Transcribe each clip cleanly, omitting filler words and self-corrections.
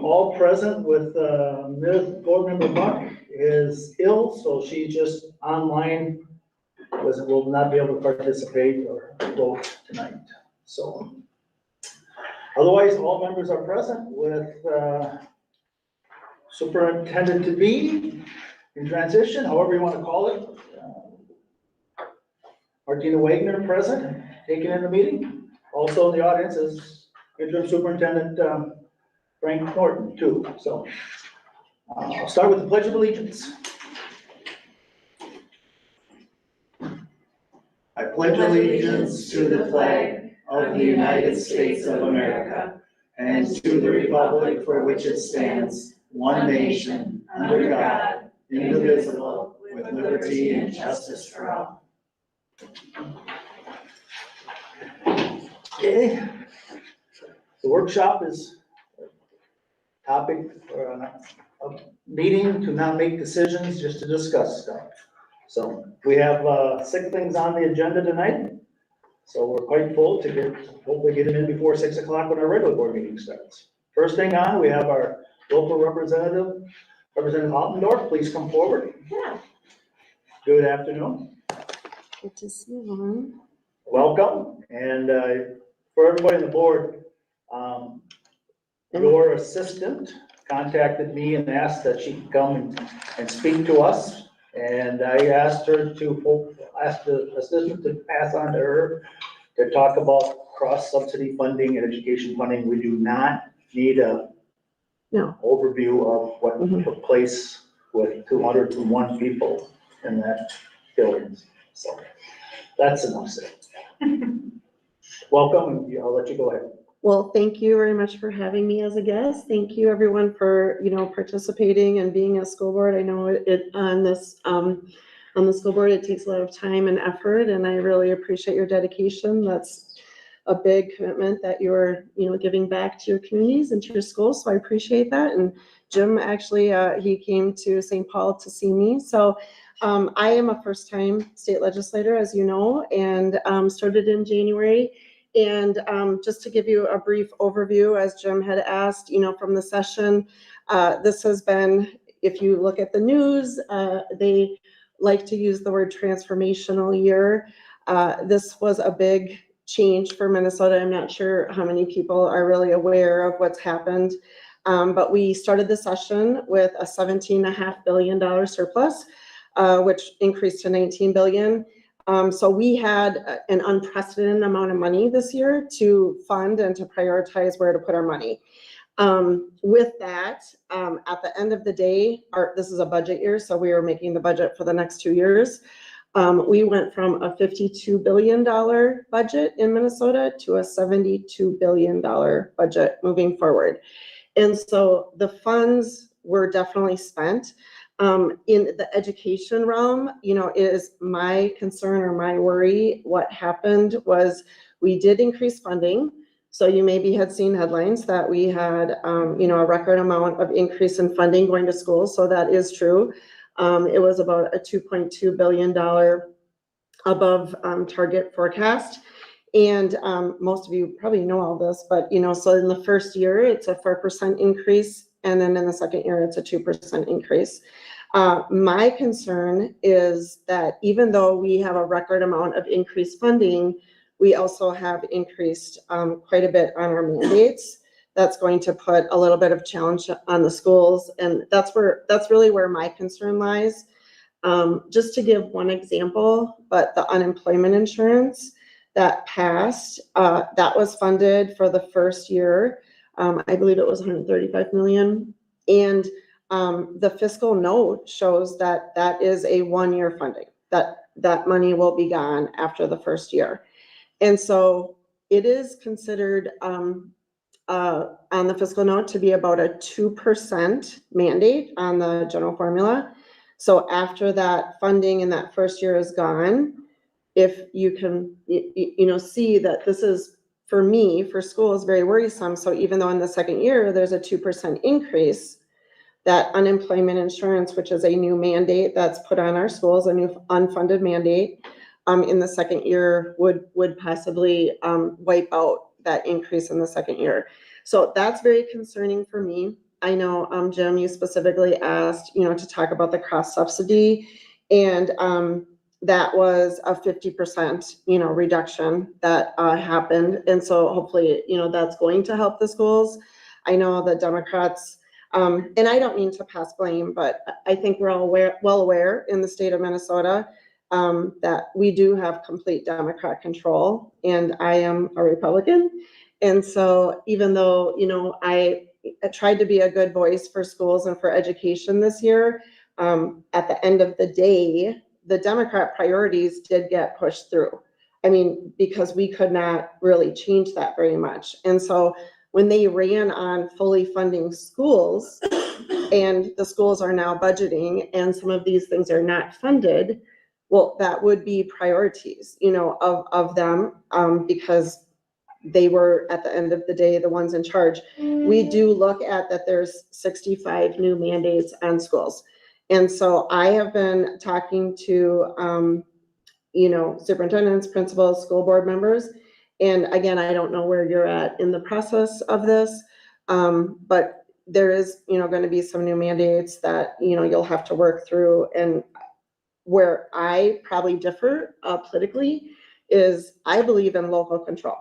all present with board member Buck is ill, so she's just online. Will not be able to participate or vote tonight. So otherwise, all members are present with superintendent to be in transition, however you want to call it. Martina Wagner present, taking in the meeting. Also in the audience is interim superintendent Frank Norton too. So I'll start with the Pledge of Allegiance. I pledge allegiance to the flag of the United States of America and to the republic for which it stands, one nation, under God, indivisible, with liberty and justice for all. Okay. The workshop is topic for a meeting to not make decisions, just to discuss stuff. So we have 6 things on the agenda tonight. So we're quite full to hopefully get them in before 6 o'clock when our regular board meeting starts. First thing on, we have our local representative, Representative Altendorf. Please come forward. Yeah. Good afternoon. Good to see you. Welcome. And for everybody on the board, your assistant contacted me and asked that she come and speak to us. And I asked her to ask the assistant to pass on to her to talk about cross-subsidy funding and education funding. We do not need a overview of what took place with 201 people in that building. So that's enough said. Welcome, and I'll let you go ahead. Well, thank you very much for having me as a guest. Thank you everyone for, participating and being a school board. I know on the school board, it takes a lot of time and effort, and I really appreciate your dedication. That's a big commitment that you're, giving back to your communities and to your schools. So I appreciate that. And Jim actually, he came to St. Paul to see me. So I am a first-time state legislator, as you know, and started in January. And just to give you a brief overview, as Jim had asked, from the session, this has been, if you look at the news, they like to use the word transformational year. This was a big change for Minnesota. I'm not sure how many people are really aware of what's happened, but we started the session with a $17.5 billion surplus, which increased to $19 billion. So we had an unprecedented amount of money this year to fund and to prioritize where to put our money. With that, at the end of the day, this is a budget year, so we are making the budget for the next 2 years. We went from a $52 billion budget in Minnesota to a $72 billion budget moving forward. And so the funds were definitely spent. In the education realm, is my concern or my worry. What happened was we did increase funding. So you maybe had seen headlines that we had, a record amount of increase in funding going to schools. So that is true. It was about a $2.2 billion above target forecast. And most of you probably know all this, but, so in the first year, it's a 4% increase. And then in the second year, it's a 2% increase. My concern is that even though we have a record amount of increased funding, we also have increased quite a bit on our mandates. That's going to put a little bit of challenge on the schools. And that's really where my concern lies. Just to give one example, but the unemployment insurance that passed, that was funded for the first year. I believe it was $135 million. And the fiscal note shows that that is a 1-year funding, that money will be gone after the first year. And so it is considered on the fiscal note to be about a 2% mandate on the general formula. So after that funding in that first year is gone, if you can, see that this is, for me, for schools, very worrisome. So even though in the second year, there's a 2% increase, that unemployment insurance, which is a new mandate that's put on our schools, a new unfunded mandate, in the second year would possibly wipe out that increase in the second year. So that's very concerning for me. I know, Jim, you specifically asked, to talk about the cross subsidy, and, that was a 50%, reduction that, happened, and so hopefully, that's going to help the schools. I know the Democrats, and I don't mean to pass blame, but I think we're all well aware in the state of Minnesota, that we do have complete Democrat control, and I am a Republican. And so even though, I tried to be a good voice for schools and for education this year, at the end of the day, the Democrat priorities did get pushed through. I mean, because we could not really change that very much. And so when they ran on fully funding schools, and the schools are now budgeting, and some of these things are not funded, well, that would be priorities, of them, because they were, at the end of the day, the ones in charge. We do look at that there's 65 new mandates on schools. And so I have been talking to, superintendents, principals, school board members. And again, I don't know where you're at in the process of this, but there is, going to be some new mandates that, you'll have to work through. And where I probably differ politically is I believe in local control.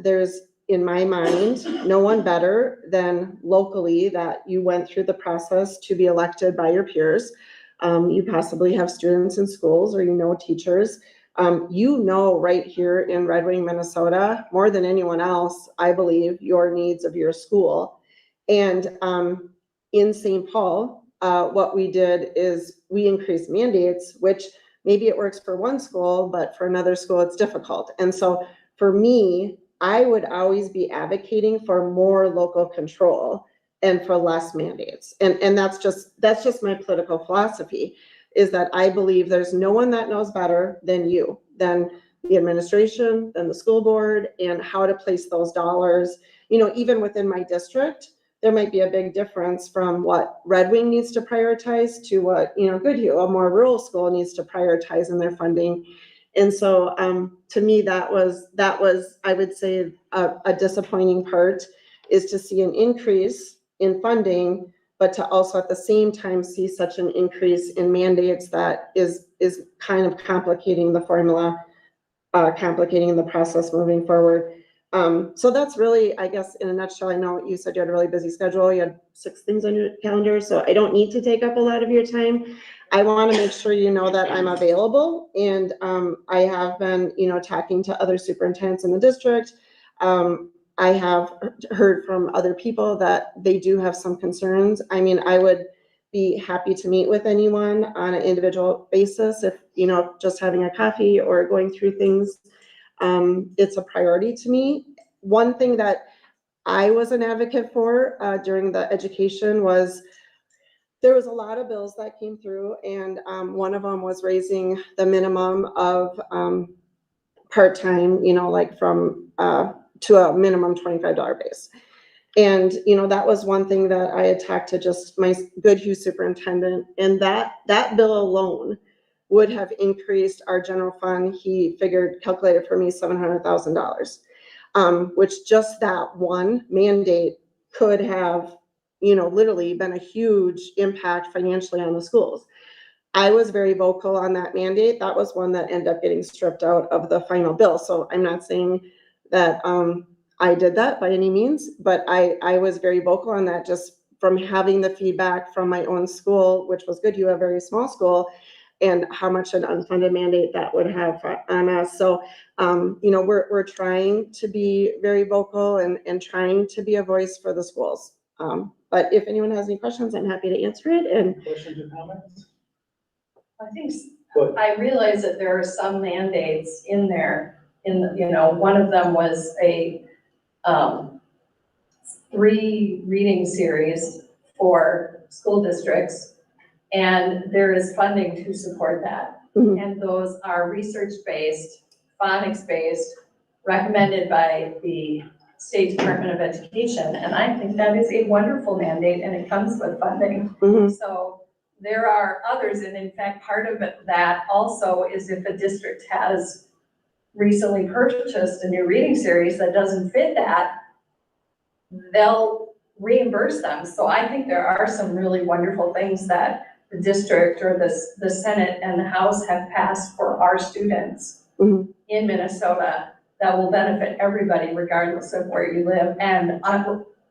There's, in my mind, no one better than locally that you went through the process to be elected by your peers. You possibly have students in schools, or teachers. Right here in Red Wing, Minnesota, more than anyone else, I believe, your needs of your school. And in St. Paul, what we did is we increased mandates, which maybe it works for one school, but for another school, it's difficult. And so for me, I would always be advocating for more local control and for less mandates. And that's just my political philosophy, is that I believe there's no one that knows better than you, than the administration, than the school board, and how to place those dollars. Even within my district, there might be a big difference from what Red Wing needs to prioritize to what, Goodhue, a more rural school, needs to prioritize in their funding. And so to me, that was, I would say, a disappointing part, is to see an increase in funding, but to also at the same time see such an increase in mandates that is kind of complicating the formula, complicating the process moving forward. So that's really, I guess, in a nutshell. I know you said you had a really busy schedule. You had 6 things on your calendar, so I don't need to take up a lot of your time. I want to make sure you know that I'm available, and I have been, talking to other superintendents in the district. I have heard from other people that they do have some concerns. I mean, I would be happy to meet with anyone on an individual basis if, just having a coffee or going through things. It's a priority to me. One thing that I was an advocate for during the education was there was a lot of bills that came through, and one of them was raising the minimum of part-time, like from to a minimum $25 base. And, that was one thing that I had talked to just my Goodhue superintendent, and that bill alone would have increased our general fund. He calculated for me $700,000, which just that one mandate could have, literally been a huge impact financially on the schools. I was very vocal on that mandate. That was one that ended up getting stripped out of the final bill. So I'm not saying that I did that by any means, but I was very vocal on that, just from having the feedback from my own school, which was Goodhue, a very small school, and how much an unfunded mandate that would have on us. So, we're trying to be very vocal and trying to be a voice for the schools. But if anyone has any questions, I'm happy to answer it. And Questions or comments? I think, Good. I realize that there are some mandates in there, one of them was a 3 reading series for school districts, and there is funding to support that. Mhm. And those are research-based, phonics-based, recommended by the State Department of Education, and I think that is a wonderful mandate, and it comes with funding. Mhm. So there are others, and in fact, part of that also is if a district has recently purchased a new reading series that doesn't fit that, they'll reimburse them. So I think there are some really wonderful things that the district or the Senate and the House have passed for our students Mhm. in Minnesota that will benefit everybody regardless of where you live. And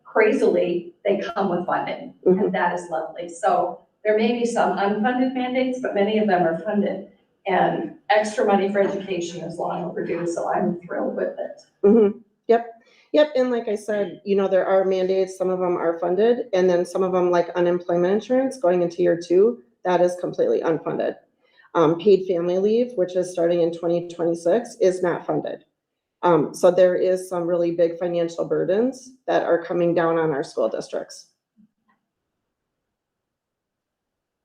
crazily, they come with funding, and that is lovely. So there may be some unfunded mandates, but many of them are funded. And extra money for education is long overdue, so I'm thrilled with it. Mhm. Yep, and like I said, there are mandates, some of them are funded, and then some of them, like unemployment insurance going into year 2, that is completely unfunded. Paid family leave, which is starting in 2026, is not funded. So there is some really big financial burdens that are coming down on our school districts.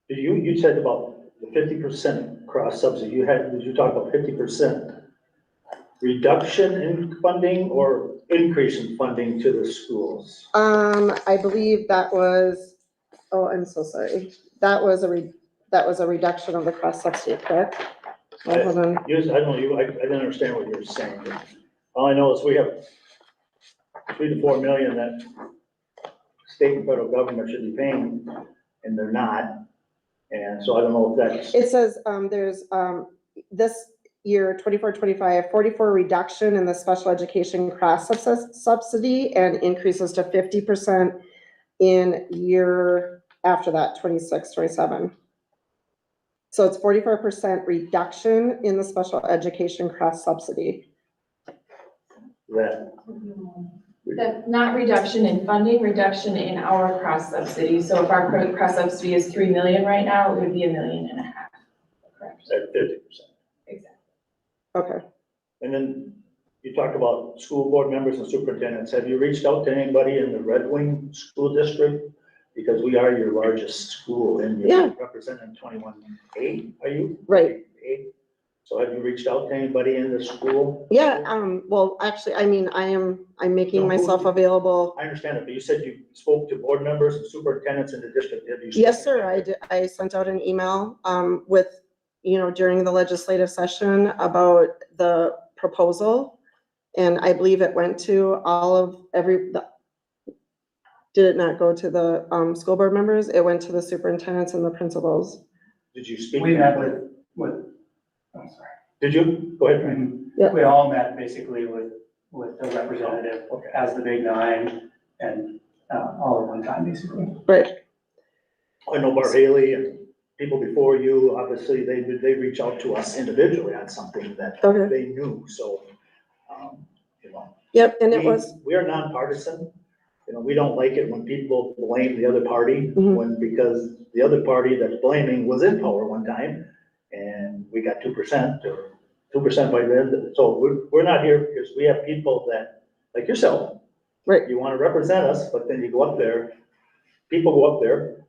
You said about the 50% cross subsidy, did you talk about 50% reduction in funding or increase in funding to the schools? I believe that was, oh, I'm so sorry. That was a reduction of the cross subsidy, correct? Oh, hold on. I didn't understand what you were saying. All I know is we have 3 to 4 million that state and federal government should be paying, and they're not. And so I don't know if that's. It says, there's, this year, 24-25, 44 reduction in the special education cross subsidy and increases to 50% in year after that, 26-27. So it's 44% reduction in the special education cross subsidy. Not reduction in funding, reduction in our cross subsidy. So if our cross subsidy is 3 million right now, it would be $1.5 million. Correct. At 50%. Exactly. Okay. And then you talked about school board members and superintendents. Have you reached out to anybody in the Red Wing School District? Because we are your largest school and you're representing 21A, are you? Right. A? So have you reached out to anybody in the school? Yeah, well, actually, I mean, I'm making myself available. I understand it, but you said you spoke to board members and superintendents in the district. Have you? Yes, sir, I did. I sent out an email, with, during the legislative session about the proposal. And I believe it went to did it not go to the, school board members? It went to the superintendents and the principals. Did you speak? We met with, I'm sorry. Did you? Go ahead. Yep. We all met basically with the representative Okay. as the big nine and all at one time, basically. Right. I know Bart Haley and people before you, obviously, they reach out to us individually on something that Okay. they knew, so, Yep, and it was, We are nonpartisan. We don't like it when people blame the other party, because the other party that's blaming was in power one time, and we got 2% or 2% by then. So we're not here because we have people that, like yourself, right, you want to represent us, but then you go up there, people go up there,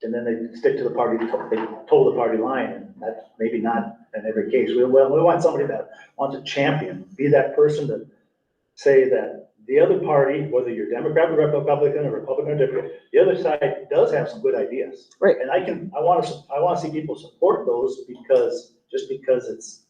and then they stick to the party, they toe the party line, and that's maybe not in every case. We want somebody that wants to champion, be that person to say that the other party, whether you're Democrat or Republican or Republican or different, the other side does have some good ideas. Right. And I want to see people support those because it's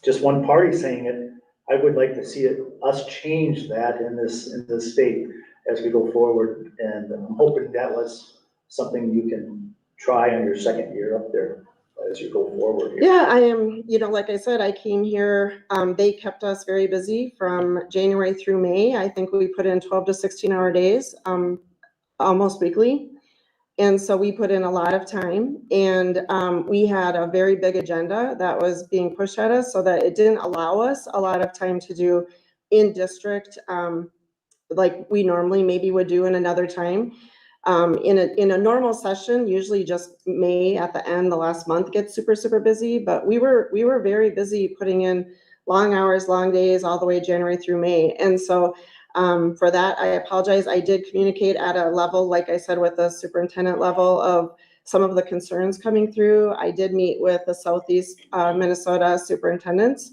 just one party saying it. I would like to see us change that in this state as we go forward. And I'm hoping that was something you can try on your second year up there as you go forward here. yeah, I am, like I said, I came here, they kept us very busy from January through May. I think we put in 12 to 16-hour days, almost weekly. And so we put in a lot of time, and we had a very big agenda that was being pushed at us, so that it didn't allow us a lot of time to do in district, like we normally maybe would do in another time. In a normal session, usually just May at the end, the last month gets super, super busy, but we were very busy putting in long hours, long days, all the way January through May. And so for that, I apologize. I did communicate at a level, like I said, with the superintendent level of some of the concerns coming through. I did meet with the Southeast Minnesota superintendents.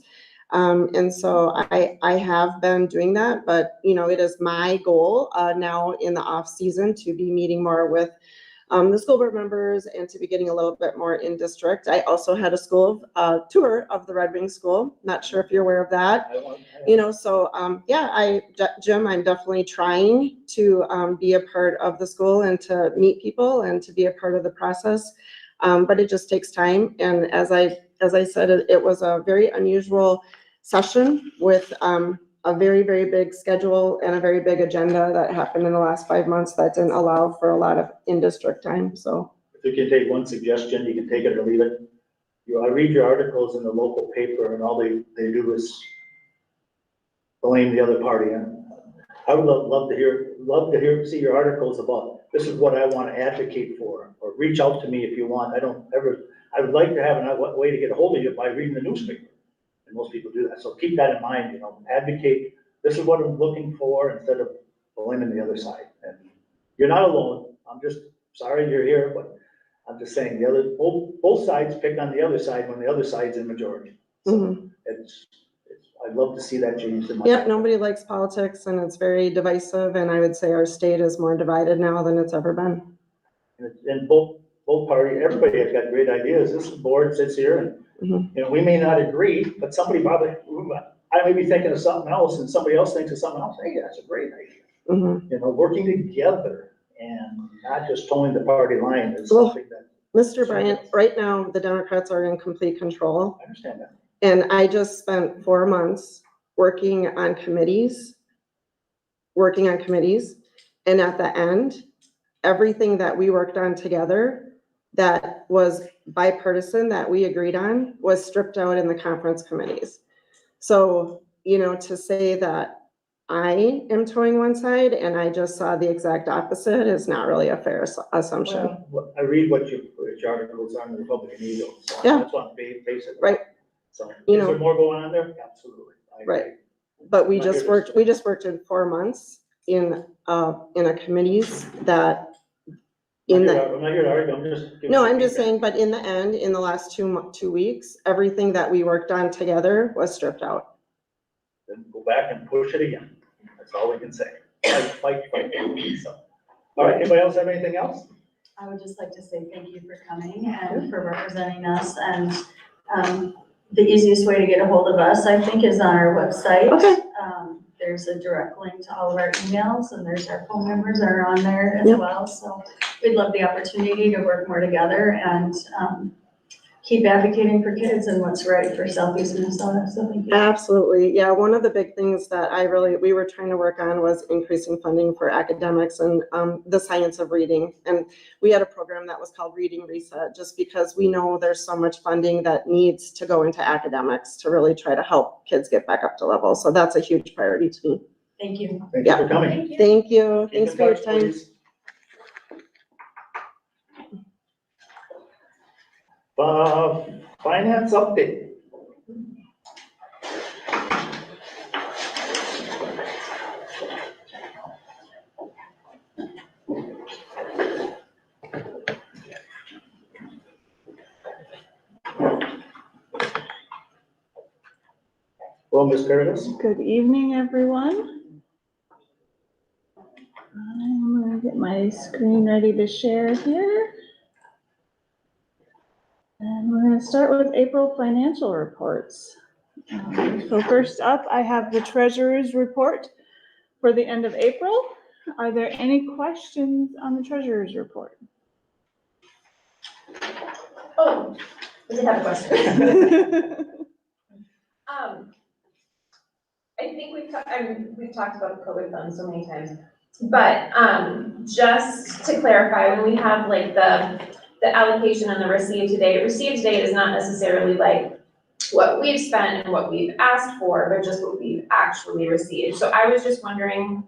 And so I have been doing that, but it is my goal now in the off season to be meeting more with the school board members and to be getting a little bit more in district. I also had a school tour of the Red Wing School. Not sure if you're aware of that. So, Jim, I'm definitely trying to be a part of the school and to meet people and to be a part of the process. But it just takes time. And as I said, it was a very unusual session with a very, very big schedule and a very big agenda that happened in the last 5 months that didn't allow for a lot of in-district time, so. If you can take one suggestion, you can take it or leave it. I read your articles in the local paper and all they do is blame the other party. And I would love to see your articles about, this is what I want to advocate for, or reach out to me if you want. I would like to have a way to get a hold of you by reading the newspaper. And most people do that. So keep that in mind, advocate, this is what I'm looking for instead of blaming the other side. And you're not alone. I'm just sorry you're here, but I'm just saying both sides pick on the other side when the other side's in majority. So I'd love to see that change. Yep, nobody likes politics and it's very divisive, and I would say our state is more divided now than it's ever been. And both parties, everybody has got great ideas. This board sits here and, we may not agree, but I may be thinking of something else and somebody else thinks of something else. Hey, that's a great idea. Working together and not just towing the party line is something that. Mr. Bryant, right now, the Democrats are in complete control. I understand that. And I just spent 4 months working on committees. And at the end, everything that we worked on together that was bipartisan, that we agreed on, was stripped out in the conference committees. So, to say that I am towing one side and I just saw the exact opposite is not really a fair assumption. Well, I read what your articles on the Republican Eagle, so Yeah. that's what I'm basically. Right. So, is You know. there more going on there? Absolutely. I agree. Right. But we Not just here to- worked in 4 months in a committees that I'm not here to argue, I'm just. no, I'm just saying, but in the end, in the last 2 weeks, everything that we worked on together was stripped out. Then go back and push it again. That's all we can say. Fight. So. All right, anybody else have anything else? I would just like to say thank you for coming and for representing us, and the easiest way to get a hold of us, I think, is on our website. Okay. There's a direct link to all of our emails, and there's our phone numbers that are on there as Yep. well, so we'd love the opportunity to work more together and keep advocating for kids and what's right for Southeast Minnesota, so thank you. Absolutely. Yeah, one of the big things that we were trying to work on was increasing funding for academics and the science of reading. And we had a program that was called Reading Reset, just because we know there's so much funding that needs to go into academics to really try to help kids get back up to level. So that's a huge priority to me. Thank you. Thank you Yeah. for coming. Thank you. Thank you. Keep in Thanks for your touch, time. please. Finance update. Well, Ms. Curtis. Good evening, everyone. I'm gonna get my screen ready to share here. And we're gonna start with April financial reports. So first up, I have the treasurer's report for the end of April. Are there any questions on the treasurer's report? Oh, does it have a question? I think we've talked about the COVID fund so many times, but, just to clarify, when we have like the allocation and the received date is not necessarily like what we've spent and what we've asked for, but just what we've actually received. So I was just wondering,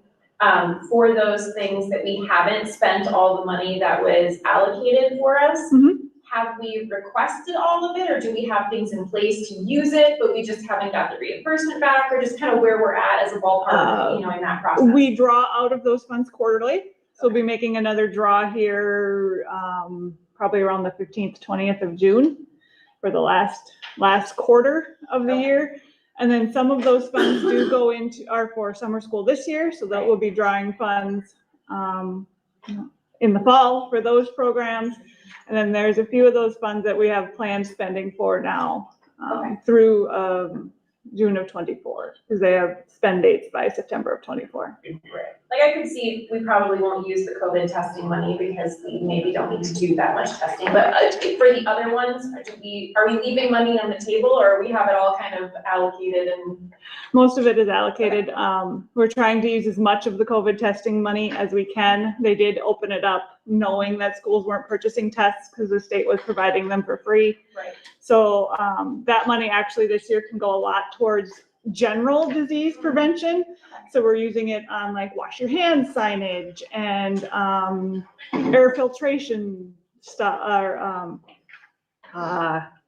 for those things that we haven't spent all the money that was allocated for us, have we requested all of it, or do we have things in place to use it, but we just haven't got the reimbursement back, or just kind of where we're at as a ballpark, in that process? We draw out of those funds quarterly, so we'll be making another draw here, probably around the 15th, 20th of June for the last quarter of the year. And then some of those funds do go into for summer school this year, so that will be drawing funds in the fall for those programs. And then there's a few of those funds that we have planned spending for now, through, June of 24, because they have spend dates by September of 24. Like I could see, we probably won't use the COVID testing money because we maybe don't need to do that much testing, but for the other ones, are we leaving money on the table, or we have it all kind of allocated and? Most of it is allocated. We're trying to use as much of the COVID testing money as we can. They did open it up knowing that schools weren't purchasing tests because the state was providing them for free. Right. So that money actually this year can go a lot towards general disease prevention. So we're using it on like wash your hands signage and air filtration stuff, or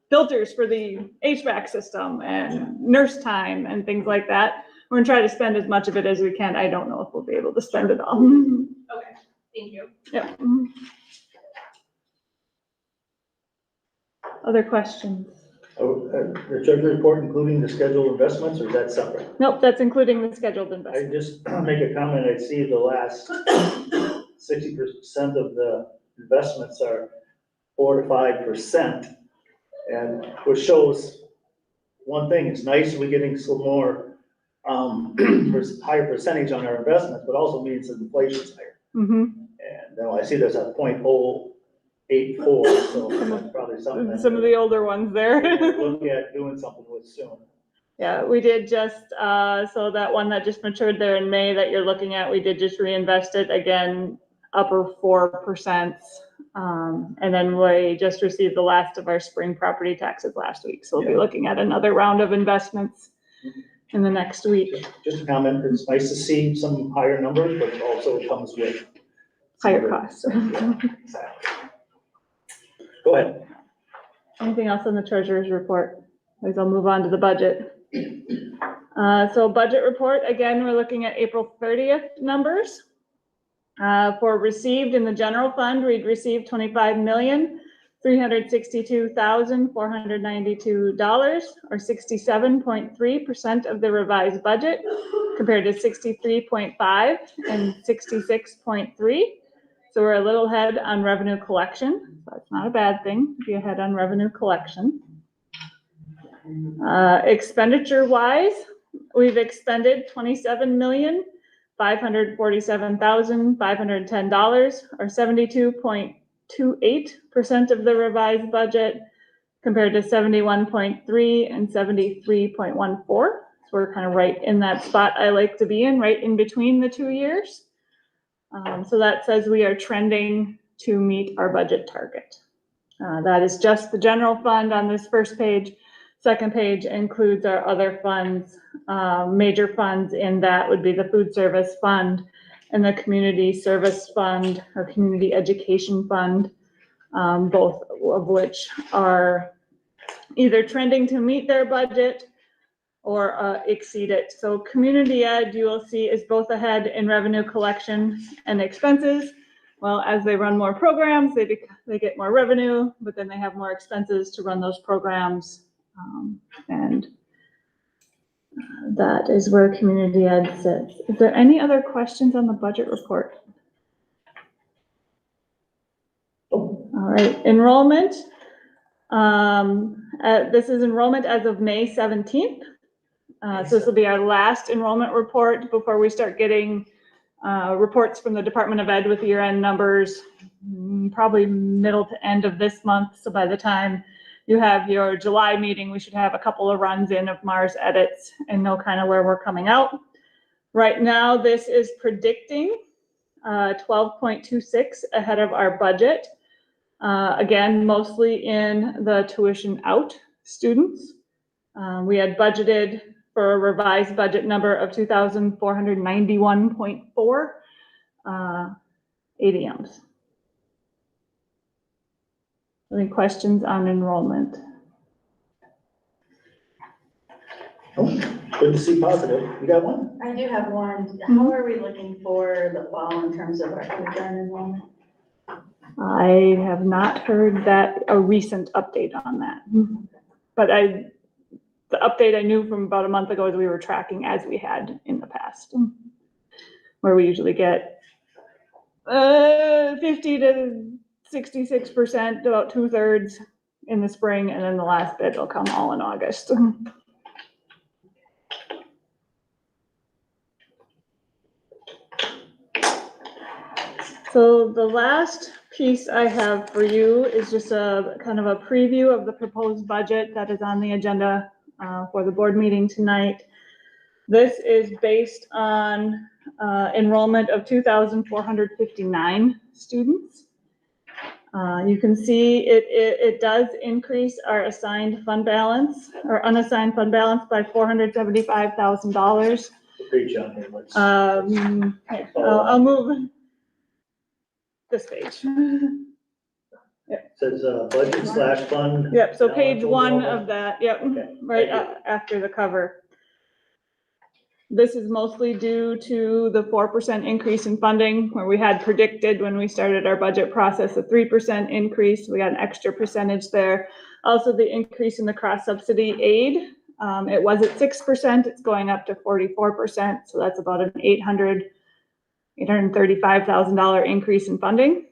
filters for the HVAC system and nurse time and things like that. We're gonna try to spend as much of it as we can. I don't know if we'll be able to spend it all. Okay, thank you. Yep. Other questions? The treasury report including the scheduled investments, or is that separate? Nope, that's including the scheduled I investment. just make a comment, I see the last 60% of the investments are 4 to 5%. And which shows one thing, it's nice we're getting some more, higher percentage on our investments, but also means that inflation's higher. Mm-hmm. And now I see there's a 0.084, so that's probably something that Some of the older ones there. look at doing something with soon. Yeah, we did just, so that one that just matured there in May that you're looking at, we did just reinvest it again, upper 4%. And then we just received the last of our spring property taxes last week. So we'll be looking at another round of investments in the next week. Just a comment, it's nice to see some higher numbers, but also it comes with Higher costs. Exactly. Go ahead. Anything else on the treasurer's report? Otherwise I'll move on to the budget. So budget report, again, we're looking at April 30th numbers. For received in the general fund, we'd received $25,362,492, or 67.3% of the revised budget, compared to 63.5 and 66.3. So we're a little ahead on revenue collection. So that's not a bad thing to be ahead on revenue collection. Expenditure wise, we've expended $27,547,510, or 72.28% of the revised budget, compared to 71.3 and 73.14. So we're kind of right in that spot I like to be in, right in between the 2 years. So that says we are trending to meet our budget target. That is just the general fund on this first page. Second page includes our other funds. Major funds in that would be the food service fund and the community service fund or community education fund, both of which are either trending to meet their budget or exceed it. So community ed, you will see, is both ahead in revenue collection and expenses. Well, as they run more programs, they get more revenue, but then they have more expenses to run those programs. And that is where community ed sits. Is there any other questions on the budget report? All right, enrollment. This is enrollment as of May 17th. So this will be our last enrollment report before we start getting reports from the Department of Ed with year-end numbers, probably middle to end of this month. So by the time you have your July meeting, we should have a couple of runs in of Mars edits and know kind of where we're coming out. Right now, this is predicting 12.26 ahead of our budget. Again, mostly in the tuition out students. We had budgeted for a revised budget number of 2,491.4 ADMs. Any questions on enrollment? Oh, good to see positive. You got one? I do have one. How are we looking for the fall in terms of our kindergarten enrollment? I have not heard that, a recent update on that. But the update I knew from about a month ago is we were tracking as we had in the past, where we usually get 50 to 66%, about 2/3 in the spring, and then the last bit will come all in August. So the last piece I have for you is just a kind of a preview of the proposed budget that is on the agenda for the board meeting tonight. This is based on enrollment of 2,459 students. You can see it does increase our assigned fund balance or unassigned fund balance by $475,000. Page on here, let's. Okay, I'll move this page. Says, budget slash fund. Yep, so Balance page one overall. of that, yep, Okay, right thank you. after the cover. This is mostly due to the 4% increase in funding, where we had predicted when we started our budget process a 3% increase. We got an extra percentage there. Also, the increase in the cross-subsidy aid. It was at 6%, it's going up to 44%, so that's about an $835,000 increase in funding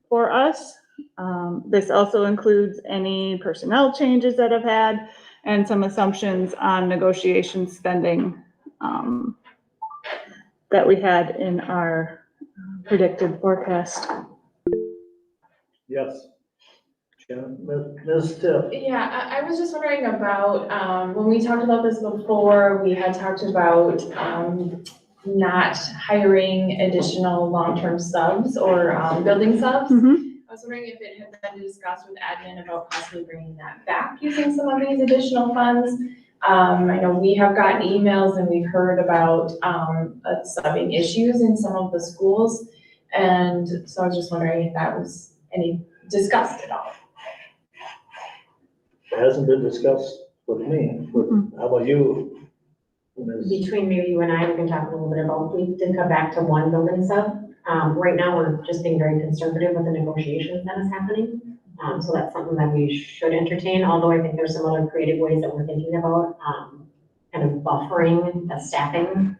for us. This also includes any personnel changes that I've had and some assumptions on negotiation spending that we had in our predicted forecast. Yes. Ms. Tiff. Yeah, I was just wondering about, when we talked about this before, we had talked about, not hiring additional long-term subs or, building subs. I was wondering if it had been discussed with admin about possibly bringing that back using some of these additional funds. I know we have gotten emails and we've heard about, subbing issues in some of the schools. And so I was just wondering if that was discussed at all. It hasn't been discussed with me. How about you? Ms.? Between maybe you and I, we can talk a little bit about, we did come back to one building sub. Right now, we're just being very conservative with the negotiations that is happening. So that's something that we should entertain, although I think there's some other creative ways that we're thinking about, kind of buffering the staffing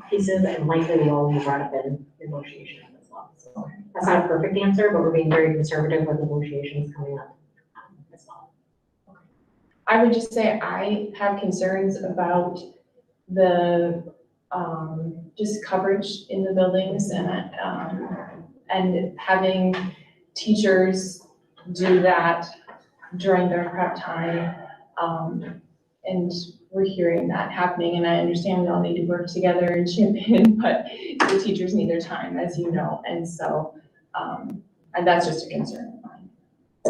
pieces, and likely will be brought up in negotiations as well. So that's not a perfect answer, but we're being very conservative with negotiations coming up as well. I would just say I have concerns about the, just coverage in the buildings and having teachers do that during their prep time. And we're hearing that happening, and I understand we all need to work together and chip in, but the teachers need their time, as you know, and so, and that's just a concern of mine. I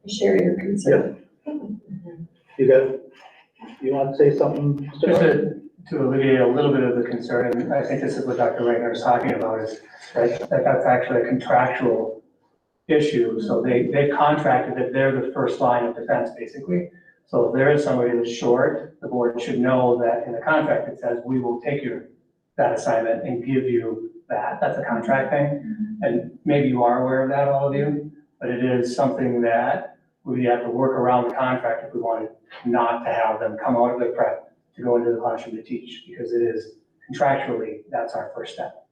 share your concern. You want to say something? Mr. Just Norton? to alleviate a little bit of the concern, and I think this is what Dr. Reitner is talking about, is that that's actually a contractual issue. So they contracted that they're the first line of defense, basically. So if there is somebody that's short, the board should know that in the contract it says, we will take that assignment and give you that. That's a contract thing. And maybe you are aware of that, all of you, but it is something that we have to work around the contract if we wanted not to have them come out of their prep to go into the classroom to teach, because it is contractually, that's our first step.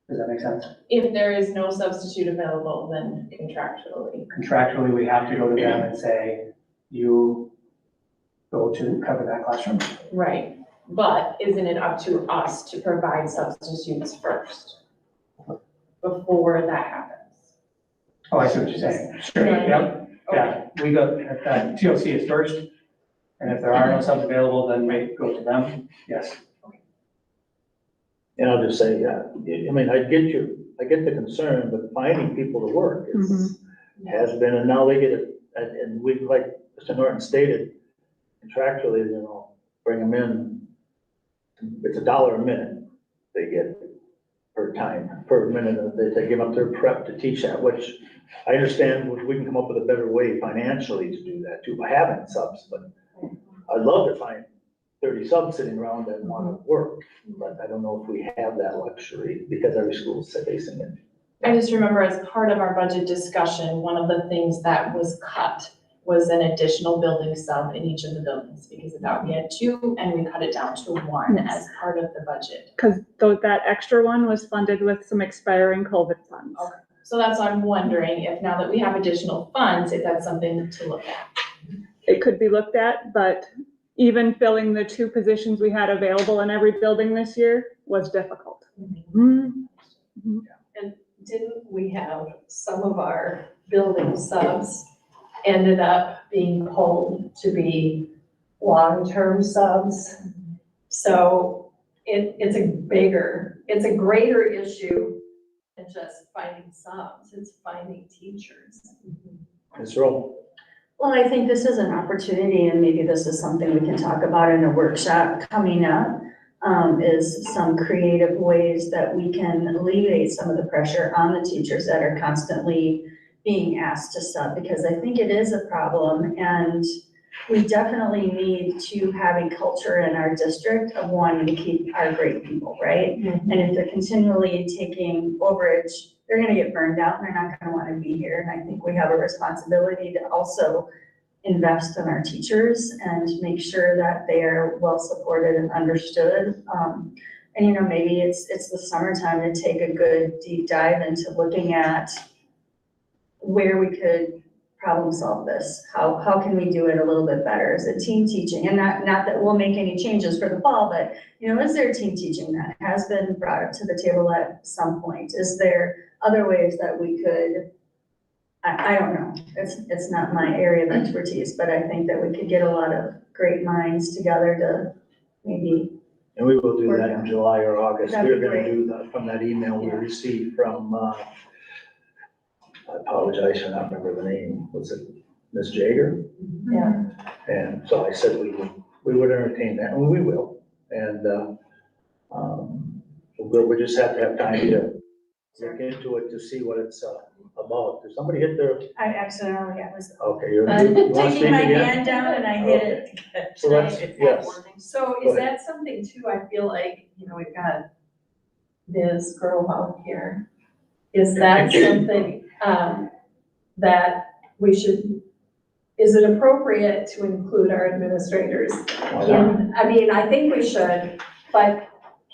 Does that make sense? If there is no substitute available, then contractually. Contractually, we have to go to them and say, you go to cover that classroom. Right, but isn't it up to us to provide substitutes first before that happens? Oh, I see what you're saying. Sure, yep, yeah. We go, TOC is first, and if there are no subs available, then we go to them, yes. And I'll just say, I mean, I get the concern, but finding people to work has been, and now they get it, and we, like Mr. Norton stated, contractually, bring them in. It's $1 a minute they get per minute that they give up their prep to teach that, which I understand we can come up with a better way financially to do that too, by having subs, but I'd love to find 30 subs sitting around that want to work, but I don't know if we have that luxury because every school is facing it. I just remember as part of our budget discussion, one of the things that was cut was an additional building sub in each of the buildings, because of that we had 2 and we cut it down to 1 as part of the budget. Because that extra one was funded with some expiring COVID funds. Okay. So that's why I'm wondering if now that we have additional funds, if that's something to look at. It could be looked at, but even filling the 2 positions we had available in every building this year was difficult. Mhm. And didn't we have some of our building subs ended up being pulled to be long-term subs? So it's a greater issue than just finding subs, it's finding teachers. Ms. Rowe? Well, I think this is an opportunity, and maybe this is something we can talk about in a workshop coming up, is some creative ways that we can alleviate some of the pressure on the teachers that are constantly being asked to sub, because I think it is a problem, and we definitely need to have a culture in our district of wanting to keep our great people, right? And if they're continually taking overage, they're gonna get burned out and they're not gonna wanna be here. And I think we have a responsibility to also invest in our teachers and make sure that they are well supported and understood. And you know, maybe it's the summertime to take a good deep dive into looking at where we could problem solve this. How can we do it a little bit better? Is it team teaching? And not that we'll make any changes for the fall, but you know, is there team teaching that has been brought up to the table at some point? Is there other ways that we could, I don't know, it's not my area of expertise, but I think that we could get a lot of great minds together to maybe. And we will do that in July or August. That'd We're be gonna great. do that from that email we Yeah. received from, I apologize for not remember the name. Was it Ms. Jager? Yeah. And so I said we would entertain that, and we will. And, we just have to have time to look into it to see what it's, about. Did somebody hit their, I accidentally, I was okay, you I'm want to speak taking my again? hand down and I hit it. So that's, yes. So Go is ahead. that something too, I feel like, you know, we've got Ms. Grove here. Is that something, that we should, is it appropriate to include our administrators in? I mean, I think we should, but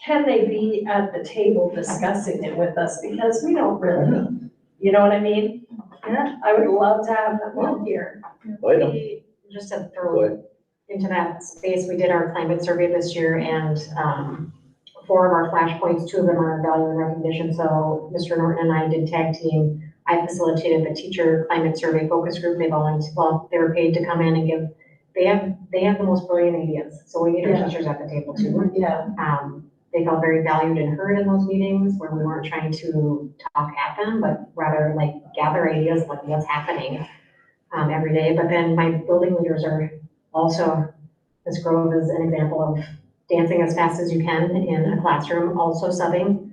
can they be at the table discussing it with us? Because we don't really, you know what I mean? Yeah. I would love to have them on here. Wait, We, just to go throw ahead. into that space, we did our climate survey this year, and 4 of our flashpoints, 2 of them are value and recognition. So Mr. Norton and I did tag team. I facilitated the teacher climate survey focus group. They were paid to come in and give, they have the most brilliant ideas. So we need our Yeah. teachers at the table too. Yeah. They felt very valued and heard in those meetings where we weren't trying to talk at them, but rather like gather ideas of like what's happening every day. But then my building leaders are also, Ms. Grove is an example of dancing as fast as you can in a classroom, also subbing,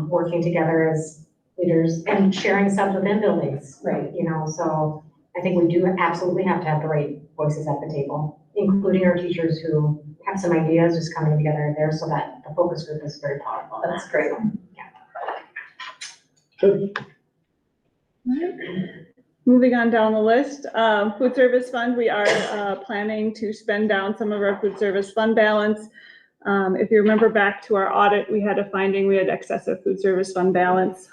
working together as leaders and sharing subs within buildings. Right. You know, so I think we do absolutely have to have the right voices at the table, including our teachers who have some ideas just coming together there, so that the focus group is very powerful. That's great. Good. Moving on down the list, food service fund, we are planning to spend down some of our food service fund balance. If you remember back to our audit, we had a finding, we had excessive food service fund balance.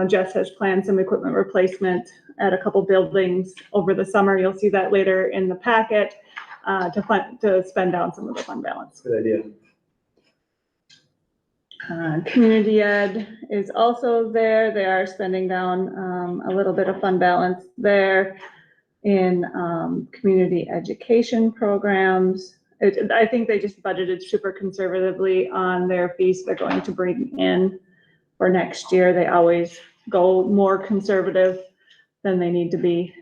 Jess has planned some equipment replacement at a couple buildings over the summer. You'll see that later in the packet to spend down some of the fund balance. Good idea. Community ed is also there. They are spending down a little bit of fund balance there in community education programs. I think they just budgeted super conservatively on their fees they're going to bring in for next year. They always go more conservative than they need to be.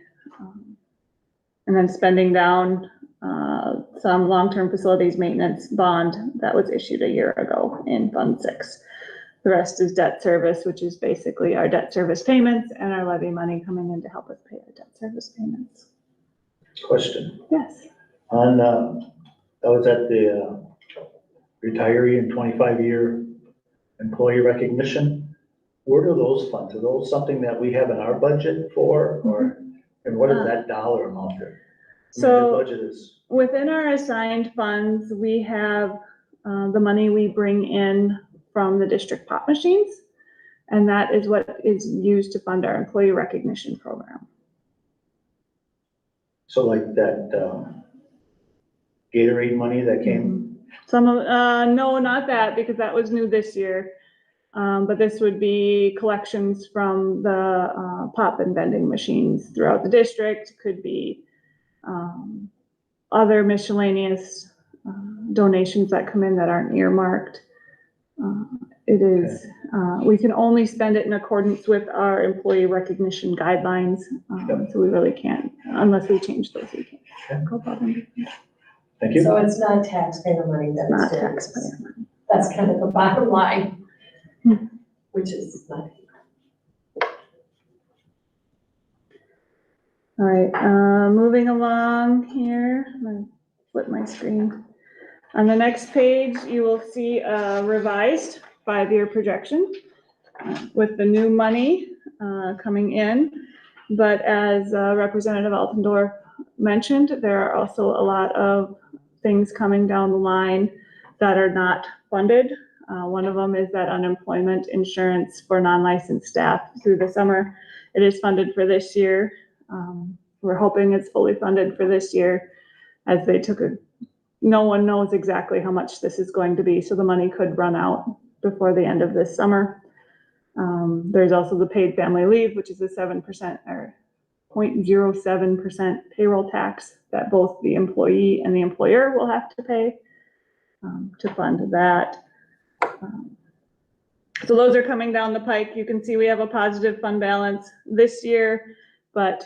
And then spending down some long-term facilities maintenance bond that was issued a year ago in Fund 6. The rest is debt service, which is basically our debt service payments and our levy money coming in to help us pay our debt service payments. Question. Yes. On, that was at the retiree and 25-year employee recognition. Where do those funds, are those something that we have in our budget for, or And what is that dollar amount there? I mean, So- the budget is, Within our assigned funds, we have the money we bring in from the district pop machines. And that is what is used to fund our employee recognition program. so like that, Gatorade money that came, Some of, no, not that, because that was new this year. But this would be collections from the pop and vending machines throughout the district, could be other miscellaneous donations that come in that aren't earmarked. It is, we can only spend it in accordance with our employee recognition guidelines. So we really can't, unless we change those, we can't go above and beyond. thank you. So it's not taxpayer money that Not it's taxpayer money. That's kind of the bottom line, which is not. All right, moving along here, I'm gonna flip my screen. On the next page, you will see a revised 5-year projection with the new money coming in. But as Representative Altendorf mentioned, there are also a lot of things coming down the line that are not funded. One of them is that unemployment insurance for non-licensed staff through the summer. It is funded for this year. We're hoping it's fully funded for this year, as they took no one knows exactly how much this is going to be, so the money could run out before the end of this summer. There's also the paid family leave, which is a 7% or 0.07% payroll tax that both the employee and the employer will have to pay to fund that. So those are coming down the pike. You can see we have a positive fund balance this year, but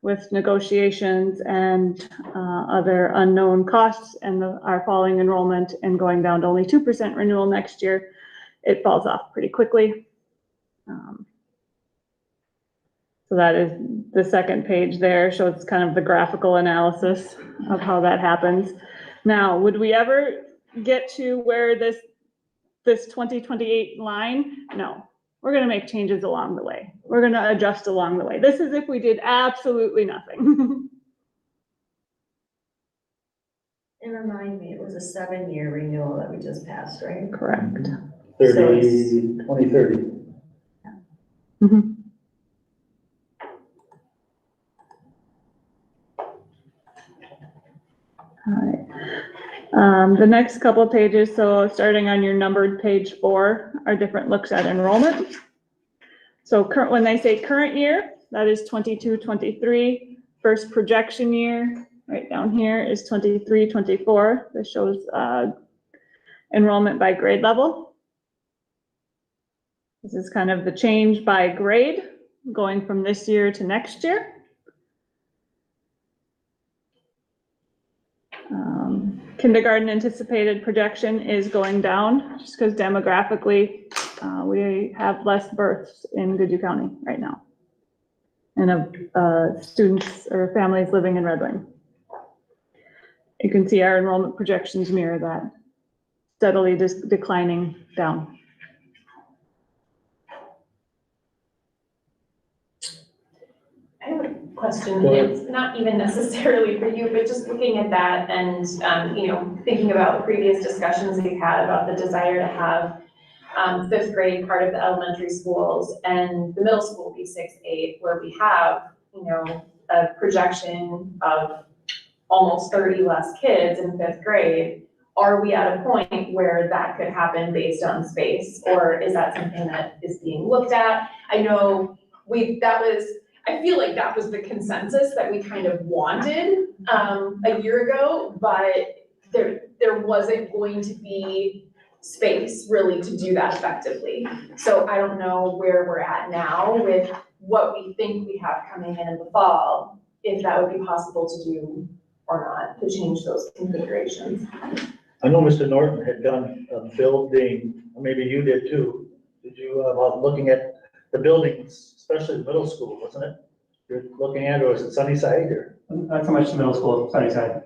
with negotiations and other unknown costs and our falling enrollment and going down to only 2% renewal next year, it falls off pretty quickly. So that is the second page there, shows kind of the graphical analysis of how that happens. Now, would we ever get to where this 2028 line? No. We're gonna make changes along the way. We're gonna adjust along the way. This is if we did absolutely nothing. And remind me, it was a 7-year renewal that we just passed, right? Correct. 2030. Mhm. All right. The next couple of pages, so starting on your numbered page 4, are different looks at enrollment. So when they say current year, that is 22-23. First projection year, right down here, is 23-24. This shows enrollment by grade level. This is kind of the change by grade, going from this year to next year. Kindergarten anticipated projection is going down just because demographically we have less births in Goodhue County right now, and of students or families living in Red Wing. You can see our enrollment projections mirror that, steadily declining down. I have a question, Go ahead. it's not even necessarily for you, but just looking at that and, thinking about the previous discussions we've had about the desire to have 5th grade part of the elementary schools and the middle school be 6-8, where we have, a projection of almost 30 less kids in 5th grade. Are we at a point where that could happen based on space, or is that something that is being looked at? I know I feel like that was the consensus that we kind of wanted a year ago, but there wasn't going to be space really to do that effectively. So I don't know where we're at now with what we think we have coming in the fall, if that would be possible to do or not, to change those configurations. I know Mr. Norton had done a building, or maybe you did too. Did you, about looking at the buildings, especially the middle school, wasn't it? You're looking at, or was it Sunnyside or? Not so much the middle school, Sunnyside.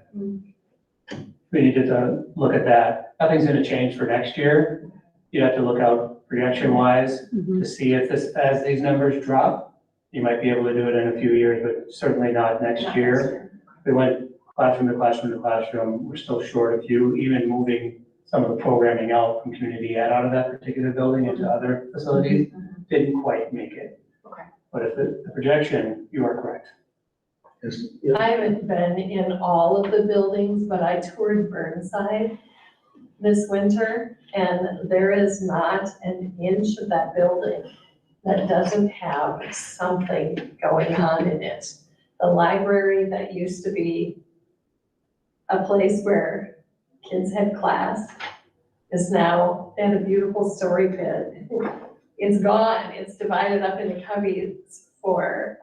We needed to look at that. Nothing's gonna change for next year. You have to look out projection wise to see if as these numbers drop, You might be able to do it in a few years, but certainly not next year. We went classroom to classroom to classroom, we're still short a few, even moving some of the programming out from community ed out of that particular building into other facilities, didn't quite make it. Okay. But if the projection, you are correct. I haven't been in all of the buildings, but I toured Burnside this winter, and there is not an inch of that building that doesn't have something going on in it. The library that used to be a place where kids had class is now in a beautiful story pit. It's gone, it's divided up into cubbies for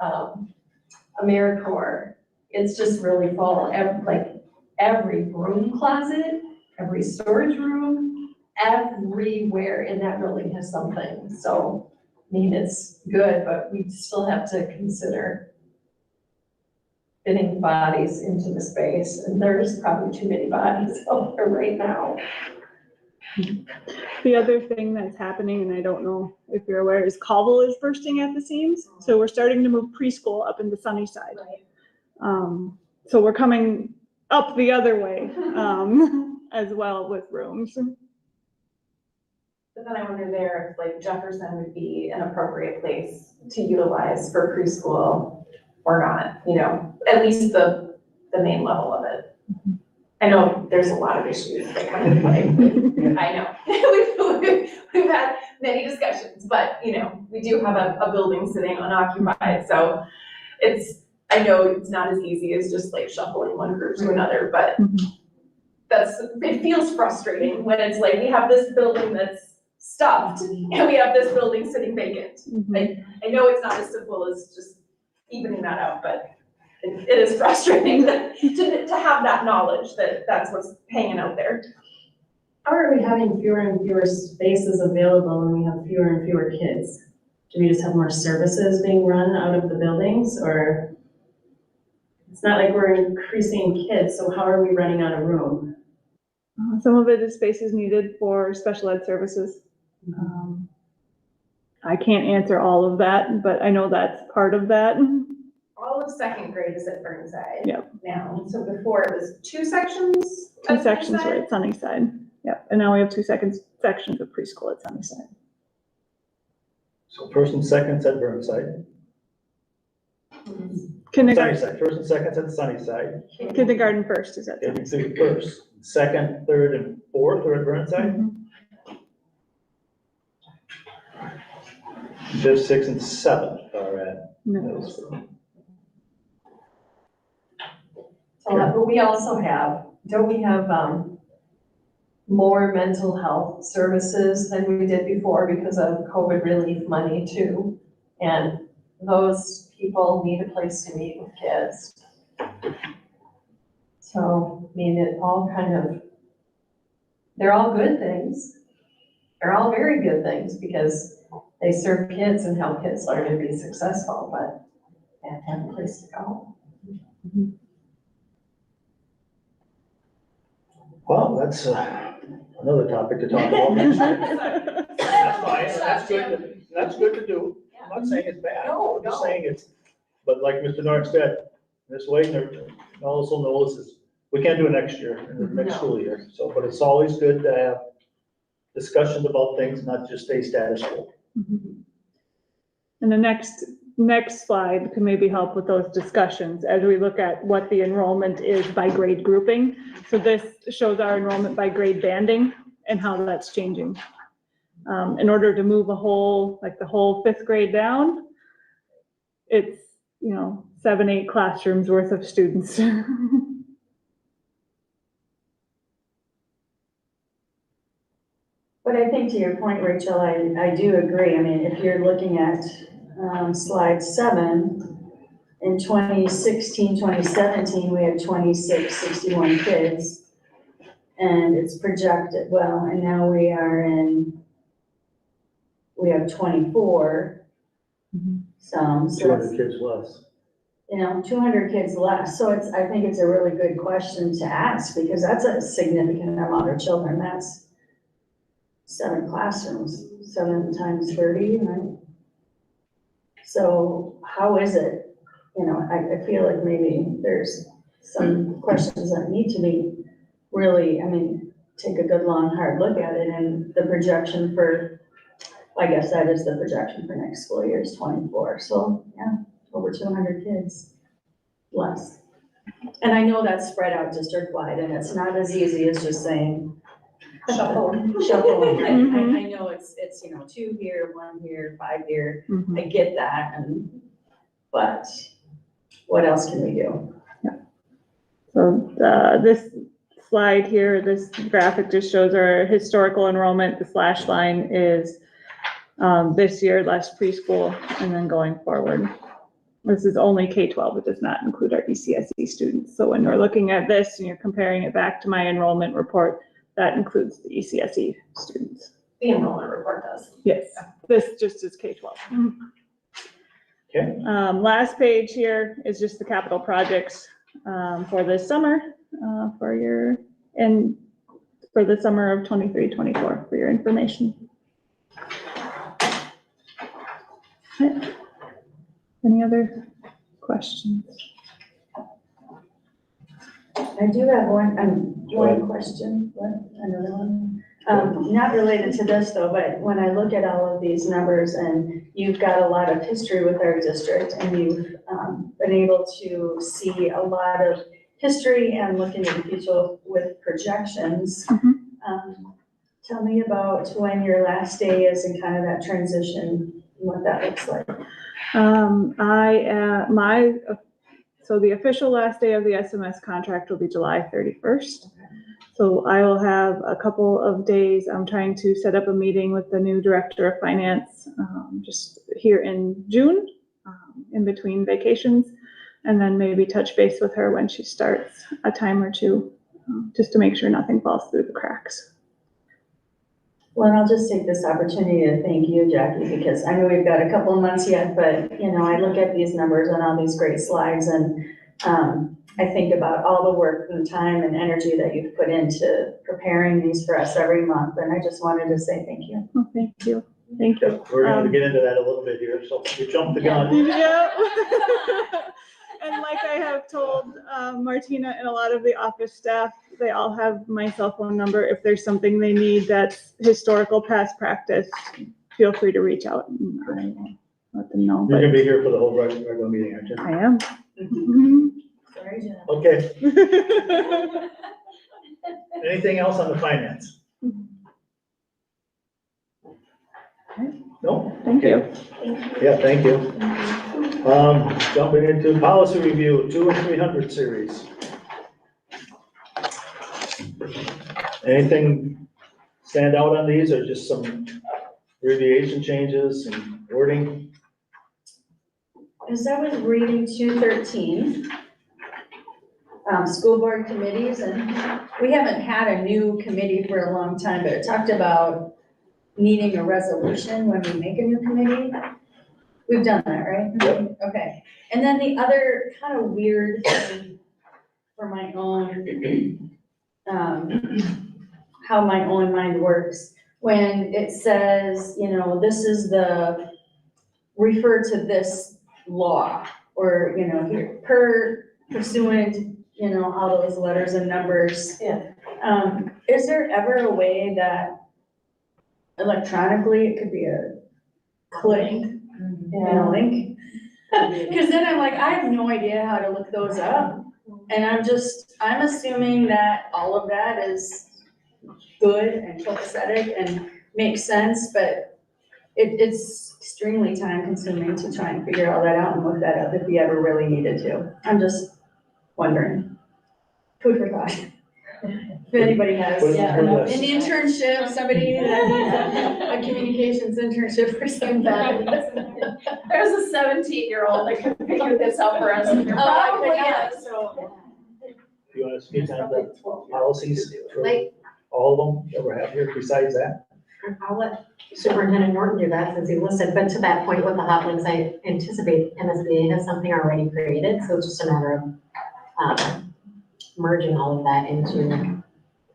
AmeriCorps. It's just really full, every broom closet, every storage room, everywhere in that building has something. So, I mean, it's good, but we still have to consider fitting bodies into the space, and there's probably too many bodies out there right now. The other thing that's happening, and I don't know if you're aware, is Cobble is bursting at the seams. So we're starting to move preschool up into Sunnyside. So we're coming up the other way, as well with rooms. But then I wonder there if like Jefferson would be an appropriate place to utilize for preschool or not, you know, at least the main level of it. I know there's a lot of issues that come into play. I know. We've had many discussions, but you know, we do have a building sitting unoccupied, so I know it's not as easy as just like shuffling one group to another, but it feels frustrating when it's like we have this building that's stuffed and we have this building sitting vacant. I know it's not as simple as just evening that out, but it is frustrating to have that knowledge that that's what's hanging out there. How are we having fewer and fewer spaces available when we have fewer and fewer kids? Do we just have more services being run out of the buildings, or? It's not like we're increasing kids, so how are we running out of room? Some of it is spaces needed for special ed services. I can't answer all of that, but I know that's part of that. All of second grade is at Burnside. Yep. Now, so before it was two sections? Two at sections Sunnyside? were at Sunnyside. Yep, and now we have two sections of preschool at Sunnyside. So first and second's at Burnside. Kindergarten, Sunnyside, first and second's at Sunnyside. kindergarten first is at Maybe Sunnyside. two first, second, third, and fourth are at Burnside. Mhm. Fifth, sixth, and seventh are at No. middle school. So, but we also have, don't we have, more mental health services than we did before because of COVID relief money too? And those people need a place to meet with kids. So, I mean, it all kind of, they're all good things. They're all very good things because they serve kids and help kids learn to be successful, but they have to have a place to go. Well, that's another topic to talk about next time. That's fine, that's good to do. I'm not saying it's bad. No, I'm just no. saying it's, but like Mr. Norton said, Ms. Wagner also knows this, we can't do it next year, in the next No. school year. So, but it's always good to have discussions about things, not just stay status quo. And the next slide could maybe help with those discussions as we look at what the enrollment is by grade grouping. So this shows our enrollment by grade banding and how that's changing. In order to move the whole fifth grade down, it's, 7-8 classrooms worth of students. But I think to your point, Rachel, I do agree. I mean, if you're looking at slide 7, in 2016, 2017, we had 61 kids. And it's projected, and now we have 24. So 200 kids less. 200 kids less. So I think it's a really good question to ask because that's a significant amount of children. That's 7 classrooms, 7 times 30, right? So how is it, you know, I feel like maybe there's some questions that need to be really, I mean, take a good, long, hard look at it, and the projection for, I guess that is the projection for next school year is 24, so, yeah, over 200 kids less. And I know that's spread out district-wide, and it's not as easy as just saying, shuffle, right? I know it's, you know, 2 here, 1 here, 5 here, Mhm. I get that, but what else can we do? So, this slide here, this graphic just shows our historical enrollment. The slash line is, this year, less preschool, and then going forward. This is only K-12, it does not include our ECSE students. So when we're looking at this and you're comparing it back to my enrollment report, that includes the ECSE students. The enrollment report does. Yes, this just is K-12. Okay. Last page here is just the capital projects, for this summer, for the summer of 23-24 for your information. Okay. Any other questions? I do have one question, another one. Not related to this though, but when I look at all of these numbers, and you've got a lot of history with our district, and you've been able to see a lot of history and look into the future with projections. Tell me about when your last day is and kind of that transition, what that looks like. So the official last day of the SMS contract will be July 31st. So I will have a couple of days. I'm trying to set up a meeting with the new director of finance, just here in June, in between vacations, and then maybe touch base with her when she starts a time or two, just to make sure nothing falls through the cracks. Well, I'll just take this opportunity to thank you, Jackie, because I know we've got a couple of months yet, but, you know, I look at these numbers and all these great slides, and I think about all the work and time and energy that you've put into preparing these for us every month, and I just wanted to say thank you. Oh, thank you. Thank you. We're gonna get into that a little bit here, so you jumped the gun. Yeah. And like I have told Martina and a lot of the office staff, they all have my cell phone number. If there's something they need that's historical past practice, feel free to reach out and I will let them know. You're But gonna be here for the whole regular meeting, aren't you? I am. Mhm. Sorry, Jen. Okay, anything else on the finance? No? Thank you. Yeah, thank you. Jumping into policy review, 2 and 300 series. Anything stand out on these, or just some abbreviation changes and wording? As I was reading 213, school board committees, and we haven't had a new committee for a long time, but it talked about needing a resolution when we make a new committee. We've done that, right? Yep. Okay. And then the other kind of weird thing for my own, how my own mind works, when it says, you know, this is the, refer to this law, or, you know, here, per pursuant, you know, all those letters and numbers. Yeah. Is there ever a way that electronically it could be a click and a link? Cause then I'm like, I have no idea how to look those up. And I'm assuming that all of that is good and copacetic and makes sense, but it's extremely time consuming to try and figure all that out and look that up if you ever really needed to. I'm just wondering. Food for thought. If anybody has, Put it yeah, on an your list. internship, somebody that needs a communications internship or something. There's a 17-year-old that can figure this out for us. Oh, Probably yeah, is. so. You wanna speak on the policies for Like- all of them that we have here besides that? I'll let Superintendent Norton do that since he listed, but to that point with the hot links, I anticipate MSBA has something already created, so it's just a matter of merging all of that into.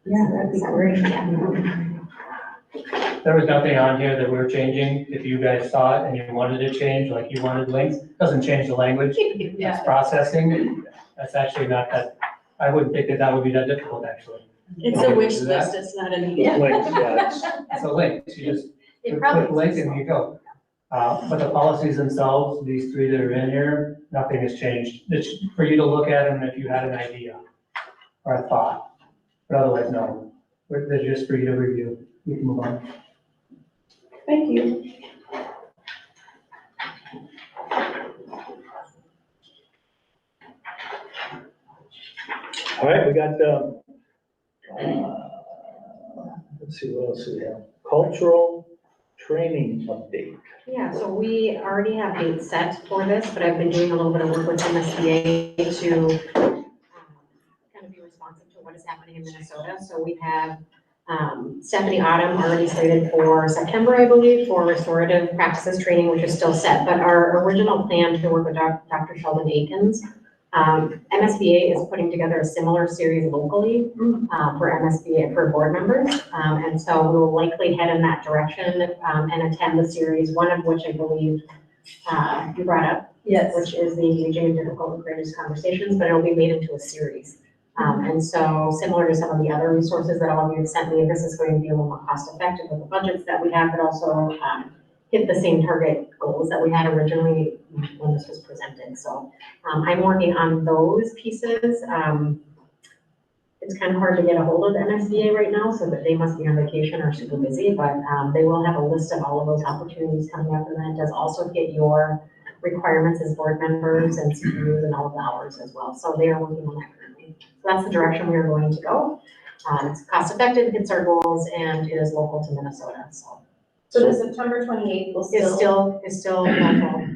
Yeah, that'd be great. Yeah. There was nothing on here that we were changing. If you guys saw it and you wanted to change, like you wanted links, doesn't change the language. It's processing. That's actually not that, I wouldn't think that that would be that difficult, actually. It's a wish list, it's not a need. Links, yeah, It's a link. You just It click probably. link and you go. But the policies themselves, these three that are in here, nothing has changed. It's for you to look at them if you had an idea or a thought. But otherwise, no. They're just for you to review. You can move on. Thank you. all right, we got, let's see, what else do we have? Cultural training update. Yeah, so we already have dates set for this, but I've been doing a little bit of work with MSBA to kind of be responsive to what is happening in Minnesota. So we have Stephanie Autumn already slated for September, I believe, for restorative practices training, which is still set. But our original plan to work with Dr. Sheldon Akins, MSBA is putting together a similar series locally for MSBA, for board members. And so we will likely head in that direction and attend the series, one of which I believe you brought up, Yes. which is the engaging in difficult and courageous conversations, but it'll be made into a series. And so similar to some of the other resources that all of you have sent me, this is going to be a little more cost effective with the budgets that we have, but also hit the same target goals that we had originally when this was presented. So I'm working on those pieces. It's kind of hard to get a hold of the MSBA right now, so that they must be on vacation or super busy, but they will have a list of all of those opportunities coming up, and then it does also hit your requirements as board members and CPUs and all of the hours as well. So they are working on that currently. So that's the direction we are going to go. It's cost effective, hits our goals, and it is local to Minnesota, so. So the September 28th will Is still local,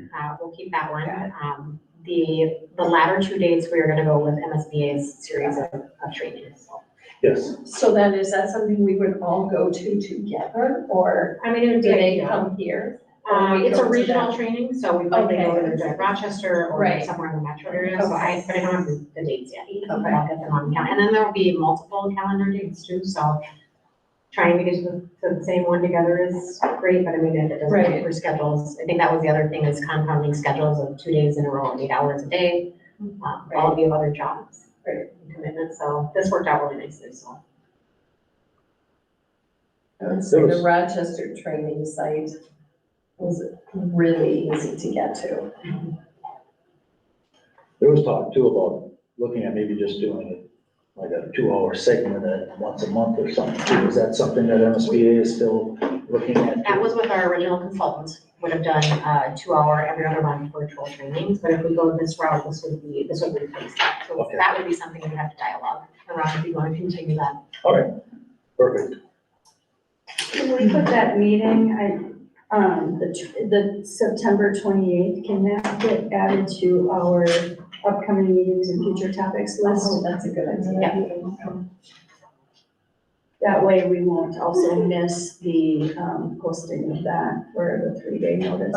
we'll keep that one. The latter two dates, we are gonna go with MSBA's series of trainings, so. Yes, So then is that something we would all go to together, or I mean, it would do be, they come here? Or we it's a go to regional them? training, so we probably go Okay. to Rochester or Right. somewhere in the metro area, so but I don't have the dates yet. But Okay. I'll get them on count, and then there will be multiple calendar dates too, so trying to get to the same one together is great, but I mean, if it doesn't Right. fit for schedules, I think that was the other thing, is compounding schedules of 2 days in a row, 8 hours a day. All of you have other jobs. Right. and Commitments, so this worked out really nicely, so. I would say the Rochester training site was really easy to get to. there was talk too about looking at maybe just doing it like a 2-hour segment once a month or something too. Is that something that MSBA is still looking at? That was with our original consultant, would have done 2-hour every other month virtual trainings, but if we go this route, this would replace that. So Okay. that would be something we'd have to dialogue around if you want to continue that. All right, perfect. Can we put that meeting, the September 28th, can that get added to our upcoming meetings and future topics list? Oh, that's a good idea. That way we won't also miss the posting of that for the 3-day notice.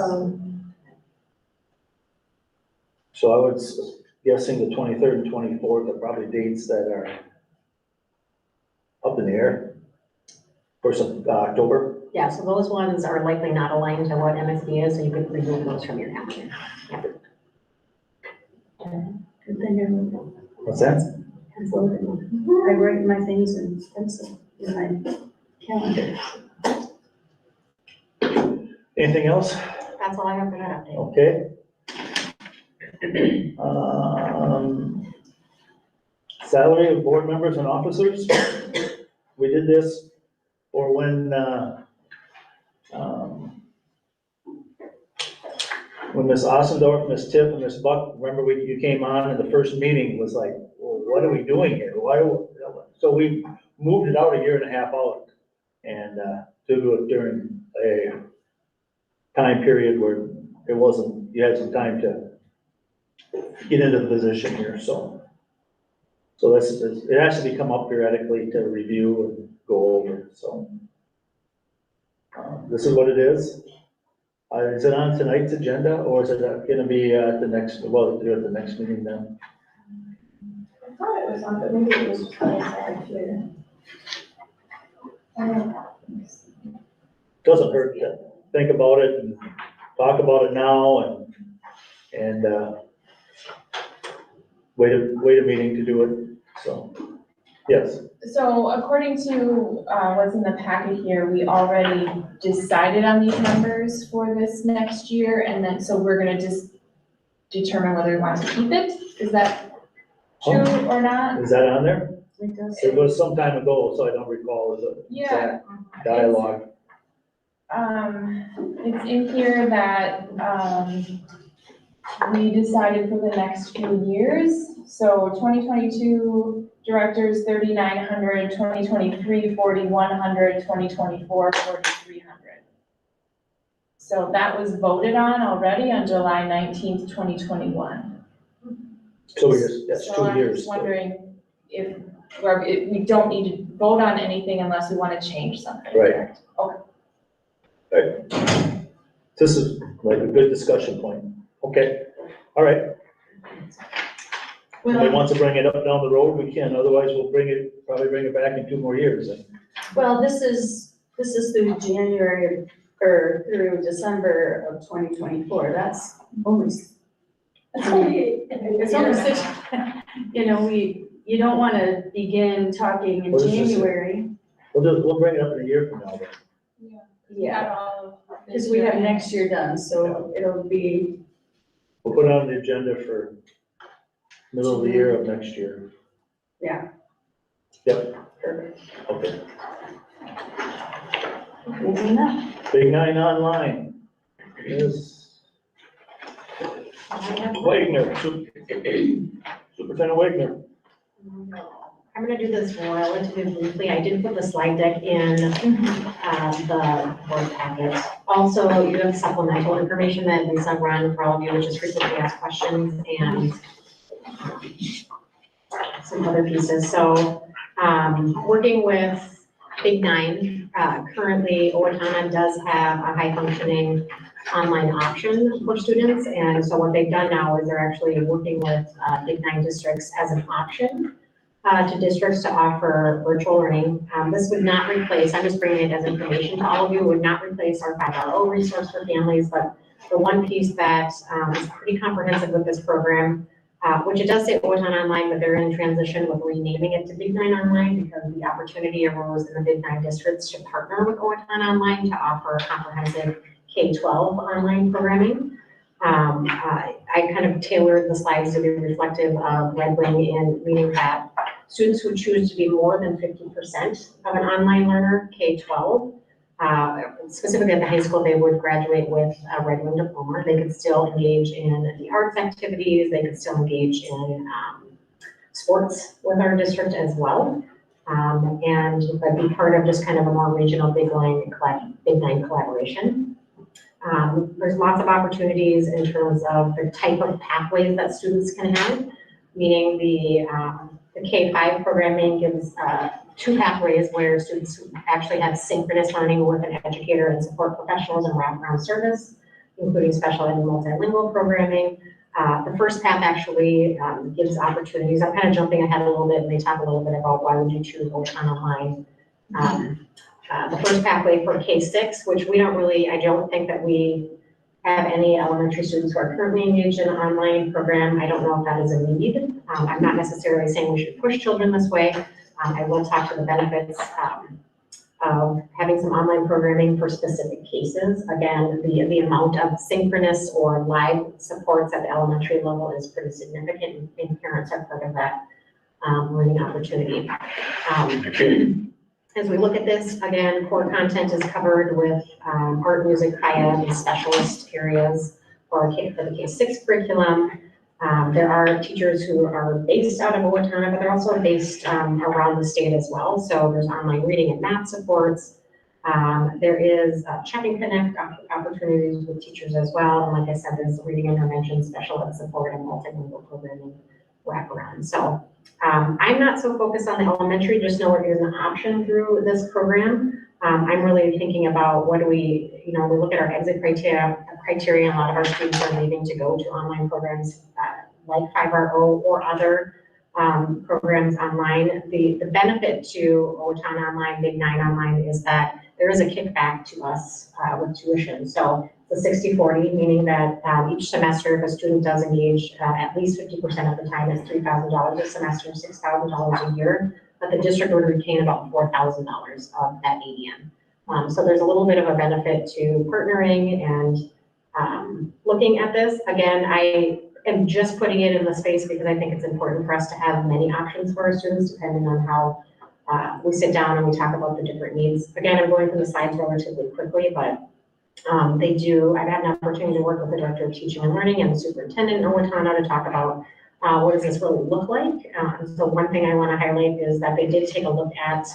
So I was guessing the 23rd and 24th are probably dates that are up in the air for some October. Yeah, so those ones are likely not aligned to what MSB is, so you could remove those from your calendar. Good thing I wrote them. What's that? Pencil it in. I write my things in pencil in my calendar. Anything else? That's all I have for that update. Okay. Salary of board members and officers. We did this for when Miss Ossendorf, Miss Tiff, and Miss Buck, remember you came on and the first meeting was like, well, what are we doing here? So we moved it out 1.5 years out and to do it during a time period where it wasn't, you had some time to get into the position here, so. So it has to be come up periodically to review and go over, so. This is what it is. Is it on tonight's agenda, or is it gonna be at the next, well, do it at the next meeting then? I thought it was on, but maybe it was 25 here. doesn't hurt to think about it and talk about it now and wait a meeting to do it, so, yes. So according to, what's in the packet here, we already decided on these numbers for this next year, and then, so we're gonna just determine whether we want to keep it? Is that true or not? Is that on there? It does. It was some time ago, so I don't recall the Yeah. exact dialogue. It's in here that, we decided for the next few years. So 2022 directors, 3,900, 2023, 4,100, 2024, 4,300. So that was voted on already on July 19th, 2021. So that's So 2 I'm years. just wondering if we don't need to vote on anything unless we want to change something. Right. correct? Okay. Right. This is like a good discussion point. Okay, all right. If they want to bring it up down the road, we can, otherwise we'll probably bring it back in 2 more years. Well, this is through January or through December of 2024. That's almost, It's only it's almost, you know, you don't want to begin talking in What is this? January. We'll bring it up in a year from now then. Yeah, Got all of this because we have year. next year done, so it'll be, We'll put it on the agenda for middle of the year of next year. yeah. Yep, Perfect. okay. Easy enough. Big 9 online is Wagner, Superintendent Wagner. I'm gonna do this relatively briefly. I did put the slide deck in, the board packet. Also, you have supplemental information that Lisa run for all of you, which is frequently asked questions and some other pieces. So, working with Big 9, currently Owatonna does have a high functioning online option for students. And so what they've done now is they're actually working with Big 9 districts as an option to districts to offer virtual learning. This would not replace, I'm just bringing it as information to all of you, would not replace our 5RO resource for families, but the one piece that is pretty comprehensive with this program, which it does say Owatonna Online, but they're in transition with renaming it to Big 9 Online because the opportunity arose in the Big 9 districts to partner with Owatonna Online to offer comprehensive K-12 online programming. I kind of tailored the slides to be reflective of Red Wing in meaning that students who choose to be more than 50% of an online learner, K-12, specifically at the high school, they would graduate with a Red Wing diploma. They could still engage in the arts activities. They could still engage in sports with our district as well. But be part of just kind of a more regional Big 9 collaboration. There's lots of opportunities in terms of the type of pathways that students can have, meaning the K-5 programming gives 2 pathways where students actually have synchronous learning with an educator and support professionals and wraparound service, including special ed and multilingual programming. The first path actually gives opportunities. I'm kind of jumping ahead a little bit, and they talk a little bit about why would you choose Owatonna Online. The first pathway for K-6, which I don't think that we have any elementary students who are currently engaged in an online program. I don't know if that is a need. I'm not necessarily saying we should push children this way. I will talk to the benefits of having some online programming for specific cases. Again, the amount of synchronous or live supports at the elementary level is pretty significant, and parents are part of that learning opportunity. As we look at this, again, core content is covered with art, music, high ed, and specialist areas for the K-6 curriculum. There are teachers who are based out of Owatonna, but they're also based around the state as well. So there's online reading and math supports. There is Check and Connect opportunities with teachers as well. And like I said, there's reading intervention, special ed support, and multilingual programming wraparound. So I'm not so focused on the elementary, just know it is an option through this program. I'm really thinking about what do we look at our exit criteria, and a lot of our students are leaving to go to online programs like 5RO or other programs online. The benefit to OTAN Online, Big Nine Online is that there is a kickback to us with tuition. So it's a 60-40, meaning that each semester, if a student does engage at least 50% of the time, it's $3,000 a semester, $6,000 a year, but the district would retain about $4,000 of that ADM. So there's a little bit of a benefit to partnering and looking at this. Again, I am just putting it in the space because I think it's important for us to have many options for our students, depending on how we sit down and we talk about the different needs. Again, I'm going through the slides relatively quickly, but I've had an opportunity to work with the director of teaching and learning and the superintendent in Owatonna to talk about what does this really look like. So one thing I want to highlight is that they did take a look at,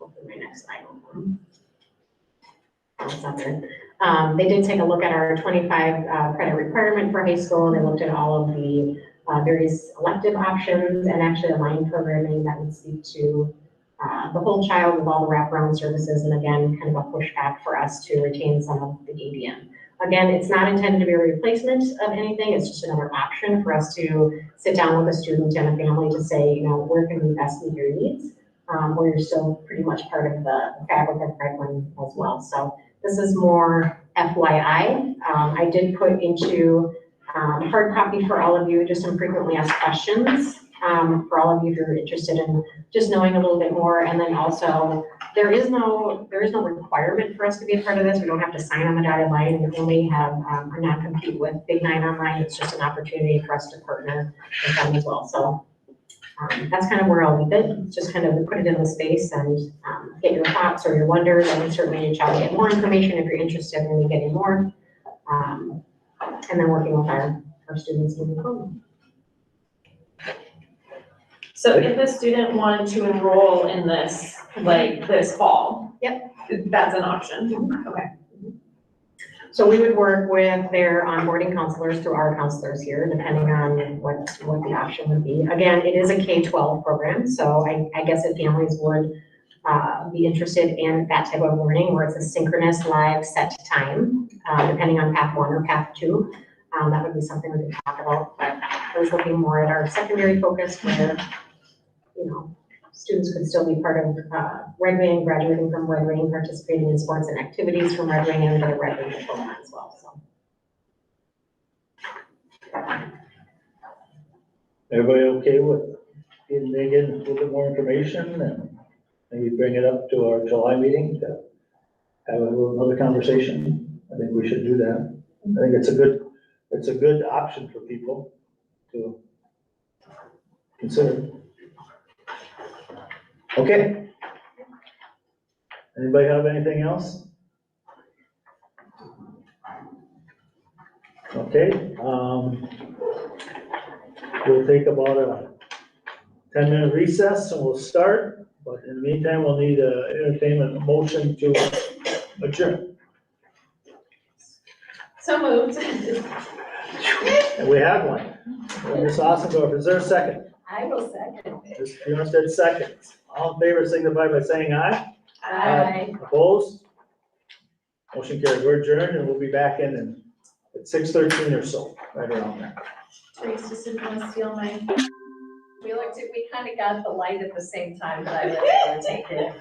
hopefully my next slide. That's not there. They did take a look at our 25 credit requirement for high school. They looked at all of the various elective options and actually aligned programming that would speak to the whole child with all the wraparound services, and again, kind of a pushback for us to retain some of the ADM. Again, it's not intended to be a replacement of anything, it's just another option for us to sit down with a student and a family to say, you know, where can we best meet your needs, where you're still pretty much part of the fabric of Franklin as well. So this is more FYI. I did put into hard copy for all of you, just some frequently asked questions. For all of you who are interested in just knowing a little bit more. And then also, there is no requirement for us to be a part of this. We don't have to sign on the dotted line. We only have a non-compete with Big Nine Online. It's just an opportunity for us to partner with them as well. So that's kind of where I'll leave it. Just kind of put it in the space and get your thoughts or your wonders. I can certainly reach out and get more information if you're interested in getting more. And then working with our students moving forward. So if a student wanted to enroll in this, like this fall. Yep. That's an option, okay. So we would work with their onboarding counselors through our counselors here, depending on what the option would be. Again, it is a K-12 program, so I guess if families would be interested in that type of learning where it's a synchronous live set time, depending on path 1 or path 2, that would be something we could talk about. But I was looking more at our secondary focus where, you know, students could still be part of Red Wing, graduating from Red Wing, participating in sports and activities from Red Wing and the Red Wing diploma as well, so. Everybody okay with getting a little bit more information and maybe bring it up to our July meeting to have another conversation? I think we should do that. I think it's a good option for people to consider. Okay. Anybody have anything else? Okay, we'll take about a 10-minute recess and we'll start, but in the meantime, we'll need an entertainment motion to adjourn. So moved. And we have one. Ms. Ossendorf, is there a second? I will second. Ms. Fiona said second. All in favor signify by saying aye. Aye. Opposed? Motion carries. We're adjourned and we'll be back in at 6:13 or so, right around there. Teresa didn't want to steal my. We kind of got the light at the same time, but I let it take it.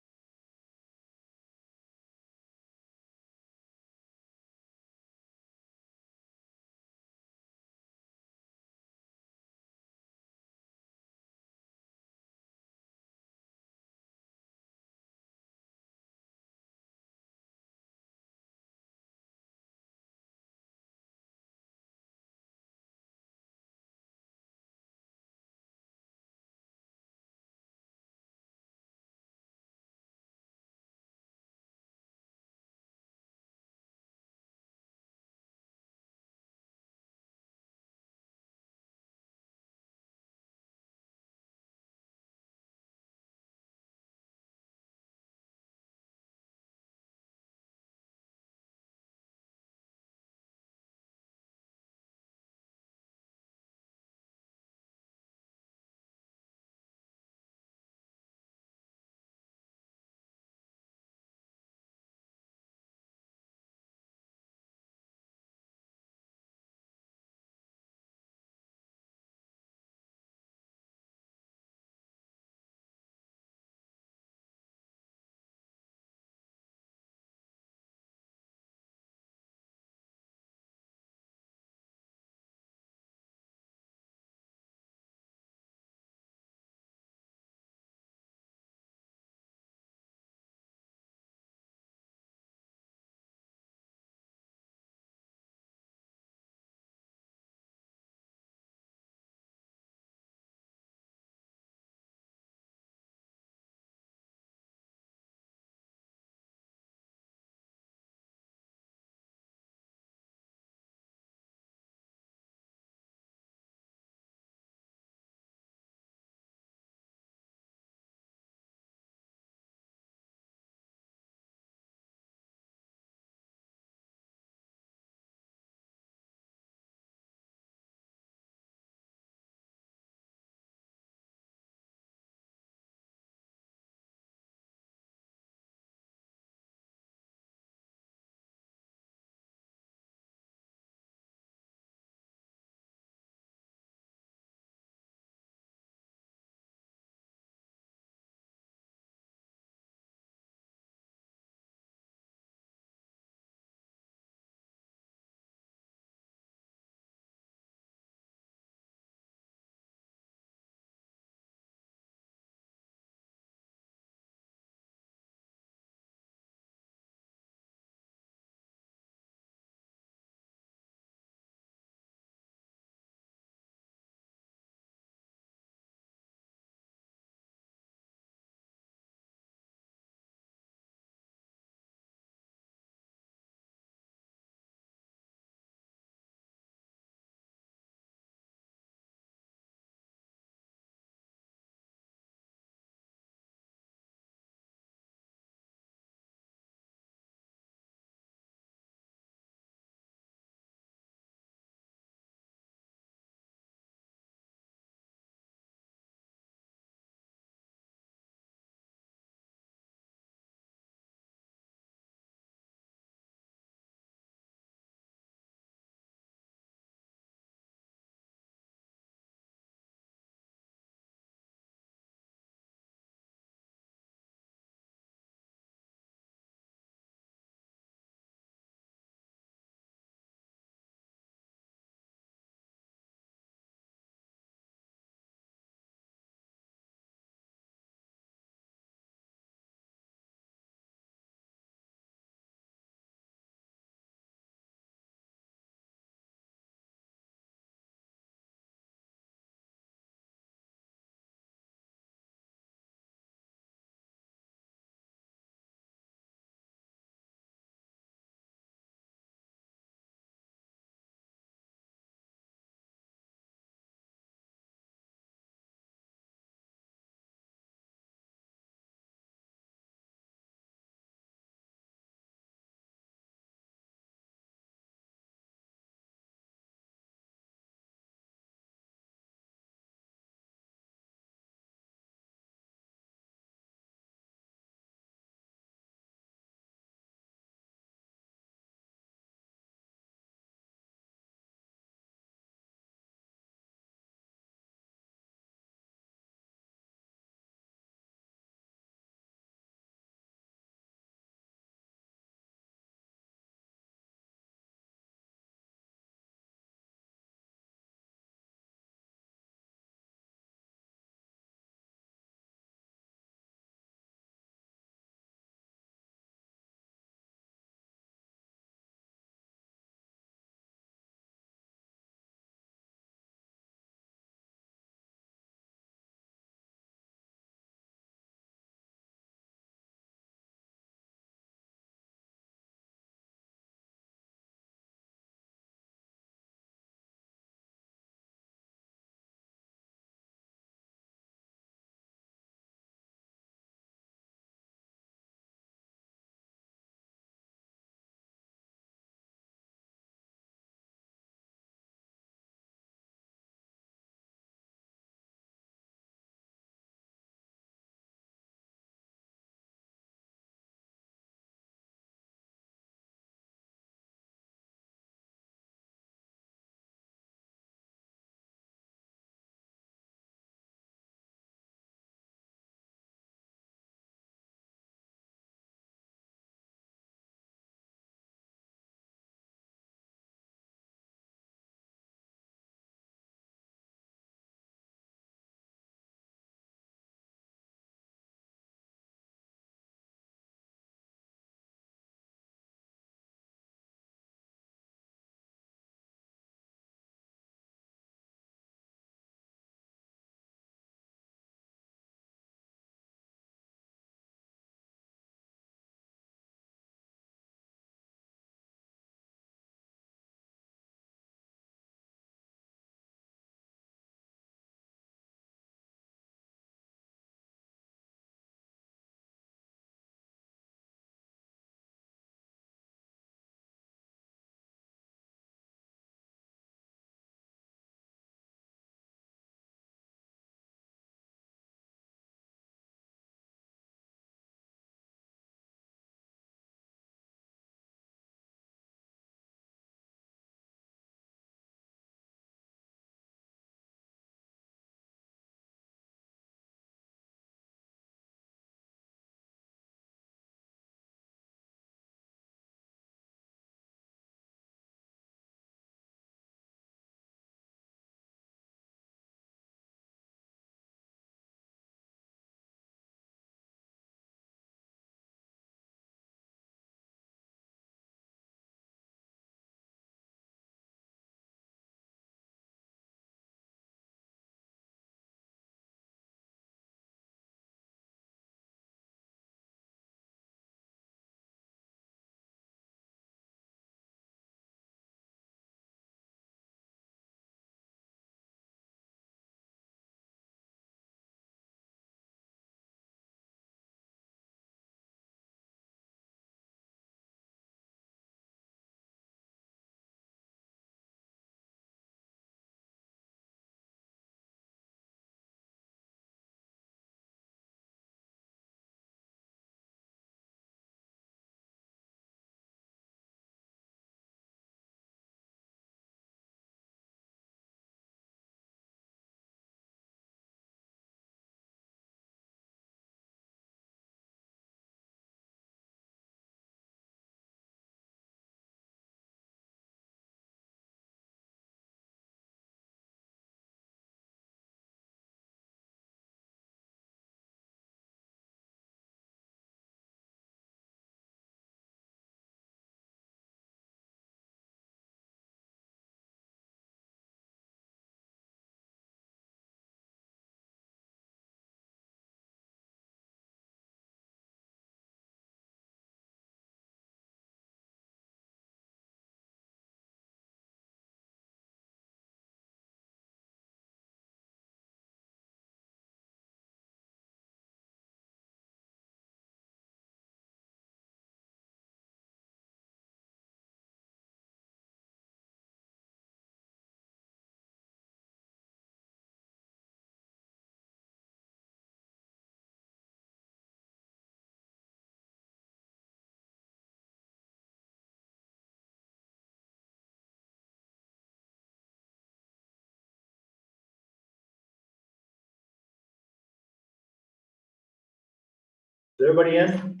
Is everybody in?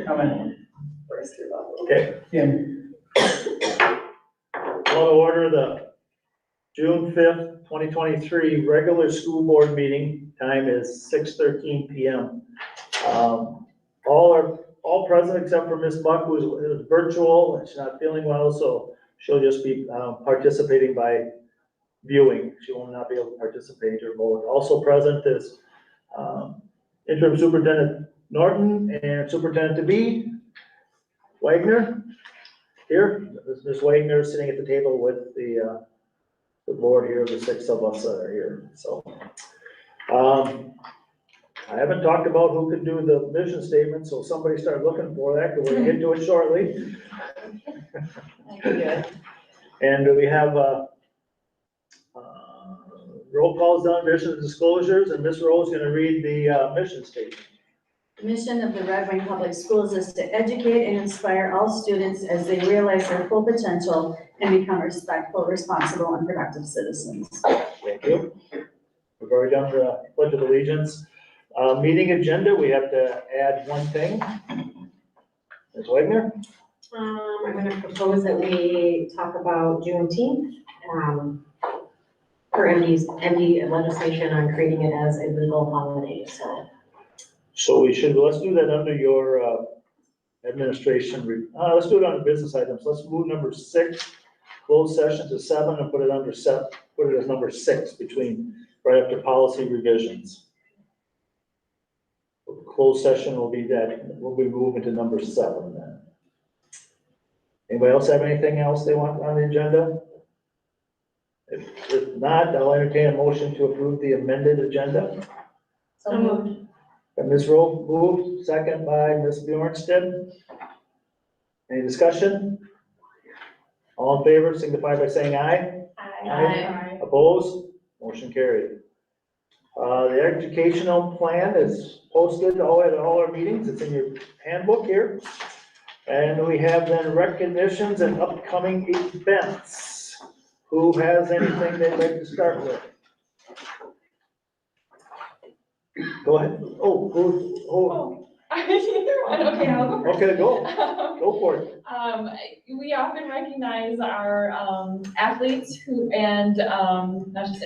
Coming. Okay. In. Call to order the June 5th, 2023 regular school board meeting. Time is 6:13 PM. All present except for Ms. Buck, who is virtual, and she's not feeling well, so she'll just be participating by viewing. She will not be able to participate or vote. Also present is interim superintendent Norton and superintendent-to-be Wagner here. Ms. Wagner is sitting at the table with the board here, the 6 of us that are here, so. I haven't talked about who could do the vision statement, so somebody start looking for that, because we're gonna get to it shortly. And we have, roll calls done, mission disclosures, and Ms. Rose is gonna read the, mission statement. The mission of the Red Wing Public Schools is to educate and inspire all students as they realize their full potential and become respectful, responsible, and productive citizens. Thank you. We've already done the pledge of allegiance. Meeting agenda, we have to add one thing. Ms. Wagner? I'm gonna propose that we talk about Juneteenth, for MD legislation on creating it as a legal holiday, so. So let's do that under your, administration, let's do it under business items. Let's move number 6, closed session to 7, and put it under 7, put it as number 6 right after policy revisions. Closed session will be that, we'll be moving to number 7 then. Anybody else have anything else they want on the agenda? If not, I'll entertain a motion to approve the amended agenda. So moved. And Ms. Rowe moved, second by Ms. Bjornsted. Any discussion? All in favor, signify by saying aye. Aye. Opposed? Motion carried. The educational plan is posted at all our meetings. It's in your handbook here. And we have then recognitions and upcoming events. Who has anything they'd like to start with? Go ahead. Okay, I'll go. Okay, go for it. We often recognize our athletes and not just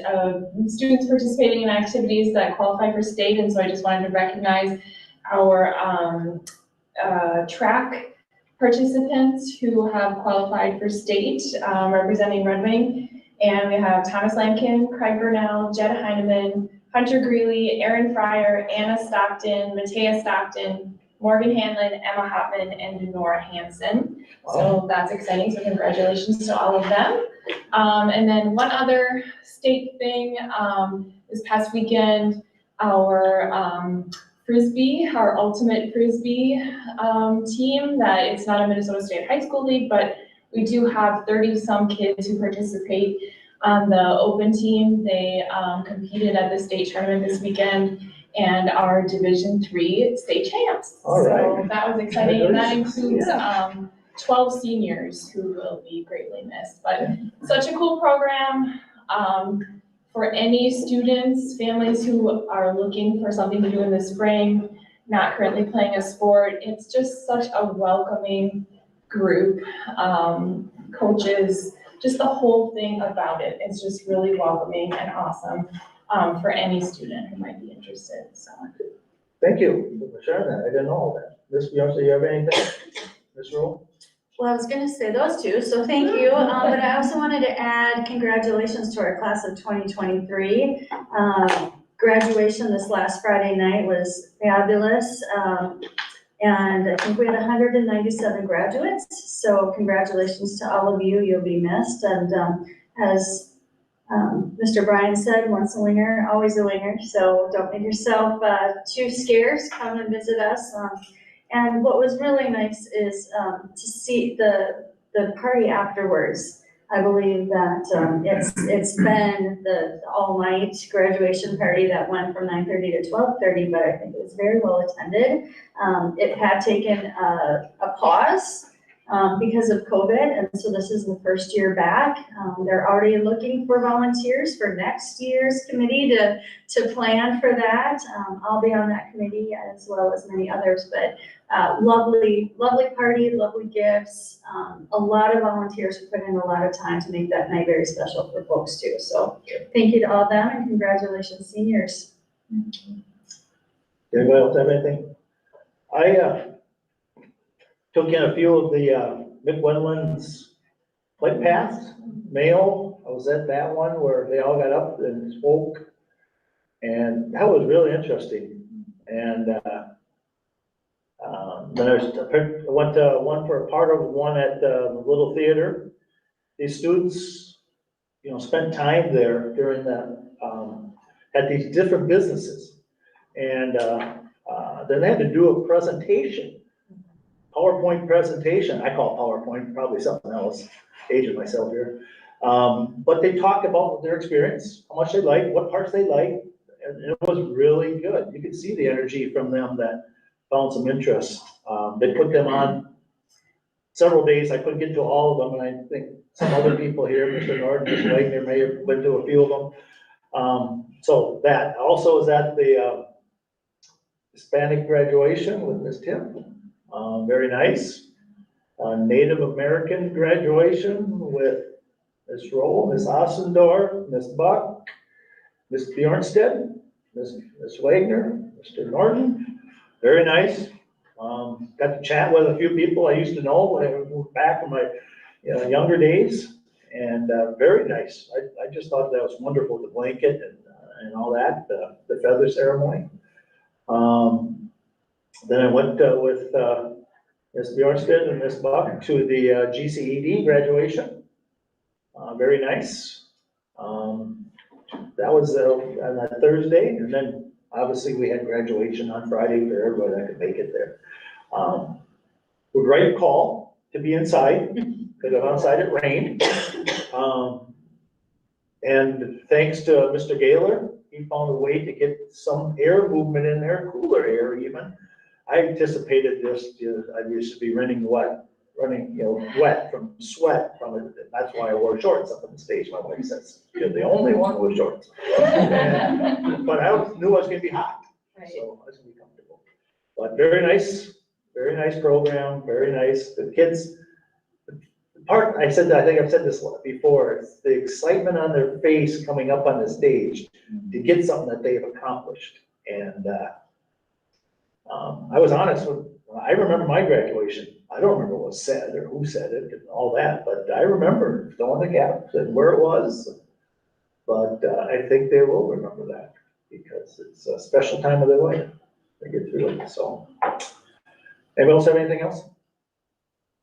students participating in activities that qualify for state, and so I just wanted to recognize our track participants who have qualified for state, representing Red Wing. And we have Thomas Lampkin, Craig Burnell, Jed Heineman, Hunter Greeley, Aaron Fryer, Anna Stockton, Matea Stockton, Morgan Hanlon, Emma Hopman, and Nora Hansen. So that's exciting, so congratulations to all of them. And then one other state thing, this past weekend, our Frisbee, our ultimate Frisbee team, that it's not a Minnesota State High School League, but we do have 30-some kids who participate on the open team. They competed at the state tournament this weekend and are Division III state champs. All right. So that was exciting, and that includes 12 seniors who will be greatly missed. But such a cool program for any students, families who are looking for something to do in the spring, not currently playing a sport. It's just such a welcoming group, coaches, just the whole thing about it. It's just really welcoming and awesome for any student who might be interested, so. Thank you for sharing that. I didn't know all that. Ms. Bjornsted, you have anything? Ms. Rowe? Well, I was gonna say those two, so thank you. But I also wanted to add congratulations to our class of 2023. Graduation this last Friday night was fabulous. And I think we had 197 graduates. So congratulations to all of you. You'll be missed. And as Mr. Bryan said, once a winner, always a winner. So don't make yourself too scarce. Come and visit us. And what was really nice is to see the party afterwards. I believe that it's been the all-night graduation party that went from 9:30 to 12:30, but I think it was very well attended. It had taken a pause because of COVID, and so this is the first year back. They're already looking for volunteers for next year's committee to plan for that. I'll be on that committee as well as many others, but lovely party, lovely gifts. A lot of volunteers who put in a lot of time to make that night very special for folks too. So thank you to all of them and congratulations, seniors. Anybody else have anything? I took in a few of the McWinlands Flight Paths mail. I was at that one where they all got up and spoke. And that was really interesting. And then I went to one for a part of one at the Little Theater. These students, you know, spent time there during the, at these different businesses. And then they had to do a presentation. PowerPoint presentation, I call it PowerPoint, probably something else, aging myself here. But they talked about their experience, how much they liked, what parts they liked, and it was really good. You could see the energy from them that found some interest. They put them on several days, I couldn't get to all of them, and I think some other people here, Mr. Norton, Mr. Wagner may have went to a few of them. So that, also is at the Hispanic graduation with Miss Tim. Very nice. Native American graduation with Miss Roll, Miss Ossendorf, Miss Buck, Miss Bjornsted, Miss Wagner, Mr. Norton. Very nice. Got to chat with a few people I used to know when I moved back in my younger days, and very nice. I just thought that was wonderful, the blanket and all that, the feather ceremony. Then I went with Ms. Bjornsted and Ms. Buck to the GCED graduation. Very nice. That was on that Thursday, and then obviously we had graduation on Friday for everybody that could make it there. Would write a call to be inside, because if outside it rained. And thanks to Mr. Gaylor, he found a way to get some air movement in there, cooler air even. I anticipated this, I used to be running wet from sweat from it. That's why I wore shorts up on the stage. My wife says, you're the only one with shorts. But I knew I was gonna be hot, so I was gonna be comfortable. But very nice program, very nice. The kids, the part, I think I've said this before, it's the excitement on their face coming up on the stage to get something that they've accomplished. And I was honest I remember my graduation. I don't remember what was said or who said it and all that, but I remember throwing the caps and where it was. But I think they will remember that because it's a special time of their life. They get through it, so. Anybody else have anything else?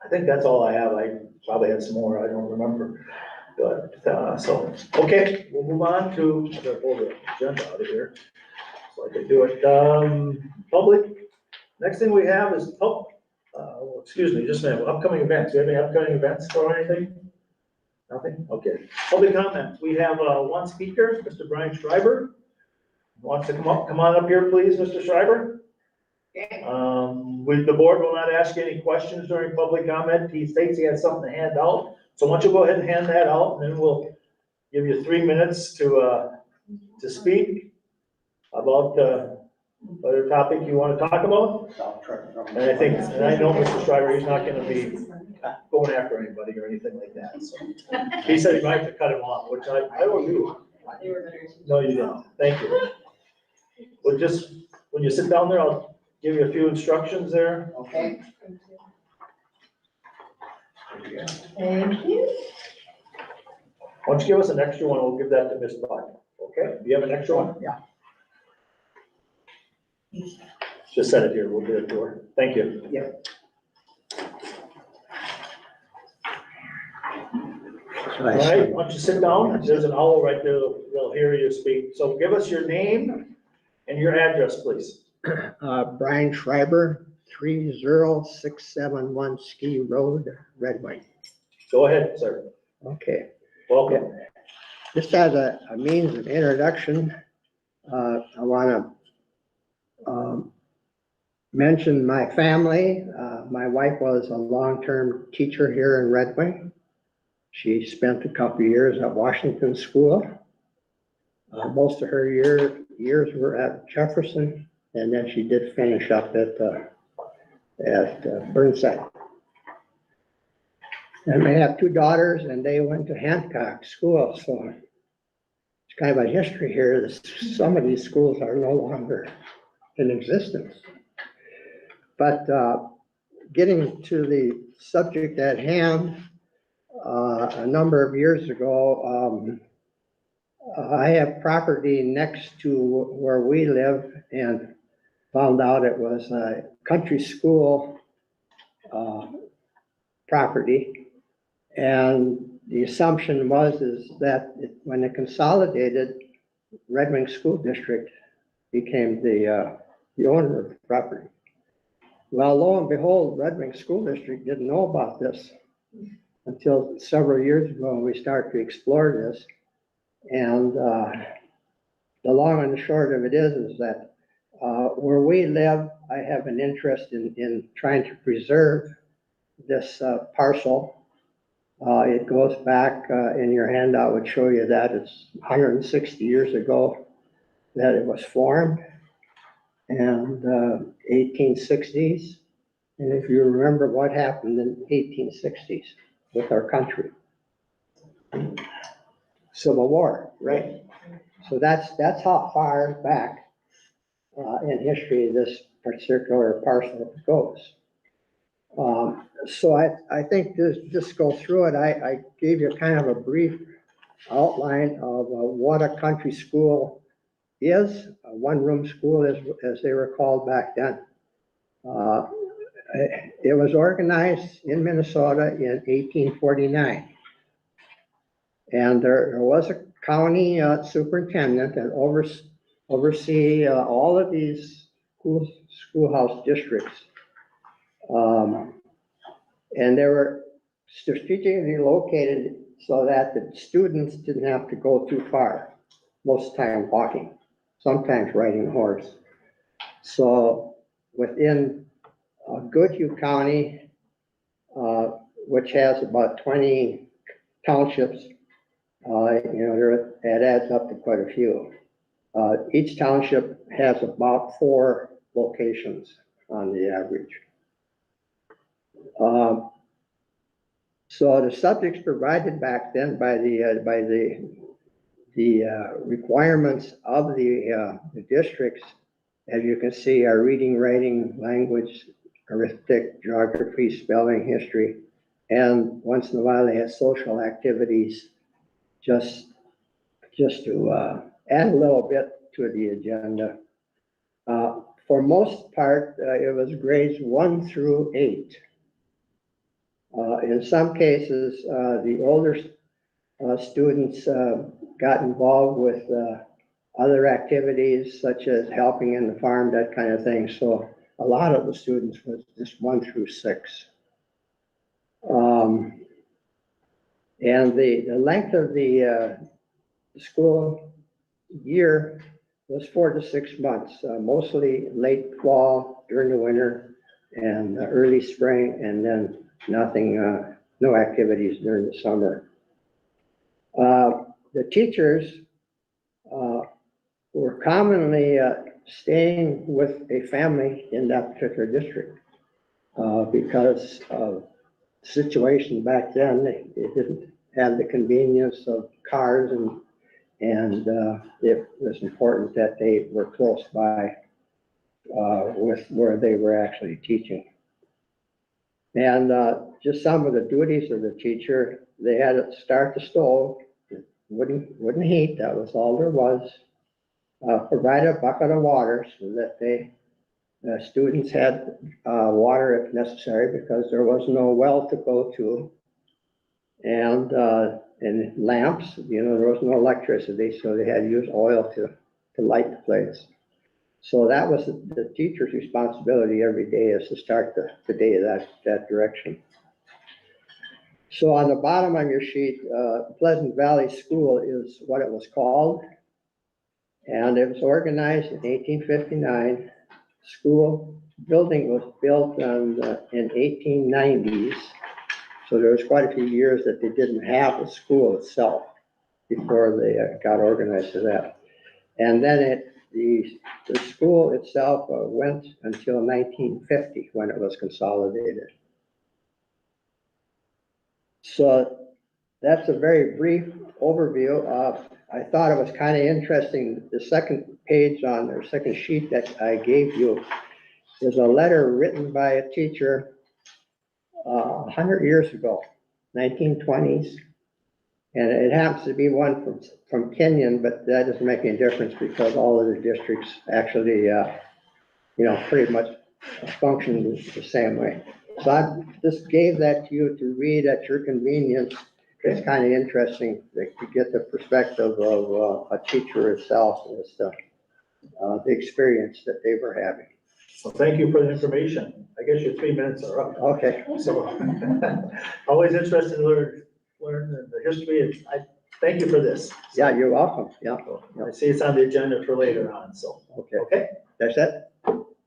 I think that's all I have. I probably had some more, I don't remember. But, so, okay, we'll move on to, I'm gonna pull the agenda out of here. So I can do it, public. Next thing we have is, excuse me, just a minute, upcoming events. Do you have any upcoming events or anything? Nothing? Okay. Public comment. We have, one speaker, Mr. Brian Schreiber. Wants to come on up here, please, Mr. Schreiber. The board will not ask any questions during public comment. He states he has something to hand out. So why don't you go ahead and hand that out, and then we'll give you 3 minutes to speak about, whatever topic you want to talk about. And I know Mr. Schreiber, he's not gonna be going after anybody or anything like that, so. He said he might have to cut him off, which I don't do. No, you didn't. Thank you. Well, just, when you sit down there, I'll give you a few instructions there. Okay. Thank you. Why don't you give us an extra one, we'll give that to Ms. Buck, okay? Do you have an extra one? Yeah. Just set it here, we'll give it to her. Thank you. Yeah. All right, why don't you sit down? There's an owl right there, they'll hear you speak. So give us your name and your address, please. Brian Schreiber, 30671 Ski Road, Red Wing. Go ahead, sir. Okay, Welcome. just as a means of introduction, I want to mention my family. My wife was a long-term teacher here in Red Wing. She spent a couple of years at Washington School. Most of her years were at Jefferson, and then she did finish up at Burnside. And I have two daughters, and they went to Hancock School, so it's kind of a history here. Some of these schools are no longer in existence. But getting to the subject at hand, a number of years ago, I have property next to where we live and found out it was a country school property. And the assumption is that when it consolidated, Red Wing School District became the owner of the property. Well, lo and behold, Red Wing School District didn't know about this until several years ago, when we started to explore this. And the long and the short of it is that where we live, I have an interest in trying to preserve this parcel. It goes back in your handout would show you that it's 160 years ago that it was formed, and 1860s. And if you remember what happened in 1860s with our country, Civil War, right? So that's how far back in history this particular parcel goes. So I think just go through it. I gave you kind of a brief outline of what a country school is, a one-room school as they were called back then. It was organized in Minnesota in 1849. And there was a county superintendent that oversee all of these schoolhouse districts. And they were strategically located so that the students didn't have to go too far, most of the time walking, sometimes riding a horse. So within Goodhue County, which has about 20 townships, it adds up to quite a few. Each township has about 4 locations on the average. So the subjects provided back then by the requirements of the districts, as you can see, are reading, writing, language, arithmetic, geography, spelling, history, and once in a while they had social activities just to add a little bit to the agenda. For most part, it was grades 1 through 8. In some cases, the older students got involved with other activities such as helping in the farm, that kind of thing. So a lot of the students was just 1 through 6. And the length of the school year was 4 to 6 months, mostly late fall during the winter and early spring, and then no activities during the summer. The teachers were commonly staying with a family in that particular district because of the situation back then. They didn't have the convenience of cars, and it was important that they were close by with where they were actually teaching. And just some of the duties of the teacher, they had to start the stove, wouldn't heat, that was all there was. Provide a bucket of water so that the students had water if necessary, because there was no well to go to. And lamps, there was no electricity, so they had to use oil to light the place. So that was the teacher's responsibility every day, is to start the day that direction. So on the bottom of your sheet, Pleasant Valley School is what it was called. And it was organized in 1859, school building was built in 1890s. So there was quite a few years that they didn't have a school itself before they got organized to that. And then the school itself went until 1950 when it was consolidated. So that's a very brief overview of, I thought it was kind of interesting, the second page on, or second sheet that I gave you is a letter written by a teacher 100 years ago, 1920s. And it happens to be one from Kenyon, but that doesn't make any difference because all of the districts actually, pretty much function the same way. So I just gave that to you to read at your convenience. It's kind of interesting to get the perspective of a teacher itself as to the experience that they were having. So thank you for the information. I guess your 3 minutes are up. Okay. So, always interested to learn the history, and I thank you for this. Yeah, you're welcome. Yeah, I see it's on the agenda for later on, so, okay. okay, That's it?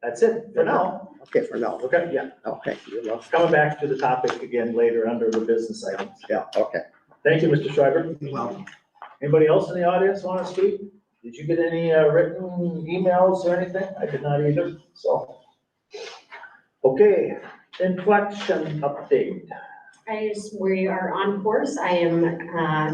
that's it for now. Okay, for now. Okay, yeah, Okay, you're welcome. coming back to the topic again later under the business items. Yeah, okay. Thank you, Mr. Schreiber. You're welcome. Anybody else in the audience want to speak? Did you get any written emails or anything? I did not either, so. Okay, inflection update. We are on course. I am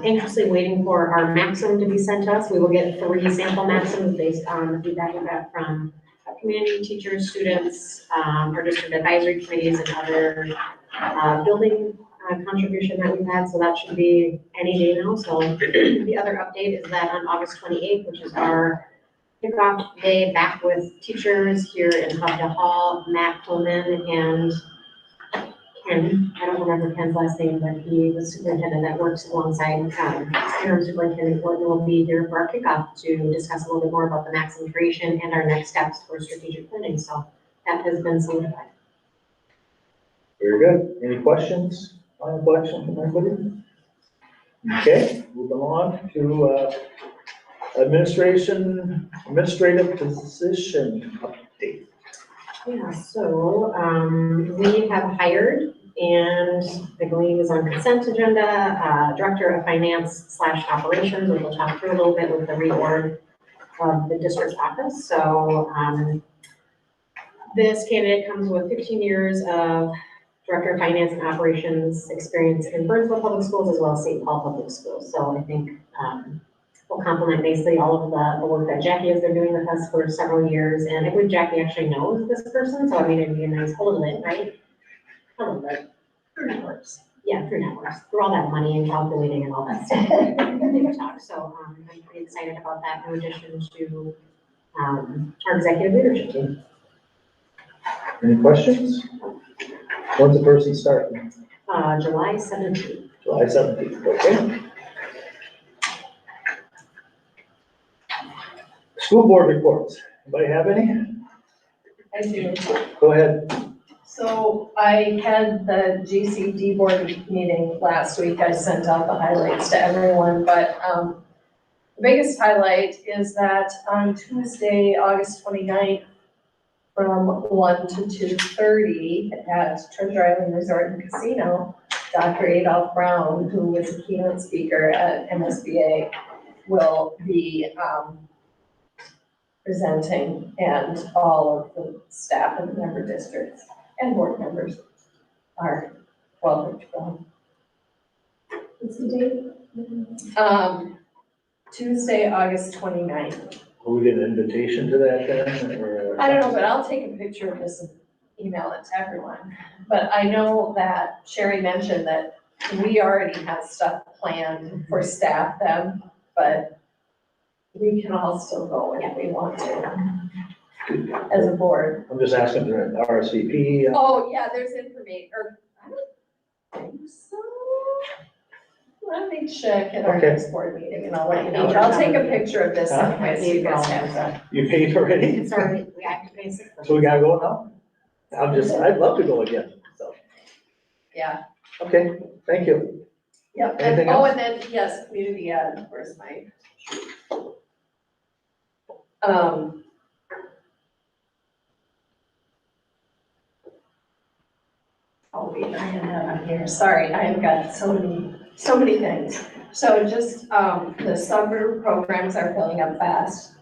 anxiously waiting for our maxim to be sent to us. We will get 3 sample maxims based on the feedback we got from community teachers, students, our district advisory committees, and other building contribution that we've had. So that should be any day now. So the other update is that on August 28th, which is our kickoff day, back with teachers here in Hubda Hall, Matt Coleman and Ken, I don't remember Ken's last name, but he was superintendent that works alongside interim superintendent Gordon will be here for our kickoff to discuss a little bit more about the maximum creation and our next steps for strategic planning. So that has been solidified. Very good. Any questions? Final question from anybody? Okay, moving on to administrative position update. Yeah, so we have hired, and I believe is on consent agenda, Director of Finance / Operations, which we'll talk through a little bit with the reorg of the district's office. So this candidate comes with 15 years of Director of Finance and Operations experience in Burnsville Public Schools as well as St. Paul Public Schools. So I think will complement basically all of the work that Jackie has been doing with us for several years. And I believe Jackie actually knows this person, so I mean, it'd be a nice, a little bit, right? A little bit. Through networks. Yeah, through networks, through all that money and calculating and all that stuff. They talk. So I'm pretty excited about that in addition to our executive leadership team. Any questions? When's the person starting? July 17th. July 17th, okay. School board reports. Anybody have any? I do. Go ahead. So I had the GCD board meeting last week. I sent out the highlights to everyone, but the biggest highlight is that on Tuesday, August 29th, from 1 to 2:30 at Treasure Island Resort and Casino, Dr. Adolph Brown, who was a keynote speaker at MSBA, will be presenting, and all of the staff and member districts and board members are welcome to go. What's the date? Tuesday, August 29th. Will we get an invitation to that then, or? I don't know, but I'll take a picture of this and email it to everyone. But I know that Sherry mentioned that we already have stuff planned for staff then, but we can all still go if we want to, as a board. I'm just asking for an RSVP. Oh, yeah, there's information, or, I don't think so. Let me check at our Okay. next board meeting and I'll let you know, but I'll take a picture of this anyway, so you guys have that. You paid already? It's already, we activated. So we gotta go now? I'd love to go again, so, Yeah, okay, thank you. yep, Anything and, oh, else? and then, yes, community ed, where's my? copy, I had that on here, sorry, I have got so many things. So just, the summer programs are filling up fast.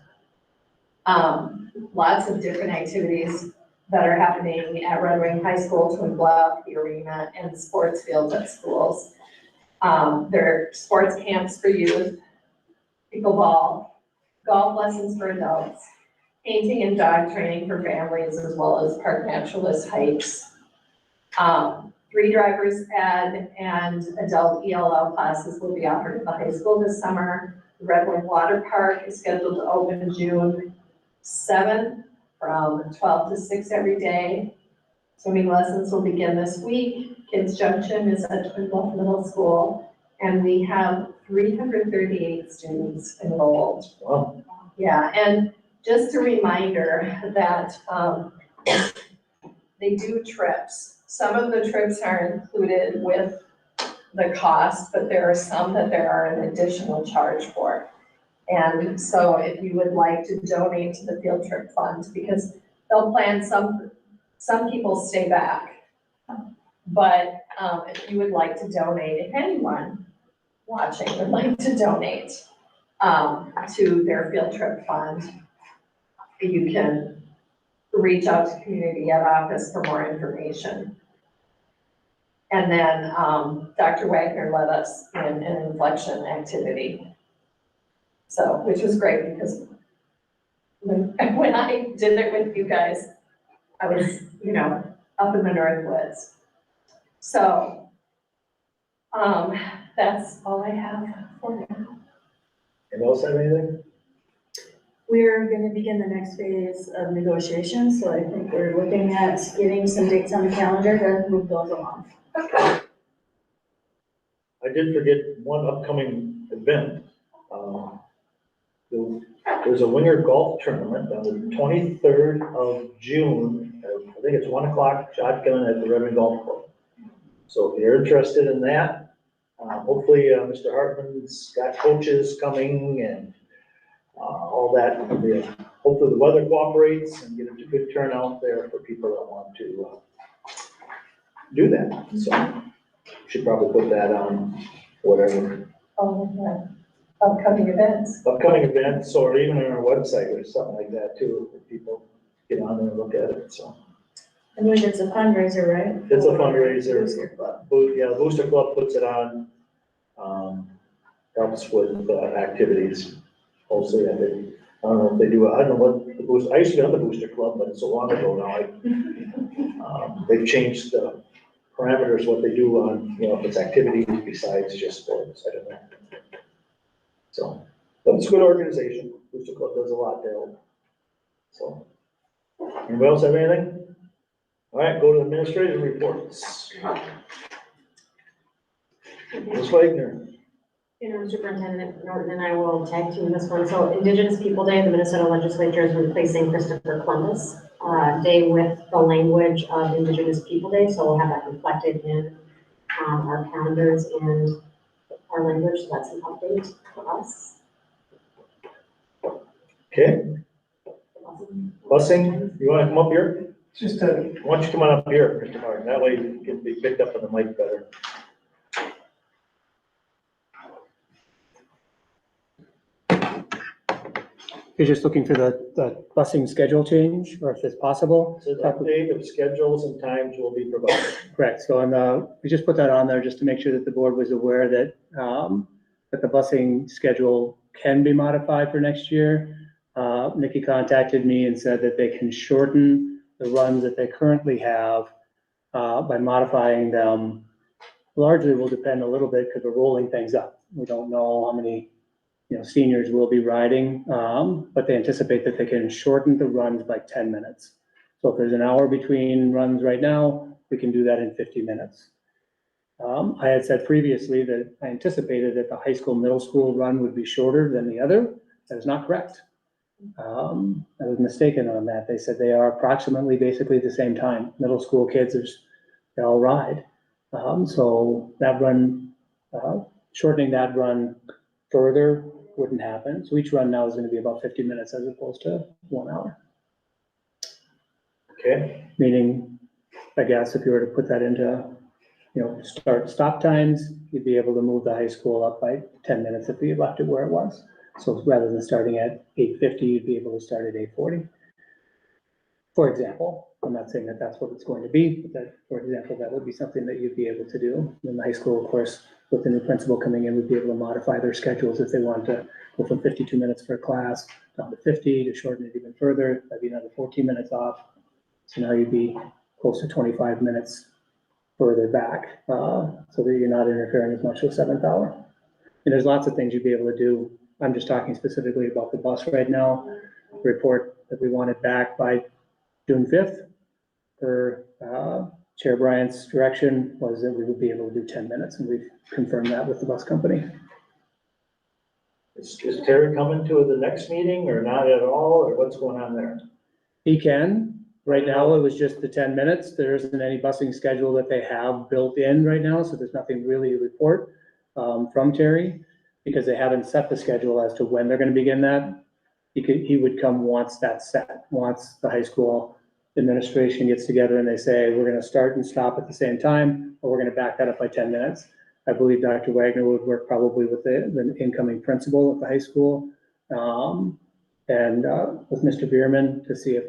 Lots of different activities that are happening at Red Wing High School, Twin Bluff, the arena, and sports fields at schools. There are sports camps for youth, pickleball, golf lessons for adults, painting and dog training for families, as well as park naturalist hikes. 3 driver's ed and adult ELL classes will be offered at the high school this summer. The Red Wing Water Park is scheduled to open June 7th from 12 to 6 every day. Swimming lessons will begin this week. Kids Junction is at Twin Bluff Middle School, and we have 338 students enrolled. Wow. Yeah, and just a reminder that they do trips. Some of the trips are included with the cost, but there are some that there are an additional charge for. And so if you would like to donate to the field trip fund, because they'll plan some people stay back. But if you would like to donate, if anyone watching would like to donate to their field trip fund, you can reach out to community ed office for more information. And then Dr. Wagner led us in an inflection activity. So, which was great because when I did it with you guys, I was, up in the North Woods. So, that's all I have for you. Anyone else have anything? We're gonna begin the next phase of negotiations, so I think we're looking at getting some dates on the calendar to move those along. I did forget one upcoming event. There's a Winger Golf Tournament on the 23rd of June. I think it's 1 o'clock shotgun at the Red Wing Golf Club. So if you're interested in that, hopefully Mr. Hartman's got coaches coming and all that. Hopefully the weather cooperates and get a good turnout there for people that want to do that. So should probably put that on whatever. Upcoming events. Upcoming events, or even on our website or something like that too, for people get on there and look at it, so. I believe it's a fundraiser, right? It's a fundraiser. Booster Club. Yeah, Booster Club puts it on, helps with activities. Mostly, I think, I don't know if they do, I don't know what the Booster, I used to be on the Booster Club, but it's so long ago now. They've changed the parameters, what they do on, if it's activities besides just sports, I don't know. So, but it's a good organization. Booster Club does a lot to help. So, anybody else have anything? All right, go to administrative reports. Ms. Wagner. Superintendent Norton and I will tag team this one. So Indigenous People Day, the Minnesota Legislature is replacing Christopher Columbus Day with the language of Indigenous People Day. So we'll have that reflected in our calendars and our language. So that's an update for us. Okay. Busing, you want to come up here? Why don't you come on up here, Mr. Martin? That way you can be picked up on the mic better. You're just looking for the busing schedule change, or if it's possible? So the update of schedules and times will be provided. Correct. So we just put that on there just to make sure that the board was aware that, that the busing schedule can be modified for next year. Nikki contacted me and said that they can shorten the runs that they currently have by modifying them. Largely will depend a little bit because we're rolling things up. We don't know how many seniors will be riding, but they anticipate that they can shorten the runs by 10 minutes. So if there's an hour between runs right now, we can do that in 50 minutes. I had said previously that I anticipated that the high school, middle school run would be shorter than the other. That is not correct. I was mistaken on that. They said they are approximately basically the same time. Middle school kids, they all ride. So that run, shortening that run further wouldn't happen. So each run now is going to be about 50 minutes as opposed to 1 hour. Okay. Meaning, I guess if you were to put that into stop times, you'd be able to move the high school up by 10 minutes if you left it where it was. So rather than starting at 8:50, you'd be able to start at 8:40. For example, I'm not saying that that's what it's going to be, but that, for example, that would be something that you'd be able to do. In the high school, of course, with the new principal coming in, would be able to modify their schedules if they want to go from 52 minutes for a class down to 50, to shorten it even further. That'd be another 14 minutes off. So now you'd be close to 25 minutes further back, so that you're not interfering as much with 7th hour. And there's lots of things you'd be able to do. I'm just talking specifically about the bus right now. The report that we wanted back by June 5th, per Chair Bryant's direction, was that we would be able to do 10 minutes, and we've confirmed that with the bus company. Is Terry coming to the next meeting or not at all, or what's going on there? He can. Right now, it was just the 10 minutes. There isn't any busing schedule that they have built in right now, so there's nothing really to report from Terry, because they haven't set the schedule as to when they're gonna begin that. He would come once that's set, once the high school administration gets together and they say, we're gonna start and stop at the same time, or we're gonna back that up by 10 minutes. I believe Dr. Wagner would work probably with the incoming principal at the high school, and with Mr. Bierman to see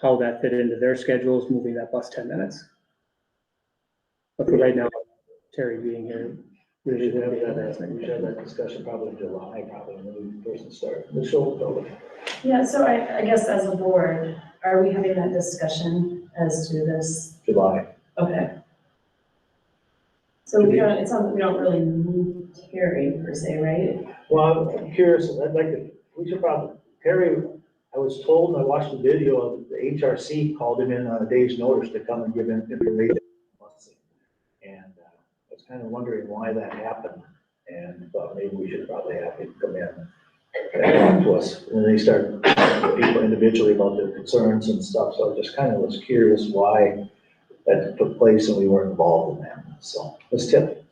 how that fit into their schedules, moving that bus 10 minutes. But for right now, Terry being here, We should have that discussion probably in July, probably when the new person starts. The show building. Yeah, so I guess as a board, are we having that discussion as to this? July. Okay. So we don't really need Terry per se, right? Well, I'm curious, we should probably, Terry, I was told, and I watched the video of the HRC called him in on a day's notice to come and give him information. And I was kind of wondering why that happened, and thought maybe we should probably have him come in and talk to us. And then they start talking to people individually about their concerns and stuff, so I just kind of was curious why that took place and we weren't involved in that. So, let's tip.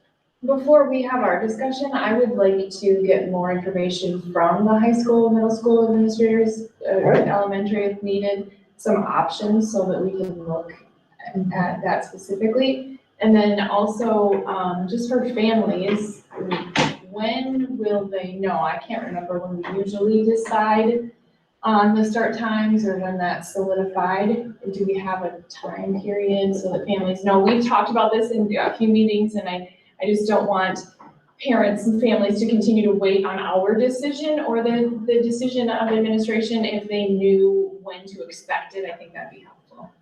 Before we have our discussion, I would like to get more information from the high school, middle school administrators, Right. elementary if needed, some options so that we can look at that specifically. And then also, just for families, when will they know? I can't remember when we usually decide on the start times or when that's solidified. Do we have a time period so that families know? We've talked about this in a few meetings, and I just don't want parents and families to continue to wait on our decision or the decision of administration if they knew when to expect it. I think that'd be helpful.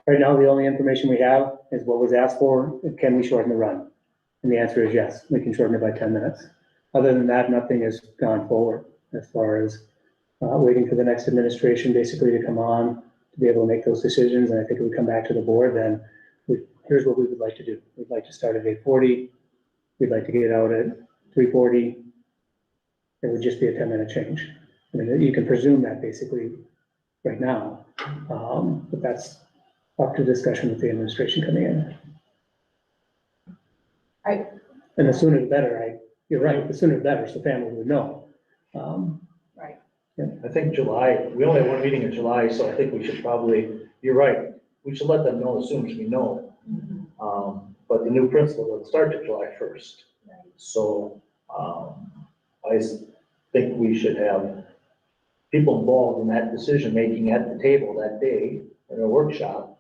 Right now, the only information we have is what was asked for, can we shorten the run? And the answer is yes, we can shorten it by 10 minutes. Other than that, nothing has gone forward as far as waiting for the next administration basically to come on to be able to make those decisions. And I think if we come back to the board, then here's what we would like to do. We'd like to start at 8:40. We'd like to get out at 3:40. It would just be a 10-minute change. I mean, you can presume that basically right now, but that's up to discussion with the administration coming in. And the sooner the better, you're right, the sooner the better, so family would know. I think July, we only have one meeting in July, so I think we should probably, you're right, we should let them know as soon as we know. But the new principal doesn't start till July 1st. So, I think we should have people involved in that decision-making at the table that day in a workshop.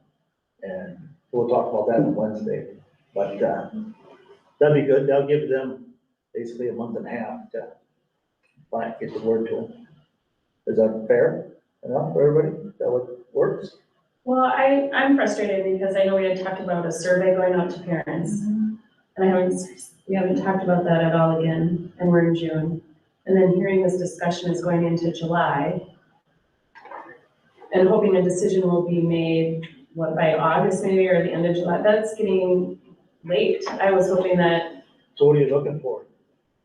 And we'll talk about that on Wednesday. But, that'd be good. That'll give them basically a month and a half to get the word to them. Is that fair enough for everybody? Is that what works? Well, I'm frustrated because I know we had talked about a survey going out to parents. And we haven't talked about that at all again, and we're in June. And then hearing this discussion is going into July. And hoping a decision will be made, by August maybe, or the end of July. That's getting late. I was hoping that. So what are you looking for?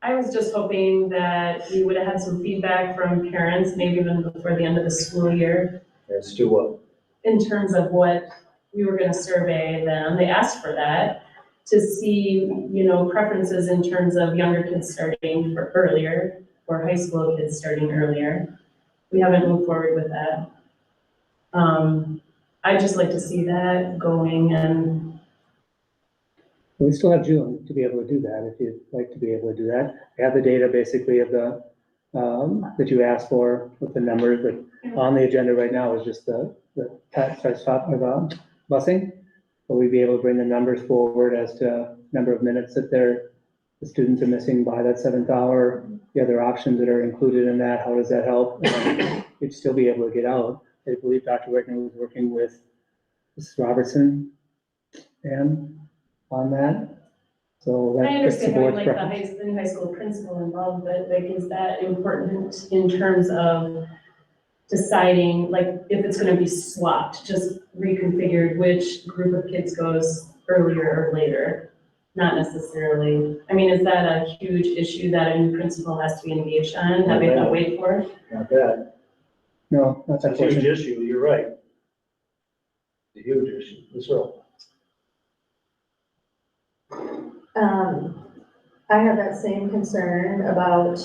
I was just hoping that we would have had some feedback from parents, maybe even before the end of the school year. As to what? In terms of what we were gonna survey them. They asked for that to see, preferences in terms of younger kids starting for earlier or high school kids starting earlier. We haven't moved forward with that. I'd just like to see that going, and We still have June to be able to do that, if you'd like to be able to do that. I have the data basically of the, that you asked for with the numbers, but on the agenda right now is just the starts talking about busing. Will we be able to bring the numbers forward as to number of minutes that the students are missing by that 7th hour? The other options that are included in that, how does that help? You'd still be able to get out. I believe Dr. Wagner was working with Mrs. Robertson and on that. So I that gets the understand having board's like the preference. the new high school principal involved, but like, is that important in terms of deciding, like, if it's gonna be swapped, just reconfigured, which group of kids goes earlier or later? Not necessarily, I mean, is that a huge issue that a new principal has to be engaged on, that we have to wait for? Not bad. No, that's It's a huge unfortunate. issue, you're right. It's a huge issue, that's right. I have that same concern about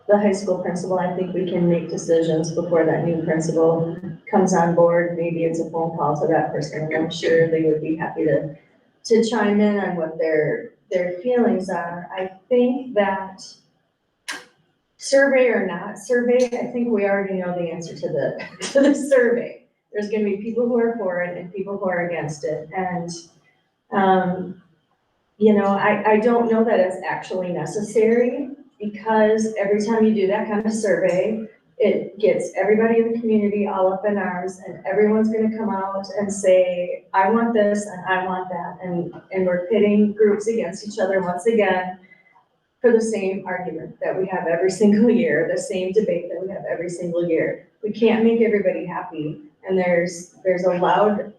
the high school principal. I think we can make decisions before that new principal comes on board. Maybe it's a phone call to that person, and I'm sure they would be happy to chime in on what their feelings are. I think that survey or not survey, I think we already know the answer to the survey. There's gonna be people who are for it and people who are against it, and, you know, I don't know that it's actually necessary, because every time you do that kind of survey, it gets everybody in the community all up in arms, and everyone's gonna come out and say, I want this and I want that, and we're pitting groups against each other once again for the same argument that we have every single year, the same debate that we have every single year. We can't make everybody happy, and there's a loud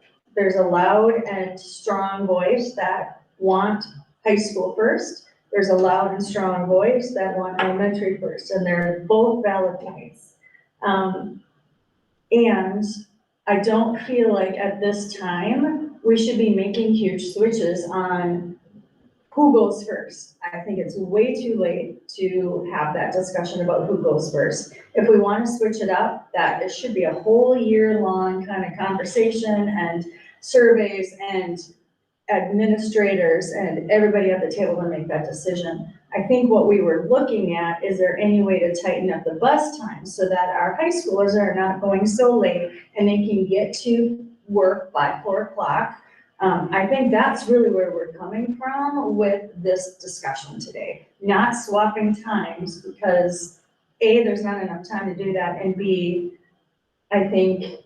and strong voice that want high school first. There's a loud and strong voice that want elementary first, and they're both valid points. And I don't feel like at this time, we should be making huge switches on who goes first. I think it's way too late to have that discussion about who goes first. If we want to switch it up, that it should be a whole year-long kind of conversation and surveys and administrators and everybody at the table to make that decision. I think what we were looking at, is there any way to tighten up the bus time so that our high schoolers are not going so late and they can get to work by 4 o'clock? I think that's really where we're coming from with this discussion today, not swapping times, because A, there's not enough time to do that, and B, I think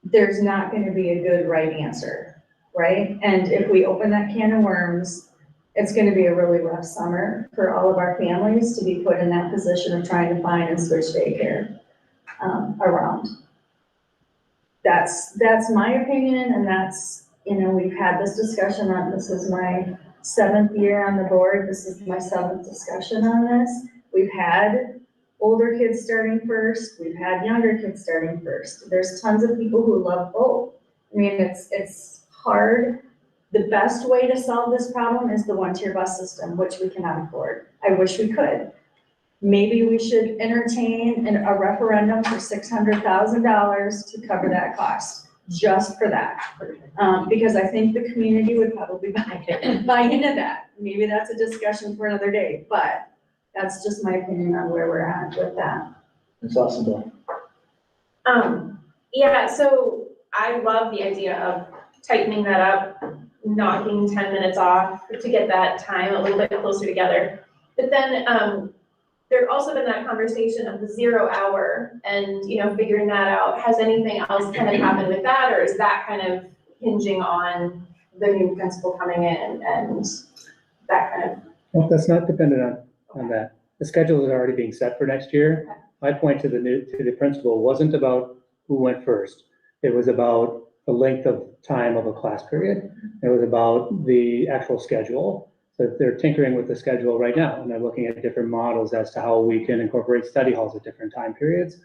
there's not gonna be a good right answer, right? And if we open that can of worms, it's gonna be a really rough summer for all of our families to be put in that position of trying to find and switch daycare around. That's my opinion, and that's, you know, we've had this discussion on, this is my 7th year on the board, this is my 7th discussion on this. We've had older kids starting first, we've had younger kids starting first. There's tons of people who love both. I mean, it's hard. The best way to solve this problem is the one-tier bus system, which we cannot afford. I wish we could. Maybe we should entertain a referendum for $600,000 to cover that cost, just for that. Because I think the community would probably buy into that. Maybe that's a discussion for another day, but that's just my opinion on where we're at with that. It's awesome, Bill. Yeah, so I love the idea of tightening that up, knocking 10 minutes off to get that time a little bit closer together. But then, there's also been that conversation of the 0 hour and, you know, figuring that out. Has anything else kind of happened with that, or is that kind of hinging on the new principal coming in and that kind of? Well, that's not dependent on that. The schedule is already being set for next year. My point to the principal wasn't about who went first. It was about the length of time of a class period. It was about the actual schedule. So they're tinkering with the schedule right now, and they're looking at different models as to how we can incorporate study halls at different time periods,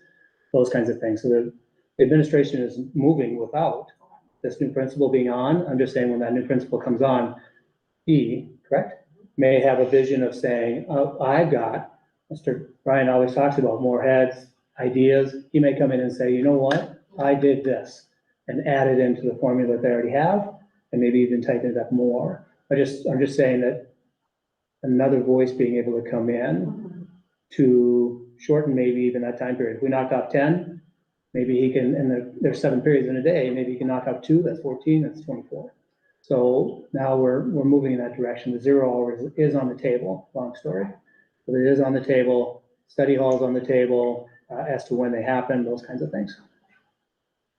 those kinds of things. So the administration is moving without this new principal being on. I'm just saying, when that new principal comes on, he, correct, may have a vision of saying, oh, I've got, Mr. Ryan always talks about more heads, ideas. He may come in and say, you know what, I did this, and add it into the formula that they already have, and maybe even tighten it up more. I'm just saying that another voice being able to come in to shorten maybe even that time period. If we knock off 10, maybe he can, and there's 7 periods in a day, maybe he can knock off 2, that's 14, that's 24. So now we're moving in that direction. The 0 hours is on the table, long story, but it is on the table. Study hall's on the table as to when they happen, those kinds of things.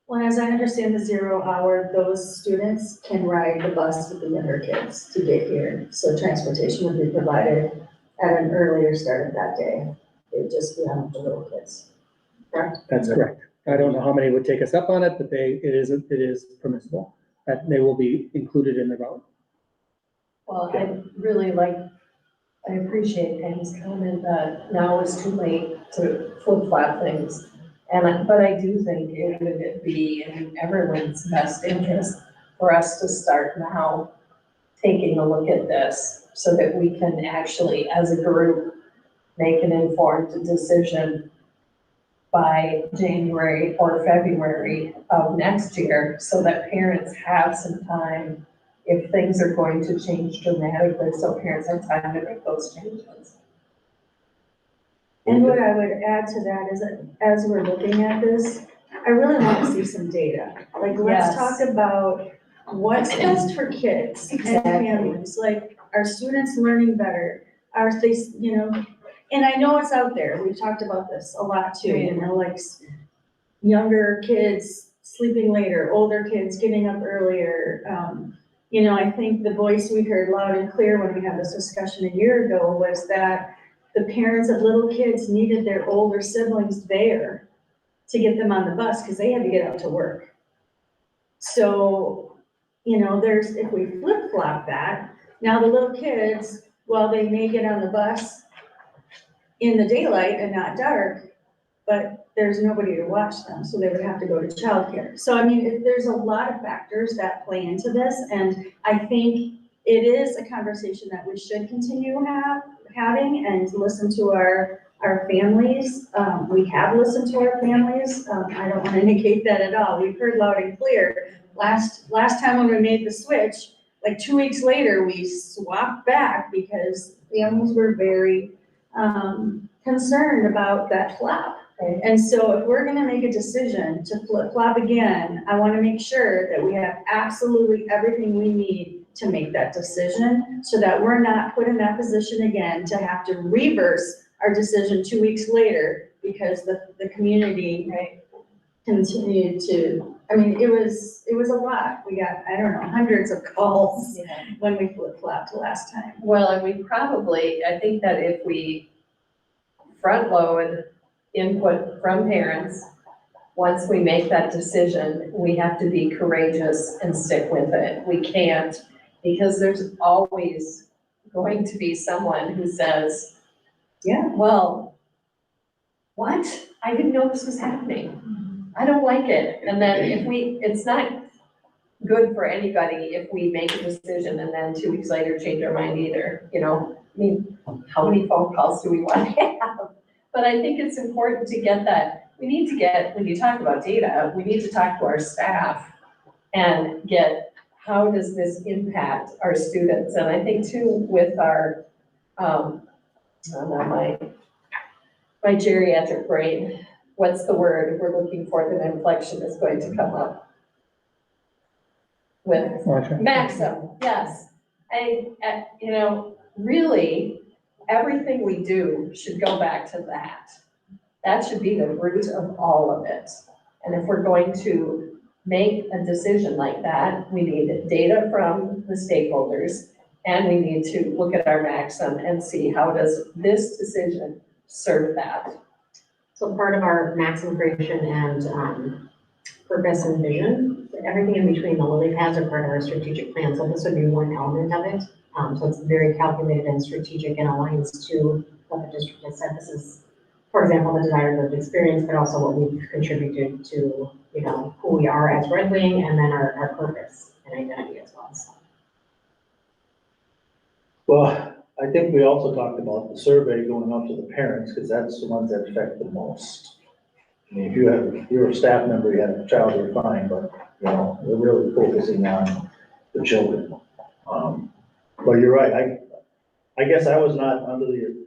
Well, as I understand the 0 hour, those students can ride the bus with the younger kids to get here. So transportation would be provided at an earlier start of that day. It would just be on the little kids, correct? That's correct. I don't know how many would take us up on it, but it is permissible, that they will be included in the route. Well, I appreciate Pam's comment that now is too late to flip-flop things. But I do think it would be in everyone's best interest for us to start now taking a look at this so that we can actually, as a group, make an informed decision by January or February of next year so that parents have some time if things are going to change dramatically, so parents have time to make those changes. And what I would add to that is that as we're looking at this, I really want to see some data. Like, let's Yes. talk about what's best for kids and Exactly. families. Like, are students learning better? Are they, and I know it's out there. We've talked about this a lot too, like younger kids sleeping later, older kids getting up earlier. I think the voice we heard loud and clear when we had this discussion a year ago was that the parents of little kids needed their older siblings there to get them on the bus because they had to get out to work. So, if we flip-flop that, now the little kids, while they may get on the bus in the daylight and not dark, but there's nobody to watch them, so they would have to go to childcare. So, there's a lot of factors that play into this, and I think it is a conversation that we should continue having and listen to our families. We have listened to our families. I don't want to negate that at all. We've heard loud and clear. Last time when we made the switch, like 2 weeks later, we swapped back because families were very concerned about that flop. And so if we're gonna make a decision to flip-flop again, I wanna make sure that we have absolutely everything we need to make that decision so that we're not put in that position again to have to reverse our decision 2 weeks later because the community continued to, it was a lot. We got, hundreds of calls when we flip-flopped last time. Well, and I think that if we front load input from parents, once we make that decision, we have to be courageous and stick with it. We can't, because there's always going to be someone who says, well, what? I didn't know this was happening. I don't like it. And then it's not good for anybody if we make a decision and then 2 weeks later change our mind either, how many phone calls do we want to have? But I think it's important to get that. We need to get, when you talk about data, we need to talk to our staff and get, how does this impact our students? And I think too, with our, my geriatric brain, what's the word we're looking for, that inflection is going to come up with? Maxim, yes. Really, everything we do should go back to that. That should be the root of all of it. And if we're going to make a decision like that, we need data from the stakeholders, and we need to look at our Maxim and see how does this decision serve that. So part of our Maxim creation and purpose and vision, everything in between the lily pads are part of our strategic plan. So this would be one element of it. So it's very calculated and strategic and aligns to what the district has said. This is, for example, the desired lived experience, but also what we've contributed to, who we are as Red Wing, and then our purpose and identity as well. So. Well, I think we also talked about the survey going out to the parents, because that's the ones that affect the most. If you're a staff member, you have a child, you're fine, but, we're really focusing on the children. But you're right, I guess I was not under the,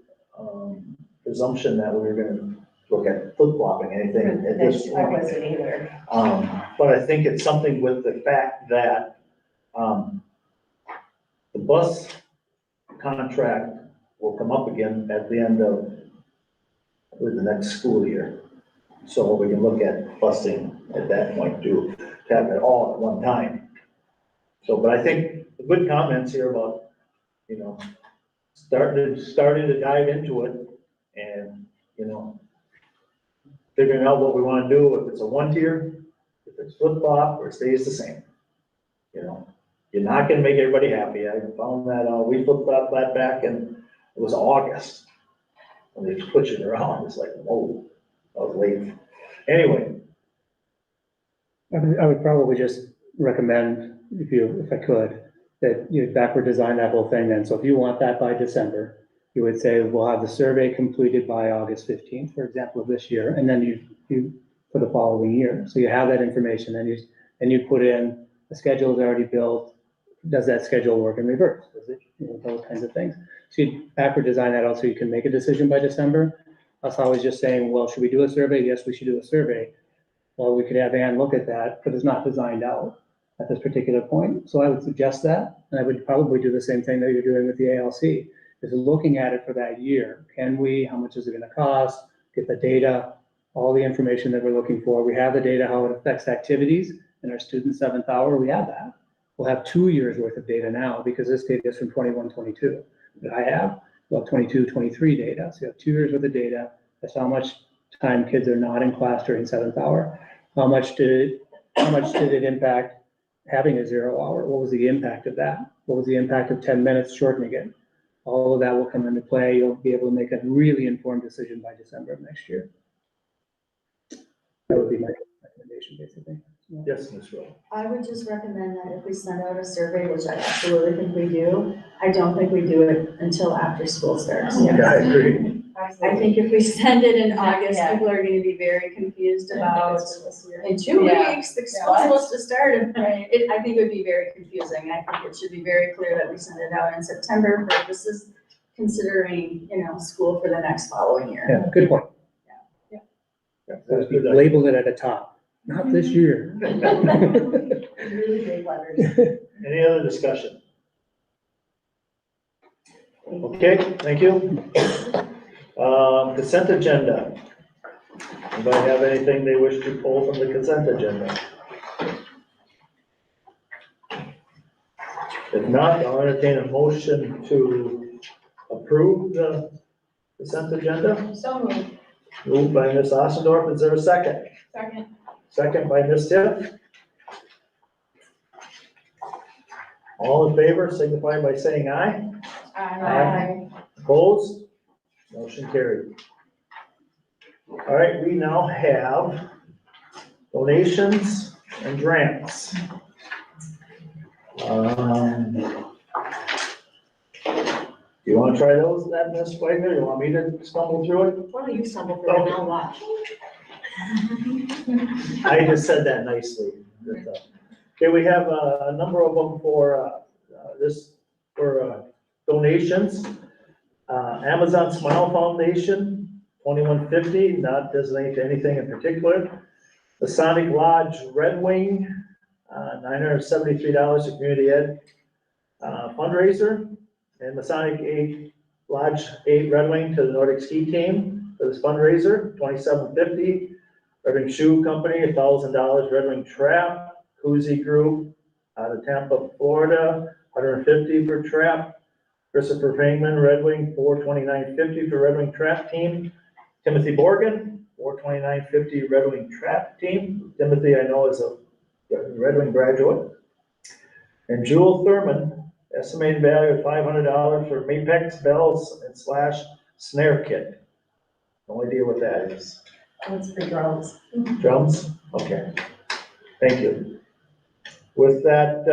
presumption that we were gonna look at flip-flopping anything at this I point. wasn't either. But I think it's something with the fact that, the bus contract will come up again at the end of with the next school year. So we can look at busing at that point too, to have it all at one time. So, but I think the good comments here about, you know, starting to dive into it and, you know, figuring out what we wanna do, if it's a one tier, if it's flip-flop, or it stays the same. You know, you're not gonna make everybody happy. I found that, we flip-flopped that back in, it was August. When they switch it around, it's like, whoa, I was late. Anyway, I would probably just recommend, if I could, that you backward design that whole thing then. So if you want that by December, you would say, we'll have the survey completed by August 15th, for example, of this year, and then you for the following year. So you have that information, and you put in, the schedule is already built. Does that schedule work in reverse? Does it, those kinds of things. So you backward design that out so you can make a decision by December. Us always just saying, well, should we do a survey? Yes, we should do a survey. Well, we could have Ann look at that, but it's not designed out at this particular point. So I would suggest that, and I would probably do the same thing that you're doing with the ALC, is looking at it for that year. Can we, how much is it gonna cost? Get the data, all the information that we're looking for. We have the data, how it affects activities in our student 7th hour, we have that. We'll have 2 years worth of data now because this data is from 21-22 that I have. Well, 22-23 data. So you have 2 years worth of data. That's how much time kids are not in class during 7th hour. How much did it impact having a 0 hour? What was the impact of that? What was the impact of 10 minutes shortening it? All of that will come into play. You'll be able to make a really informed decision by December of next year. That would be my recommendation, basically. yes, Ms. Rowe. I would just recommend that if we send out a survey, which I absolutely think we do, I don't think we do it until after school starts. Yeah, I agree. I think if we send it in August, Yeah. people are gonna be very confused about, in 2 Yeah. weeks, the school's supposed to start. And I think it would be very confusing. I think it should be very clear that we send it out in September for purposes considering, school for the next following year. Yeah, good point. That's good. Label it at the top, not this year. Really big letters. Any other discussion? Okay, thank you. Consent agenda. Anybody have anything they wish to pull from the consent agenda? If not, I'll entertain a motion to approve the consent agenda. So moved. Moved by Ms. Ossendorf, is there a second? Second. Second by Ms. Tiff. All in favor, signify by saying aye. Aye. Opposed? Motion carried. All right, we now have donations and grants. Do you want to try those, that, Ms. Wagner? You want me to stumble through it? Why don't you stumble through it, I'll watch. I just said that nicely. Okay, we have a number of them for donations. Amazon Smile Foundation, $21.50, not designated to anything in particular. The Sonic Lodge Red Wing, $973 to Community Ed fundraiser. And Masonic Lodge 8 Red Wing to the Nordic Ski Team for this fundraiser, $27.50. Red Wing Shoe Company, $1,000 Red Wing Trap. Koozie Group out of Tampa, Florida, $150 for Trap. Christopher Fangman, Red Wing, $429.50 for Red Wing Trap Team. Timothy Borgen, $429.50 Red Wing Trap Team. Timothy, I know, is a Red Wing graduate. And Jewel Thurman, estimated value of $500 for Mapex bells and / snare kit. No idea what that is. That's for drums. Drums? Okay. Thank you. With that,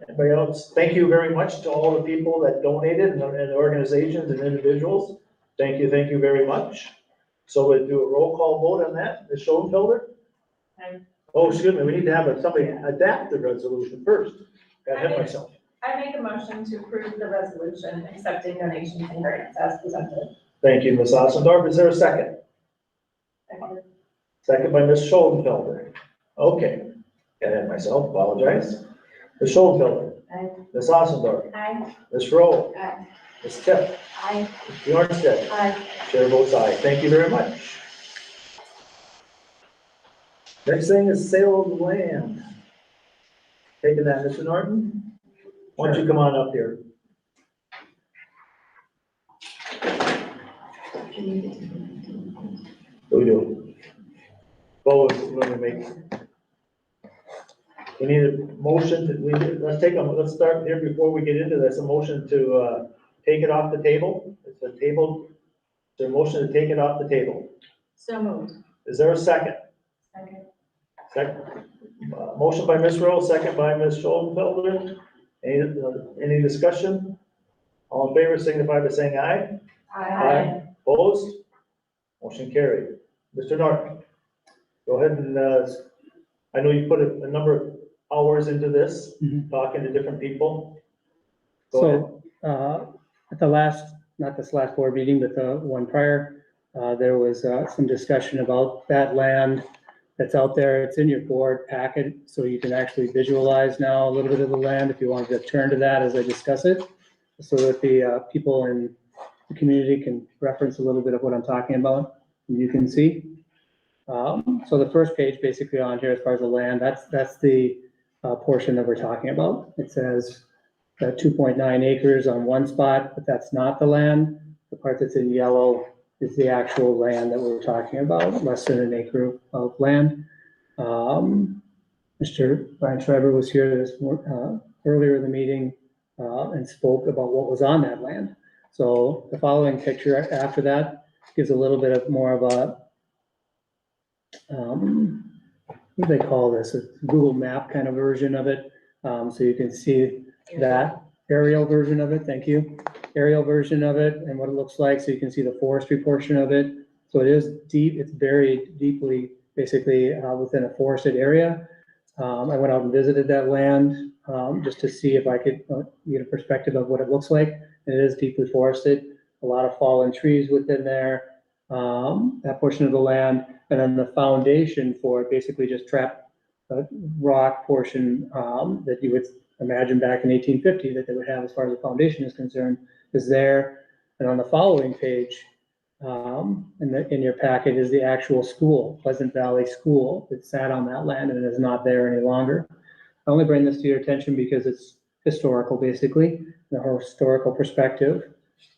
anybody else? Thank you very much to all the people that donated and organizations and individuals. Thank you very much. So we'll do a roll call vote on that. Ms. Schoenfelder? Aye. Oh, excuse me, we need to have somebody adapt the resolution first. Got ahead of myself. I make a motion to approve the resolution accepting donations and grants as presented. Thank you, Ms. Ossendorf. Is there a second? Second by Ms. Schoenfelder. Okay, got ahead of myself, apologize. Ms. Schoenfelder. Aye. Ms. Ossendorf. Aye. Ms. Rowe. Aye. Ms. Tipp. Aye. Mr. Armstead. Aye. Chair votes aye. Thank you very much. Next thing is sale of land. Taking that, Mr. Norton? Why don't you come on up here? What do we do? Well, when we make. We need a motion to, let's start here before we get into this, a motion to, take it off the table. It's a table, is there a motion to take it off the table? So moved. Is there a second? Second. Second, motion by Ms. Rowe, second by Ms. Schoenfelder. Any discussion? All in favor signify by saying aye. Aye. Opposed? Motion carried. Mr. Norton, go ahead and, I know you put a number of hours into this, talking to different people. Go ahead. So, at the last, not this last board meeting, but the one prior, there was, some discussion about that land that's out there. It's in your board packet, so you can actually visualize now a little bit of the land if you wanted to turn to that as I discuss it, so that the, people in the community can reference a little bit of what I'm talking about, and you can see. So the first page basically on here, as far as the land, that's the, portion that we're talking about. It says 2.9 acres on one spot, but that's not the land. The part that's in yellow is the actual land that we're talking about, less than an acre of land. Mr. Brian Schreiber was here earlier in the meeting and spoke about what was on that land. So the following picture after that gives a little bit of more of a, what do they call this? A Google map kind of version of it. So you can see that aerial version of it. Thank you. Aerial version of it and what it looks like. So you can see the forestry portion of it. So it is deep. It's buried deeply, basically within a forested area. I went out and visited that land just to see if I could get a perspective of what it looks like. It is deeply forested. A lot of fallen trees within there. That portion of the land, and then the foundation for it basically just trapped rock portion that you would imagine back in 1850 that they would have as far as the foundation is concerned is there. And on the following page in your packet is the actual school, Pleasant Valley School, that sat on that land and is not there any longer. I only bring this to your attention because it's historical, basically, the historical perspective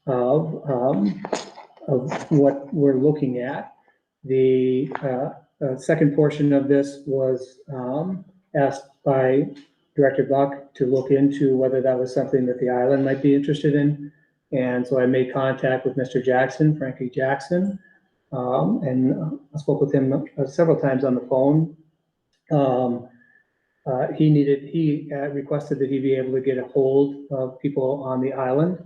of what we're looking at. The second portion of this was asked by Director Buck to look into whether that was something that the island might be interested in. And so I made contact with Mr. Jackson, Frankie Jackson, and I spoke with him several times on the phone. He requested that he be able to get a hold of people on the island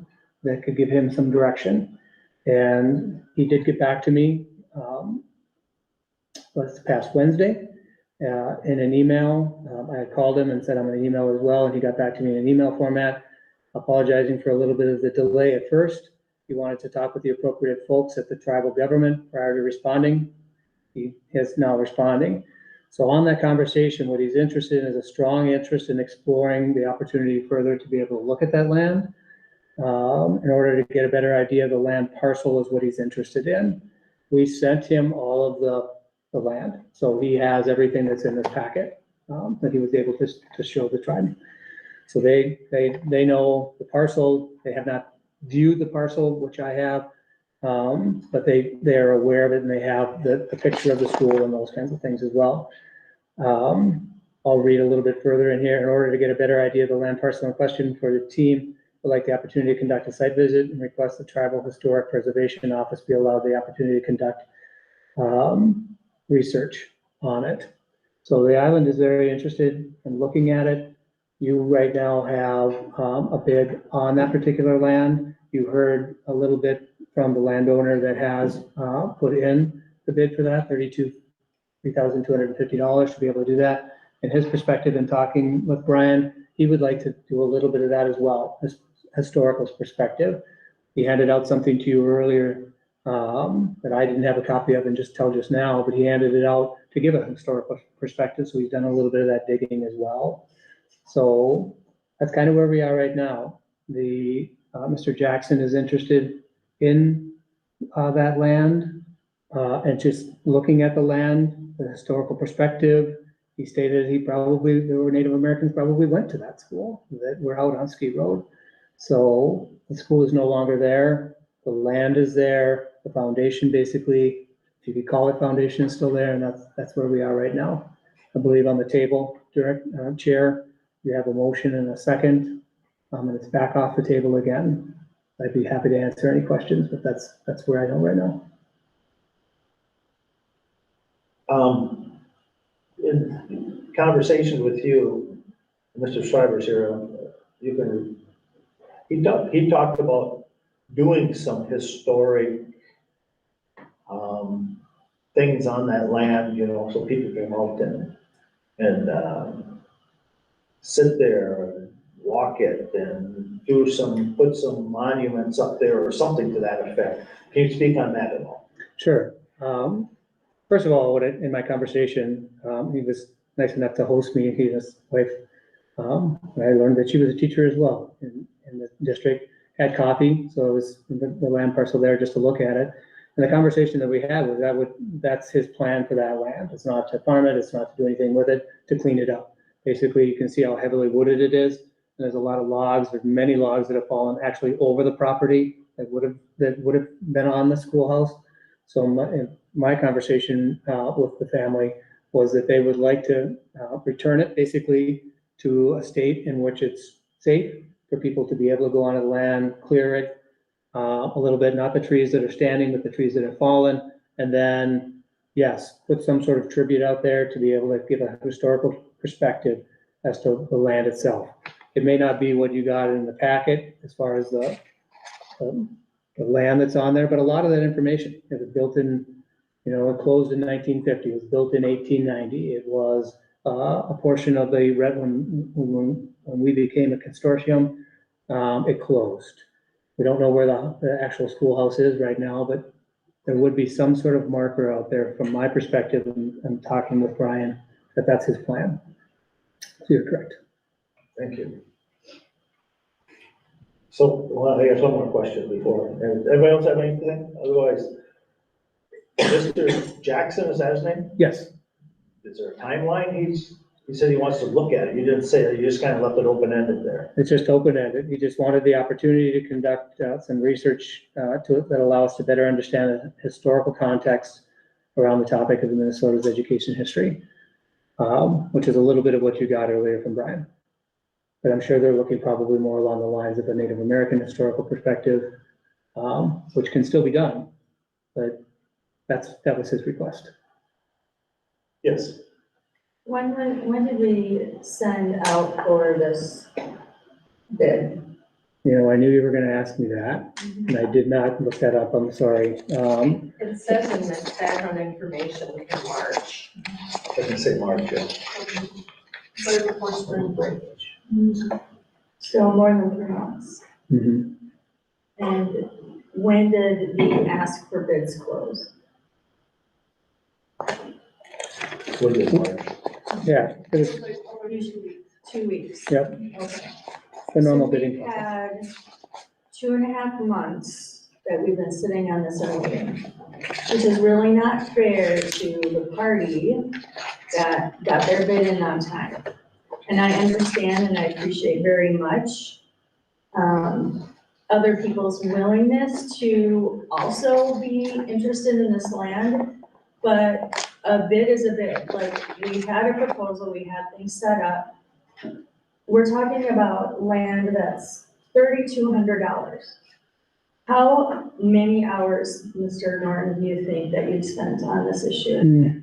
that could give him some direction. And he did get back to me this past Wednesday in an email. I had called him and said I'm going to email as well, and he got back to me in an email format, apologizing for a little bit of the delay at first. He wanted to talk with the appropriate folks at the tribal government prior to responding. He is now responding. So on that conversation, what he's interested in is a strong interest in exploring the opportunity further to be able to look at that land. In order to get a better idea of the land parcel is what he's interested in. We sent him all of the land. So he has everything that's in this packet that he was able to show the tribe. So they know the parcel. They have not viewed the parcel, which I have, but they are aware of it, and they have the picture of the school and those kinds of things as well. I'll read a little bit further in here. In order to get a better idea of the land parcel in question for the team, would like the opportunity to conduct a site visit and request the Tribal Historic Preservation Office be allowed the opportunity to conduct research on it. So the island is very interested in looking at it. You right now have a bid on that particular land. You heard a little bit from the landowner that has put in the bid for that, $3,250 to be able to do that. In his perspective, in talking with Brian, he would like to do a little bit of that as well, historical perspective. He handed out something to you earlier, that I didn't have a copy of and just now, but he handed it out to give a historical perspective, so he's done a little bit of that digging as well. So that's kind of where we are right now. Mr. Jackson is interested in that land, and just looking at the land, the historical perspective. He stated there were Native Americans probably went to that school that were out on Ski Road. So the school is no longer there. The land is there. The foundation, basically, if you could call it foundation, is still there, and that's where we are right now. I believe on the table, Chair, you have a motion and a second, and it's back off the table again. I'd be happy to answer any questions, but that's where I am right now. In conversation with you, Mr. Schreiber's here, he talked about doing some historic things on that land, so people can out and sit there and walk it and put some monuments up there or something to that effect. Can you speak on that at all? Sure. First of all, in my conversation, he was nice enough to host me, he and his wife. I learned that she was a teacher as well in the district, had coffee, so it was the land parcel there just to look at it. And the conversation that we had was that's his plan for that land. It's not to farm it, it's not to do anything with it, to clean it up. Basically, you can see how heavily wooded it is. And there's a lot of logs, there's many logs that have fallen actually over the property that would have been on the schoolhouse. So my conversation with the family was that they would like to return it basically to a state in which it's safe for people to be able to go onto the land, clear it a little bit, not the trees that are standing, but the trees that have fallen. And then, yes, put some sort of tribute out there to be able to give a historical perspective as to the land itself. It may not be what you got in the packet as far as the land that's on there, but a lot of that information, it was built in, it closed in 1950, it was built in 1890. It was a portion of the when we became a consortium, it closed. We don't know where the actual schoolhouse is right now, but there would be some sort of marker out there from my perspective, and talking with Brian, that's his plan. So you're correct. Thank you. So, well, I guess one more question before, everybody else have anything? Otherwise, Mr. Jackson, is that his name? Yes. Is there a timeline? He said he wants to look at it. You didn't say that, you just kind of left it open-ended there. It's just open-ended. He just wanted the opportunity to conduct some research that allow us to better understand the historical context around the topic of Minnesota's education history, which is a little bit of what you got earlier from Brian. But I'm sure they're looking probably more along the lines of a Native American historical perspective, which can still be done, but that was his request. Yes. When did we send out for this bid? I knew you were gonna ask me that, and I did not look that up, I'm sorry. It says in the background information in March. I can say March, yeah. But before spring break. So more than 3 months. Mhm. And when did the ask for bids close? What is March? Yeah, it was Usually 2 weeks. Yep. Okay. the normal So bidding we've process. had 2.5 months that we've been sitting on this meeting, which is really not fair to the party that got their bid in on time. And I understand and I appreciate very much other people's willingness to also be interested in this land, but a bid is a bid. Like, we had a proposal, we had things set up. We're talking about land that's $3,200. How many hours, Mr. Norton, do you think that you've spent on this issue?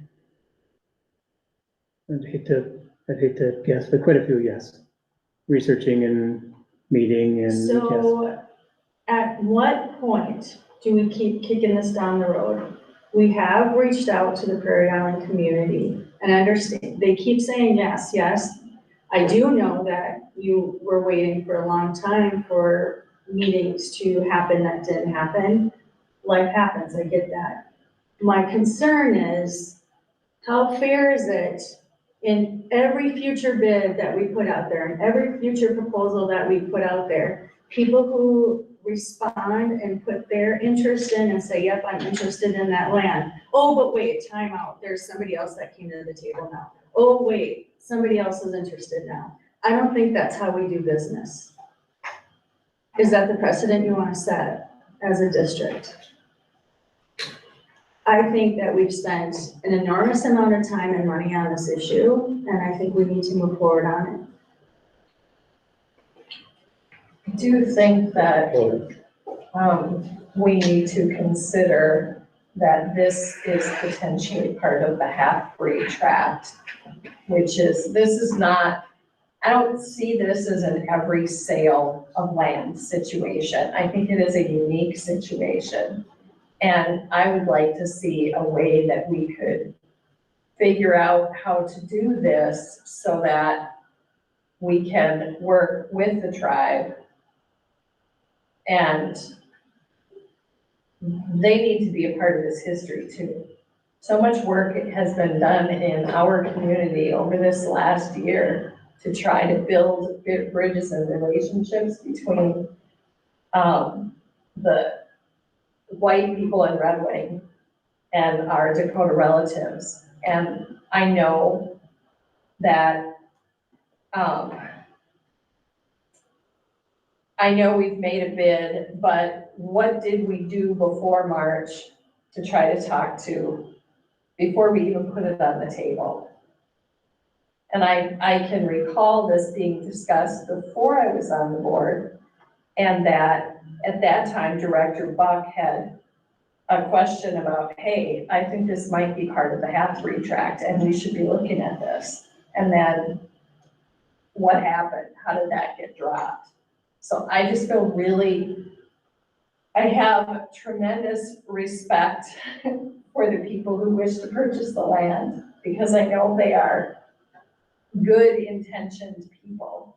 I'd hate to guess, but quite a few, yes. Researching and meeting and yes. So at what point do we keep kicking this down the road? We have reached out to the Prairie Island community and understand, they keep saying yes, yes. I do know that you were waiting for a long time for meetings to happen that didn't happen. Life happens, I get that. My concern is, how fair is it in every future bid that we put out there, in every future proposal that we put out there, people who respond and put their interest in and say, yep, I'm interested in that land. Oh, but wait, time out. There's somebody else that came to the table now. Oh, wait, somebody else is interested now. I don't think that's how we do business. Is that the precedent you want to set as a district? I think that we've spent an enormous amount of time and money on this issue, and I think we need to move forward on it. I do think that, we need to consider that this is potentially part of the half-free tract, which is, this is not, I don't see this as an every sale of land situation. I think it is a unique situation. And I would like to see a way that we could figure out how to do this so that we can work with the tribe. And they need to be a part of this history too. So much work has been done in our community over this last year to try to build bridges and relationships between the white people in Red Wing and our Dakota relatives. And I know that, I know we've made a bid, but what did we do before March to try to talk to, before we even put it on the table? And I can recall this being discussed before I was on the board, and that at that time, Director Buck had a question about, hey, I think this might be part of the half-free tract and we should be looking at this. And then what happened? How did that get dropped? So I just feel really, I have tremendous respect for the people who wish to purchase the land, because I know they are good intentioned people.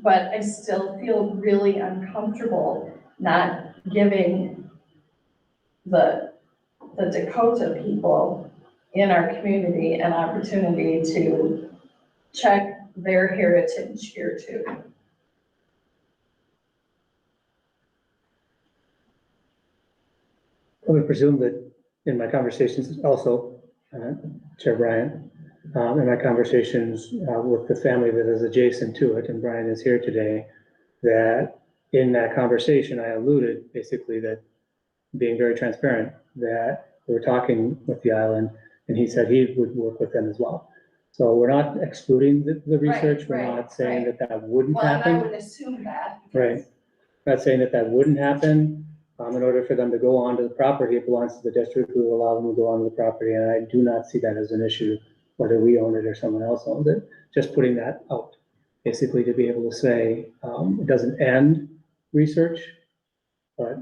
But I still feel really uncomfortable not giving the Dakota people in our community an opportunity to check their heritage here too. I would presume that in my conversations also, Chair Bryant, in my conversations with the family that is adjacent to it, and Brian is here today, that in that conversation, I alluded basically that, being very transparent, that we were talking with the island, and he said he would work with them as well. So we're not excluding the research, we're not saying that that wouldn't happen. Well, and I would assume that. Right. Not saying that that wouldn't happen. In order for them to go onto the property, it belongs to the district, we will allow them to go onto the property, and I do not see that as an issue, whether we own it or someone else owns it. Just putting that out, basically to be able to say, it doesn't end research, but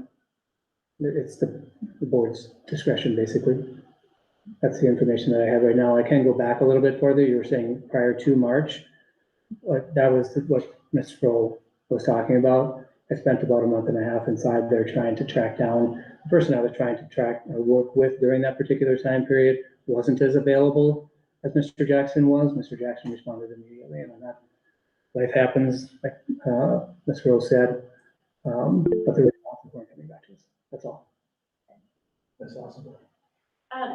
it's the board's discretion, basically. That's the information that I have right now. I can go back a little bit further. You were saying prior to March, that was what Ms. Froh was talking about. I spent about a month and a half inside there trying to track down the person I was trying to track or work with during that particular time period. Wasn't as available as Mr. Jackson was. Mr. Jackson responded immediately, and that life happens, like Ms. Rose said, but the responses weren't coming back to us. That's all. That's awesome.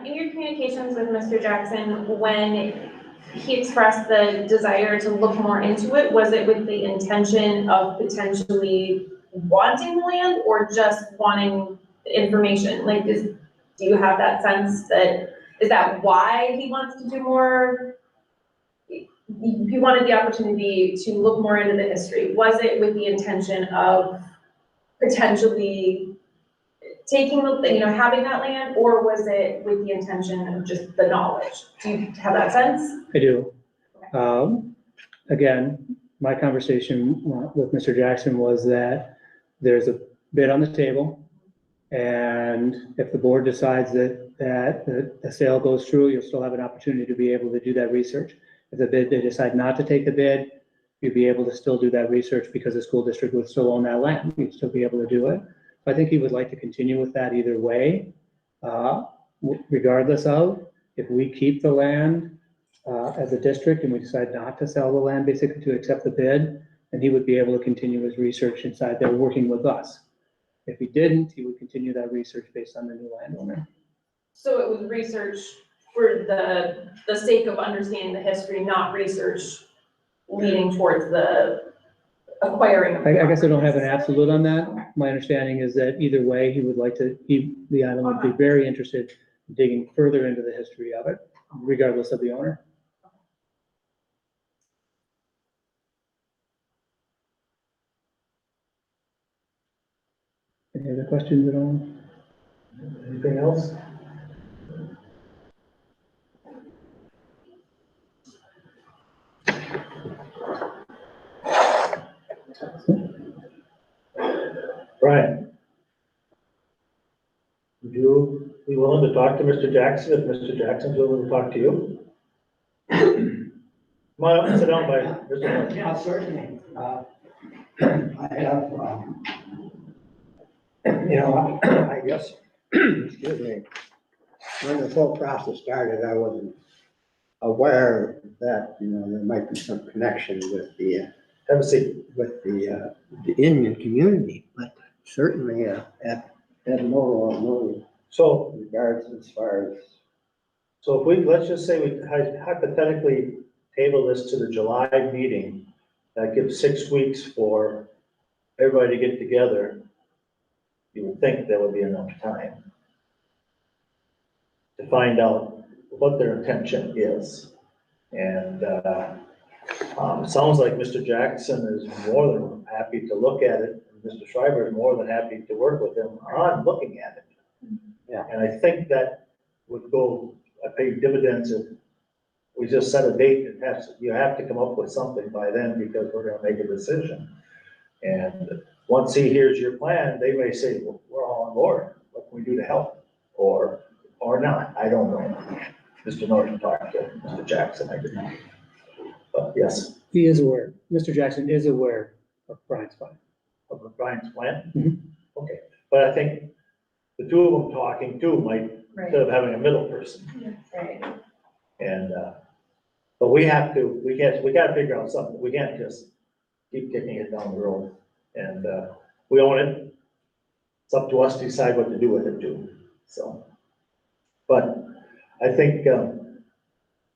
In your communications with Mr. Jackson, when he expressed the desire to look more into it, was it with the intention of potentially wanting land or just wanting information? Like, do you have that sense that, is that why he wants to do more? He wanted the opportunity to look more into the history. Was it with the intention of potentially taking, having that land, or was it with the intention of just the knowledge? Do you have that sense? I do. Again, my conversation with Mr. Jackson was that there's a bid on the table, And if the board decides that the sale goes through, you'll still have an opportunity to be able to do that research. If they decide not to take the bid, you'd be able to still do that research because the school district would still own that land. You'd still be able to do it. I think he would like to continue with that either way, regardless of if we keep the land as a district and we decide not to sell the land, basically to accept the bid, then he would be able to continue his research inside there working with us. If he didn't, he would continue that research based on the new landowner. So it was research for the sake of understanding the history, not research leading towards the acquiring. of I guess I don't have an properties. absolute on that. My understanding is that either way, he would like to, the island would be very interested in digging further into the history of it, regardless of the owner. Any other questions at all? Anything else? Brian? Would you be willing to talk to Mr. Jackson if Mr. Jackson's willing to talk to you? Come on up and sit down by Mr. Norton. Yeah, certainly. I have, I guess, excuse me, when this whole process started, I wasn't aware that, there might be some connection with the, Have a seat. the Indian community, but certainly, at no So, regards as far as, so if we, let's just say we hypothetically table this to the July meeting, that gives 6 weeks for everybody to get together. You would think there would be enough time to find out what their intention is. And, it sounds like Mr. Jackson is more than happy to look at it. And Mr. Schreiber is more than happy to work with him on looking at it. Yeah. And I think that would go, pay dividends if we just set a date and you have to come up with something by then because we're gonna make a decision. And once he hears your plan, they may say, well, we're all on board. What can we do to help? Or not, I don't know. Mr. Norton talked to Mr. Jackson, I didn't. But yes, He is aware, Mr. Jackson is aware of Brian's plan. of Brian's plan? Mhm. Okay, but I think the two of them talking too might, instead of having a middle person. Right. And, but we gotta figure out something. We can't just keep kicking it down the road. And, we own it. It's up to us to decide what to do with it too, so. But I think,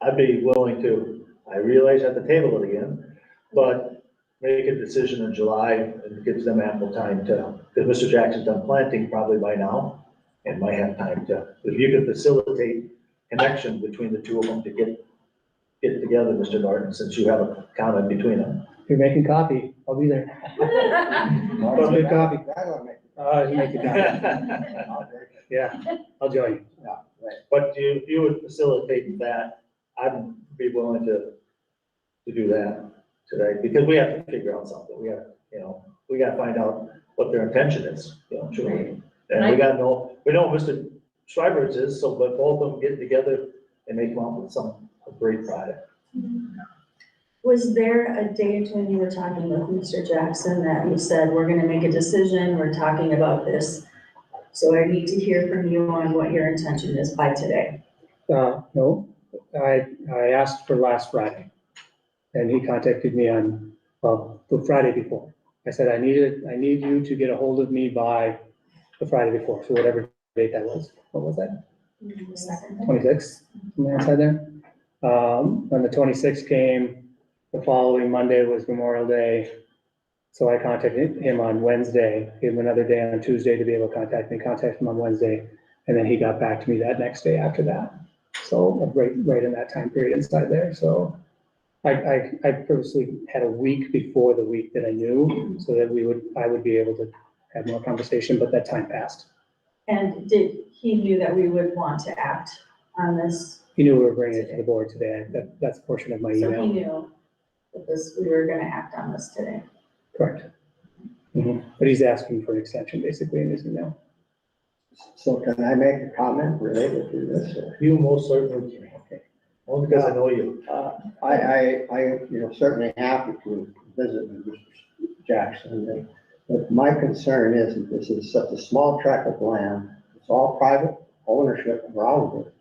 I'd be willing to, I realize I have to table it again, but make a decision in July and gives them ample time to, because Mr. Jackson's done planting probably by now and might have time to, if you could facilitate connection between the two of them to get together, Mr. Norton, since you have a comment between them. If you're making coffee, I'll be there. It's good coffee. You make the coffee. Yeah, I'll join you. But you would facilitate that, I'd be willing to do that today, because we have to figure out something. We gotta find out what their intention is, truly. And we gotta know, we know what Mr. Schreiber's is, so but both of them get together and make come up with a great product. Was there a date when you were talking with Mr. Jackson that you said, we're gonna make a decision, we're talking about this? So I need to hear from you on what your intention is by today. No, I asked for last Friday. And he contacted me on, the Friday before. I said, I need you to get a hold of me by the Friday before, so whatever date that was. What was that? 26th, somewhere inside there. When the 26th came, the following Monday was Memorial Day. So I contacted him on Wednesday, gave him another day on Tuesday to be able to contact him on Wednesday. And then he got back to me that next day after that. So right in that time period inside there, so. I purposely had a week before the week that I knew, so that I would be able to have more conversation, but that time passed. And he knew that we would want to act on this? He knew we were bringing it to the board today, that's a portion of my So he email. knew that we were gonna act on this today. Correct. But he's asking for an extension basically in his email. So can I make a comment related to this? You most certainly can. Okay. Only because I know you. I certainly happy to visit with Mr. Jackson. But my concern is that this is such a small tract of land. It's all private ownership around it.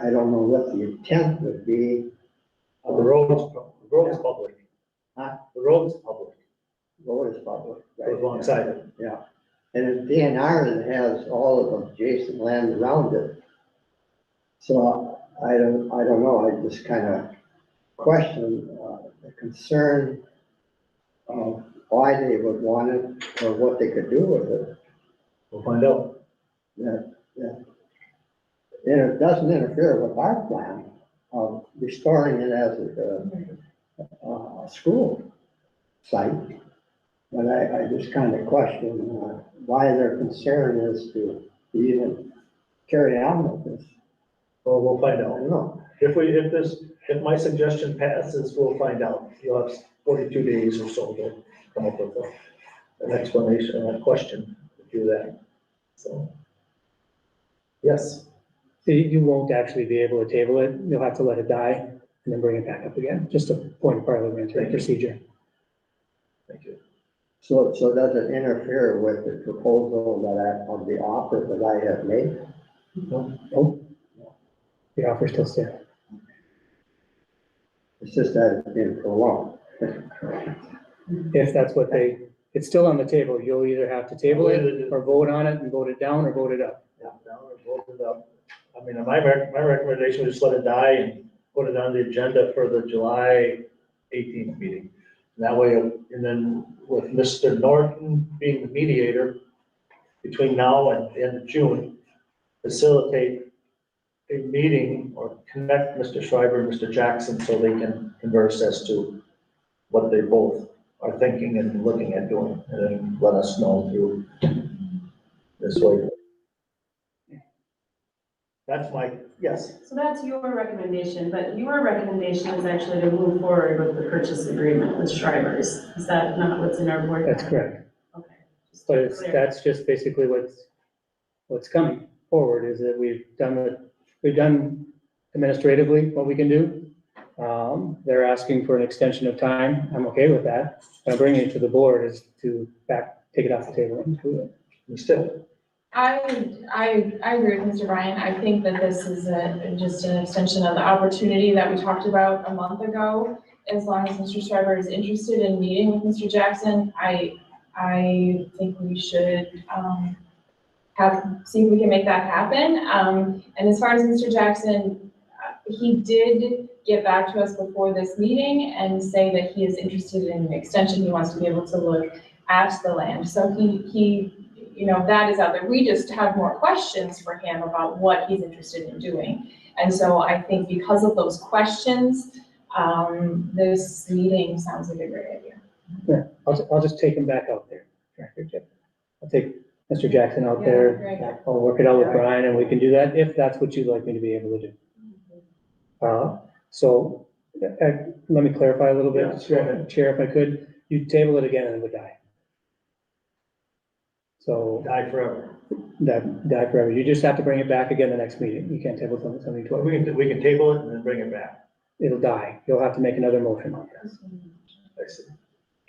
I don't know what the intent would be. The road's public. Huh? The road's public. Road is public. right? Goes alongside it. Yeah. And the DNR that has all of the adjacent land around it. So I don't know, I just kind of question the concern of why they would want it or what they could do with it. We'll find out. And it doesn't interfere with our plan of restoring it as a school site. But I just kind of question why their concern is to even carry on with this. Well, we'll find I out. don't know. If my suggestion passes, we'll find out. You'll have 42 days or so to come up with an explanation, a question to do that. So, yes. You won't actually be able to table it. You'll have to let it die and then bring it back up again. Just a point of parliamentary procedure. Thank you. So does it interfere with the proposal of the offer that I have made? Nope. The offer still stands. It's just that it's been prolonged. If that's what it's still on the table. You'll either have to table it or vote on it and vote it down or vote it up. Yeah, down or vote it up. I mean, my recommendation was just let it die and put it on the agenda for the July 18th meeting. And that way, and then with Mr. Norton being the mediator between now and the end of June, facilitate a meeting or connect Mr. Schreiber and Mr. Jackson so they can converse as to what they both are thinking and looking at doing, and then let us know through this way. That's yes. So that's your recommendation, but your recommendation is actually to move forward with the purchase agreement with Schreiber's. Is that not what's in our board? That's correct. Okay. But that's just basically what's coming forward is that we've done administratively what we can do. They're asking for an extension of time. I'm okay with that. But I'm bringing it to the board is to take it off the table and do it. We still. I agree with Mr. Bryan. I think that this is just an extension of the opportunity that we talked about a month ago. As long as Mr. Schreiber is interested in meeting with Mr. Jackson, I think we should see if we can make that happen. And as far as Mr. Jackson, he did get back to us before this meeting and say that he is interested in an extension. He wants to be able to look at the land. So he that is out there. We just have more questions for him about what he's interested in doing. And so I think because of those questions, this meeting sounds like a great idea. Yeah, I'll just take him back out there. I'll take Mr. Jackson out there. I'll work it out with Brian and we can do that if that's what you'd like me to be able to do. So let me clarify a little bit, Chair, if I could. You table it again and it would die. So Die forever. die forever. You just have to bring it back again the next meeting. You can't table something twice. We can table it and then bring it back. It'll die. You'll have to make another motion on this. I see.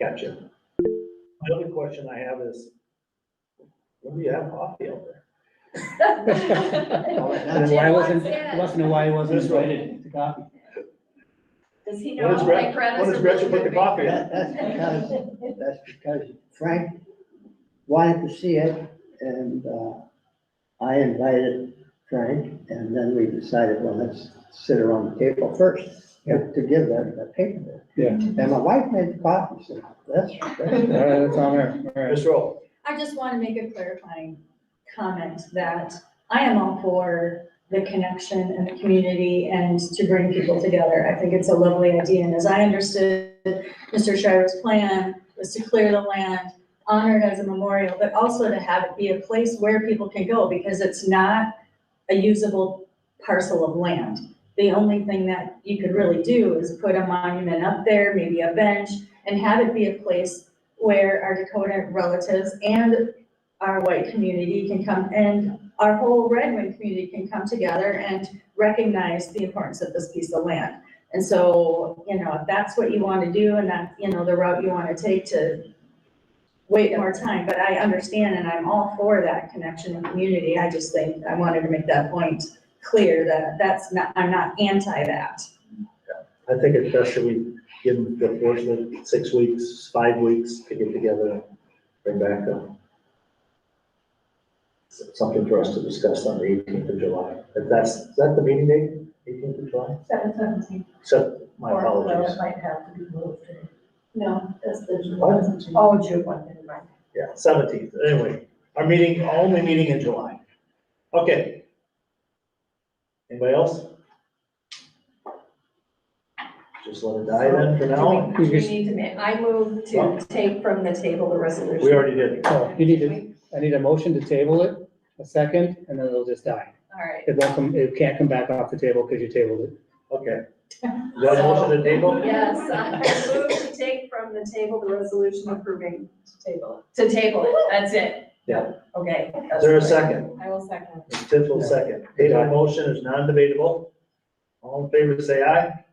Gotcha. My other question I have is, when do you have coffee out there? And why wants to know why he wasn't invited to coffee. Does he When know? does Like Greta's when does Gretchen put the coffee in? That's because Frank wanted to see it, and I invited Frank, and then we decided, well, let's sit around the table first to give them the paper. Yeah. And my wife made the coffee, so that's That's on there. All right. Ms. Rowe. I just want to make a clarifying comment that I am all for the connection and the community and to bring people together. I think it's a lovely idea. And as I understood, Mr. Schreiber's plan was to clear the land, honor it as a memorial, but also to have it be a place where people can go because it's not a usable parcel of land. The only thing that you could really do is put a monument up there, maybe a bench, and have it be a place where our Dakota relatives and our white community can come and our whole Red Wing community can come together and recognize the importance of this piece of land. And so, you know, if that's what you want to do and that, you know, the route you want to take to wait more time, but I understand and I'm all for that connection and community. I just think I wanted to make that point clear that that's not, I'm not anti that. I think it's best that we give them the fortunate 6 weeks, 5 weeks to get together and bring back something for us to discuss on the 18th of July. If that's, is that the meeting date, 18th of July? 7/17. So, my Or, well, apologies. it might have to be moved. No, that's the. Oh, June one, never mind. Yeah, 17th. Anyway, our meeting, only meeting in July. Okay. Anybody else? Just let it die then for now. Do we need to make, I move to take from the table the resolution. We already did. Oh, you need to, I need a motion to table it, a second, and then it'll just die. All right. It won't come, it can't come back off the table because you tabled it. Okay. Is that a motion to table? Yes, I move to take from the table the resolution approving to table it, that's it. Yeah. Okay. Is there a second? I will second. Tiff will second. Table motion is non-debatable. All in favor, say aye.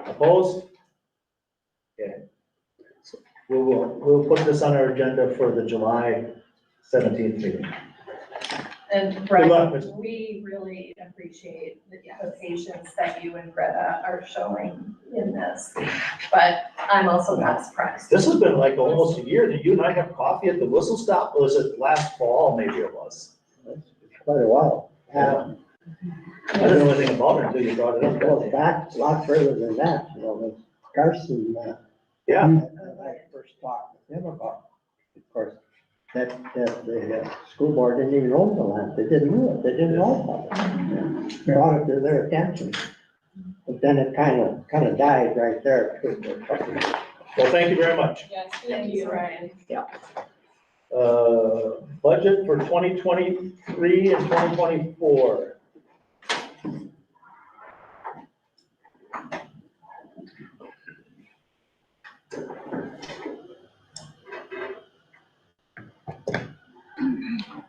Opposed? Okay. We'll put this on our agenda for the July 17th meeting. And Good luck, Brian, Ms. we really appreciate the patience that you and Greta are showing in this, but I'm also not surprised. This has been like almost a year. Did you and I have coffee at the Whistle Stop? Or was it last fall? Maybe it was. It's quite a while. I didn't know anything about it until you brought it It up. goes back a lot further than that, you know, with Carson, Yeah. I first talked with him about, of course, that the school board didn't even own the land, they didn't know it, they didn't know about it. Brought it to their attention, but then it kind of died right there. Well, thank you very much. Yes, thank you, Ryan. Budget for 2023 and 2024.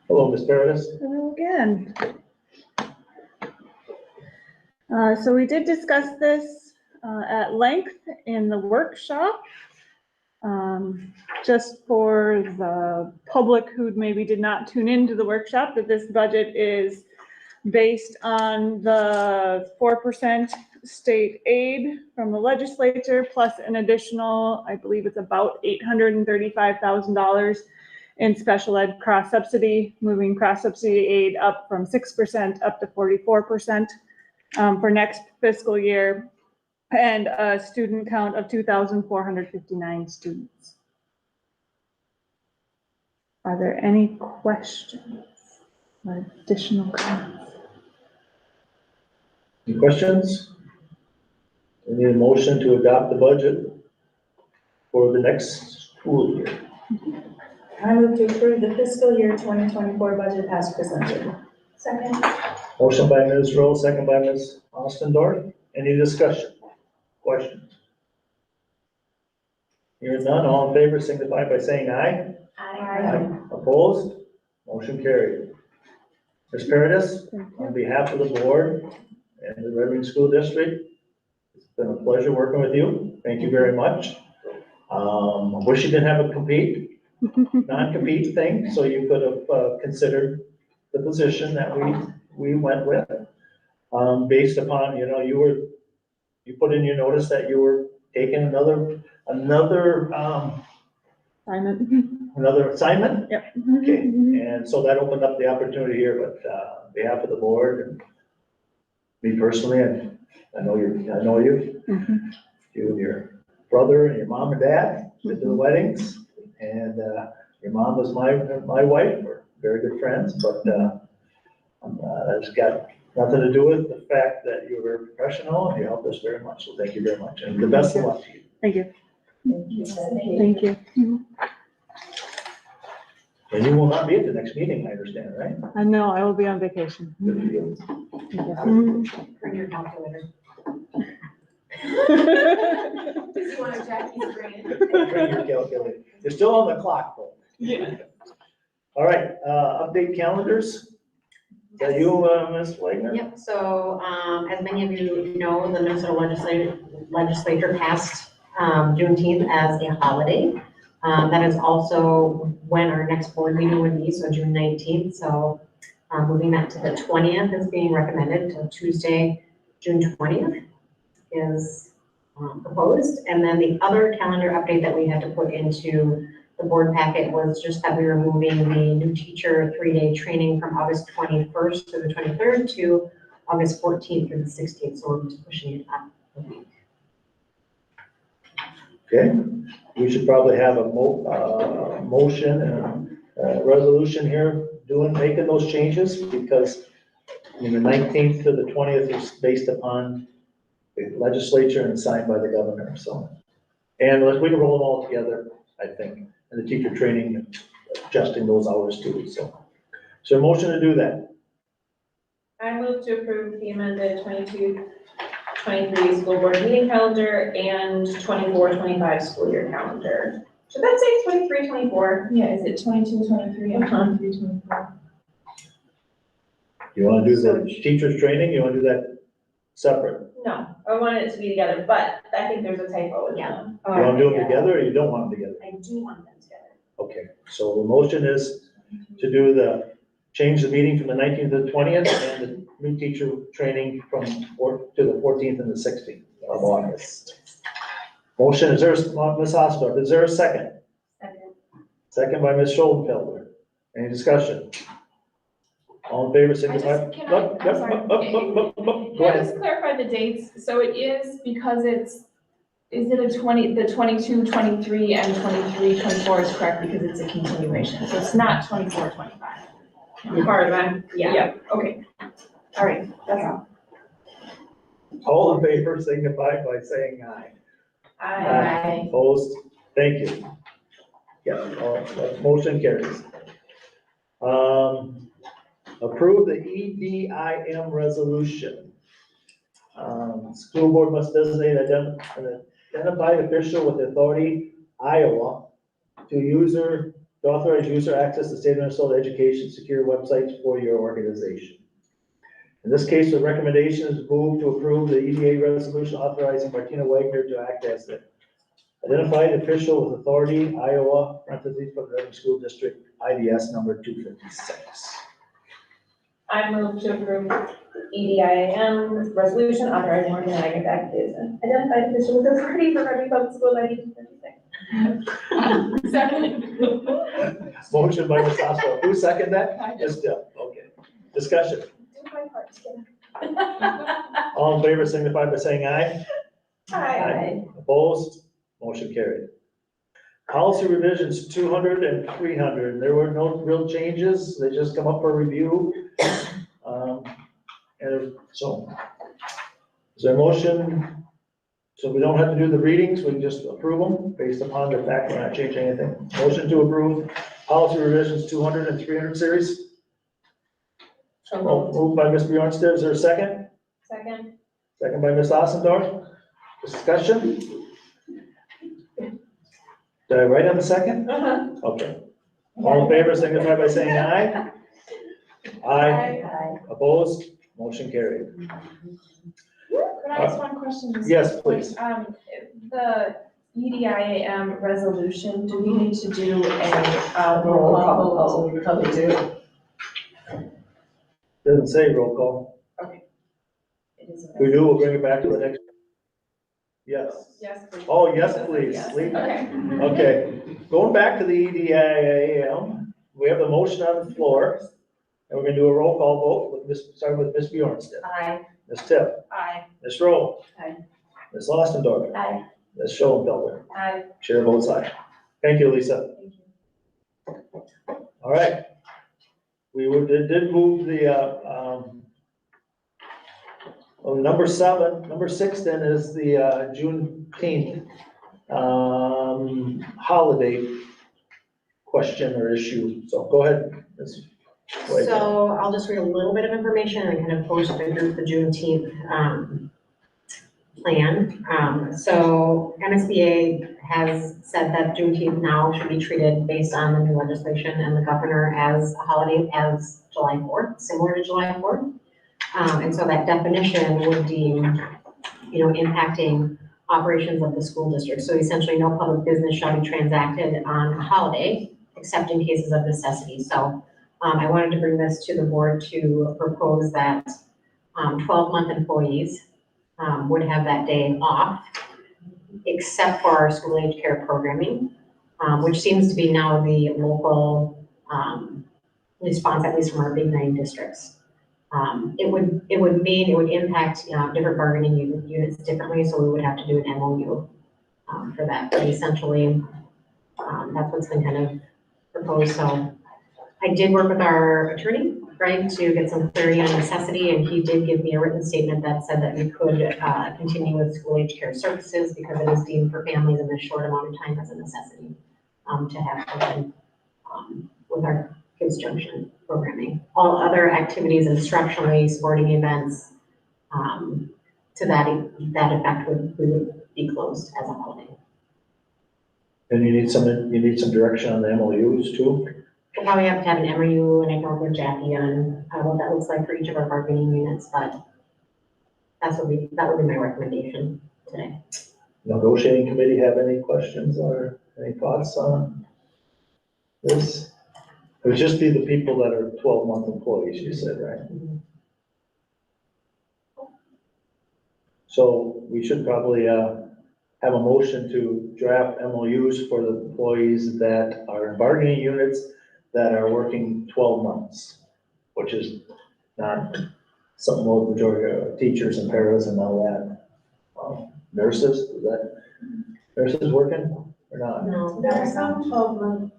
Hello, Ms. Paradis. Hello again. So we did discuss this at length in the workshop. Just for the public who maybe did not tune into the workshop, that this budget is based on the 4% state aid from the legislature, plus an additional, I believe it's about $835,000 in special ed cross subsidy, moving cross subsidy aid up from 6% up to 44% for next fiscal year, and a student count of 2,459 students. Are there any questions or additional comments? Any questions? We need a motion to adopt the budget for the next school year. I move to approve the fiscal year 2024 budget as presented. Second. Motion by Ms. Rowe, second by Ms. Ostendorf. Any discussion? Questions? Hearing none, all in favor signify by saying aye. Opposed? Motion carried. Ms. Paradis, on behalf of the board and the Red Wing School District, it's been a pleasure working with you. Thank you very much. I wish you didn't have a non-compete thing, so you could have considered the position that we went with. Based upon, you put in your notice that you were taking another assignment? Yep. Okay, and so that opened up the opportunity here, but on behalf of the board and me personally, and I know you, you and your brother and your mom and dad did the weddings, and your mom was my wife, we're very good friends, but that's got nothing to do with the fact that you were professional and you helped us very much, so thank you very much, and the best of luck to you. Thank you. Thank you. And you will not be at the next meeting, I understand, right? I know, I will be on vacation. Good for you. Bring your calculator. Does he want to Jackie's brain? Bring your calculator. You're still on the clock, though. Yeah. All right, update calendars. Is that you, Ms. Wagner? Yep, so, as many of you know, the Minnesota legislature passed, Juneteenth as a holiday. That is also when our next board meeting would be, so June 19th, so, moving that to the 20th is being recommended, till Tuesday, June 20th is, proposed. And then the other calendar update that we had to put into the board packet was just that we were moving the new teacher 3-day training from August 21st to the 23rd to August 14th through the 16th, so we're just pushing it up a week. Okay, we should probably have a motion and a resolution here making those changes, because the 19th to the 20th is based upon the legislature and signed by the governor, so. And we can roll them all together, I think, and the teacher training, adjusting those hours too, so. Is there a motion to do that? I move to approve the amended 22-23 school board meeting calendar and 24-25 school year calendar. Should that say 23-24? Yeah, is it 22, 23, and 23, 24? You wanna do the teacher's training, you wanna do that separate? No, I want it to be together, but I think there's a typo in Yeah. them. You wanna do them together, or you don't want them together? I do want them together. Okay, so the motion is to do change the meeting from the 19th to the 20th, and the new teacher training to the 14th and the 16th of August. Motion, is there, Ms. Osdorf, is there a second? Second. Second by Ms. Schoenfelder. Any discussion? All in favor, signify. Can I Go ahead. just clarify the dates? So it is because is it the 22, 23, and 23, 24 is correct because it's a continuation. So it's not 24, 25. Pardon, yeah, okay. All right, that's all. All in favor, signify by saying aye. Aye. Opposed? Thank you. Yeah, motion carries. Approve the EDIM resolution. School board must designate an identified official with authority, Iowa, to authorize user access to state of Minnesota education secure websites for your organization. In this case, the recommendation is moved to approve the EDA resolution authorizing Martina Wagner to act as the identified official with authority, Iowa, parentheses, for the Reading School District, IDS number 256. I move to approve EDIM resolution authorizing Martina Wagner to act as an identified official with authority for Reading Public Schools ID 256. Second. Motion by Ms. Oswald. Who seconded that? Ms. Dell. Okay. Discussion. Do my part together. All in favor, signify by saying aye. Aye. Opposed? Motion carried. Policy revisions 200 and 300. There were no real changes. They just come up for review. And so, is there a motion? So we don't have to do the readings, we can just approve them based upon the fact we're not changing anything. Motion to approve policy revisions 200 and 300 series. Moved by Ms. Bjornsted. Is there a second? Second. Second by Ms. Ossendorf. Discussion? Did I write on the second? Okay. All in favor, signify by saying aye. Aye. Opposed? Motion carried. Could I ask one question? just Yes, real quick? please. The EDIM resolution, do we need to do a roll call? We probably do. Doesn't say roll call. It is a- We do, we'll bring it back to the next. Yes. Yes, please. Oh, yes, please. Yes. Leave. Okay. Okay, going back to the EDIM, we have the motion on the floor, and we're gonna do a roll call vote with starting with Ms. Bjornsted. Aye. Ms. Tiff. Aye. Ms. Rowe. Aye. Ms. Ostendorf. Aye. Ms. Schoenfelder. Aye. Chair votes aye. Thank you, Lisa. Thank you. All right. Did move the, number 6 then is the Juneteenth holiday question or issue. So go ahead, Ms. Wagner. So I'll just read a little bit of information and kind of post the Juneteenth plan. So MSBA has said that Juneteenth now should be treated based on the new legislation and the governor as a holiday as July 4th, similar to July 4th. And so that definition would deem, impacting operations of the school district. So essentially, no public business shall be transacted on a holiday, except in cases of necessity. So I wanted to bring this to the board to propose that 12-month employees would have that day off, except for our school age care programming, which seems to be now the local response, at least from our big 9 districts. It would impact different bargaining units differently, so we would have to do an MOU for that. But essentially, that's what's been kind of proposed. So I did work with our attorney, Greg, to get some clarity on necessity, and he did give me a written statement that said that we could continue with school age care services because it is deemed for families in this short amount of time as a necessity to have children with our Kids Junction programming. All other activities, instructionally, sporting events, to that effect would be closed as a holiday. And you need some direction on the MOUs too? We'll probably have to have an MOU, and I can work with Jackie on what that looks like for each of our bargaining units, but that would be my recommendation today. Negotiating committee have any questions or any thoughts on this? It would just be the people that are 12-month employees, you said, right? So we should probably have a motion to draft MOUs for the employees that are in bargaining units that are working 12 months, which is not something with majority of teachers and paras and all that. Nurses, is that nurses working or not? No. There are some 12-month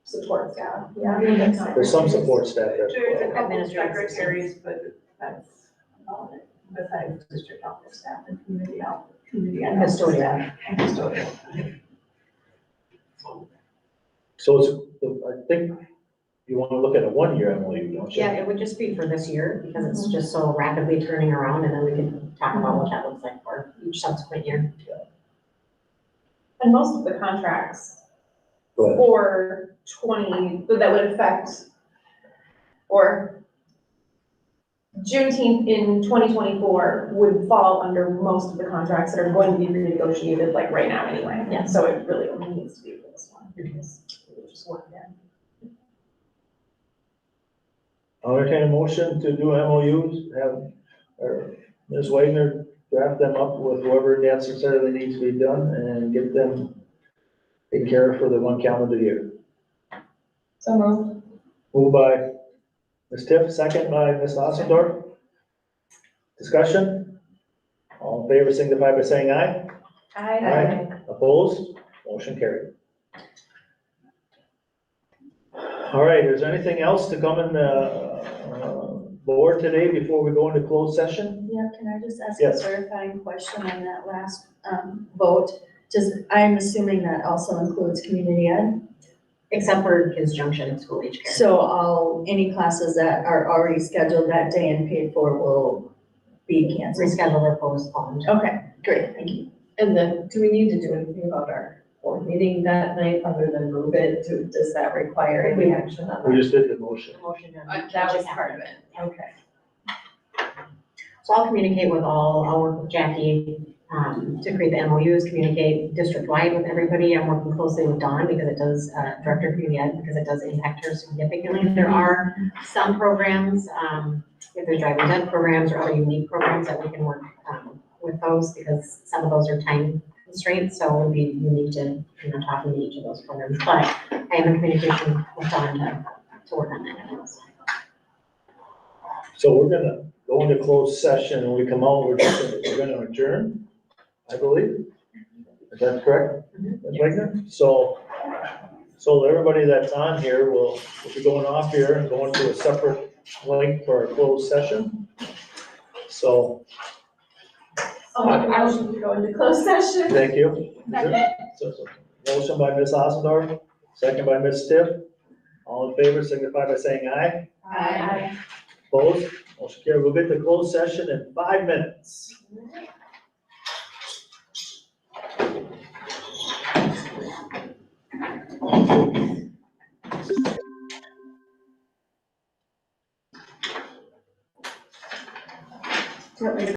support staff, yeah. There's some support staff there. There's a couple of Administrative secretaries, but that's about it, besides district office staff and community And custodial. staff and custodial. So it's, I think you want to look at a 1-year MOU, don't you? Yeah, it would just be for this year because it's just so rapidly turning around, and then we can talk about what that looks like for each subsequent year. And most of the contracts Go ahead. for that would affect, or Juneteenth in 2024 would fall under most of the contracts that are going to be renegotiated like right now anyway. Yeah. So it really only needs to be for this one, because we just work it in. I'll entertain a motion to do MOUs, or Ms. Wagner draft them up with whoever necessarily needs to be done and get them taken care of for the 1 calendar year. So moved. Moved by Ms. Tiff, second by Ms. Ossendorf. Discussion? All in favor, signify by saying aye. Aye. Opposed? Motion carried. All right, is there anything else to come in the board today before we go into closed session? Yeah, can I just ask a Yes. clarifying question on that last vote? I'm assuming that also includes community ed? Except for Kids Junction School Age Care. So any classes that are already scheduled that day and paid for will be canceled? Rescheduled or postponed. Okay, great, thank you. And then, do we need to do anything about our board meeting that night other than move it? Does that require any action on We that? just did the motion. Motion done. That was part of it, okay. So I'll communicate with I'll work with Jackie to create the MOUs, communicate district-wide with everybody. I'm working closely with Dawn because it does, Director of Community Ed, because it does impact her significantly. There are some programs, if there's driver's ed programs or other unique programs that we can work with those, because some of those are time constraints, so it would be unique to, talking to each of those programs. But I am in communication with Dawn to work on that. So we're gonna go into closed session and we come out, we're gonna adjourn, I believe. Is that correct? Ms. Wagner? So everybody that's on here will be going off here and going to a separate link for a closed session. So, I will go into closed session. thank you. Second. So, motion by Ms. Ossendorf, second by Ms. Stiff. All in favor, signify by saying aye. Aye. Opposed? Motion carried. We'll get to closed session in 5 minutes.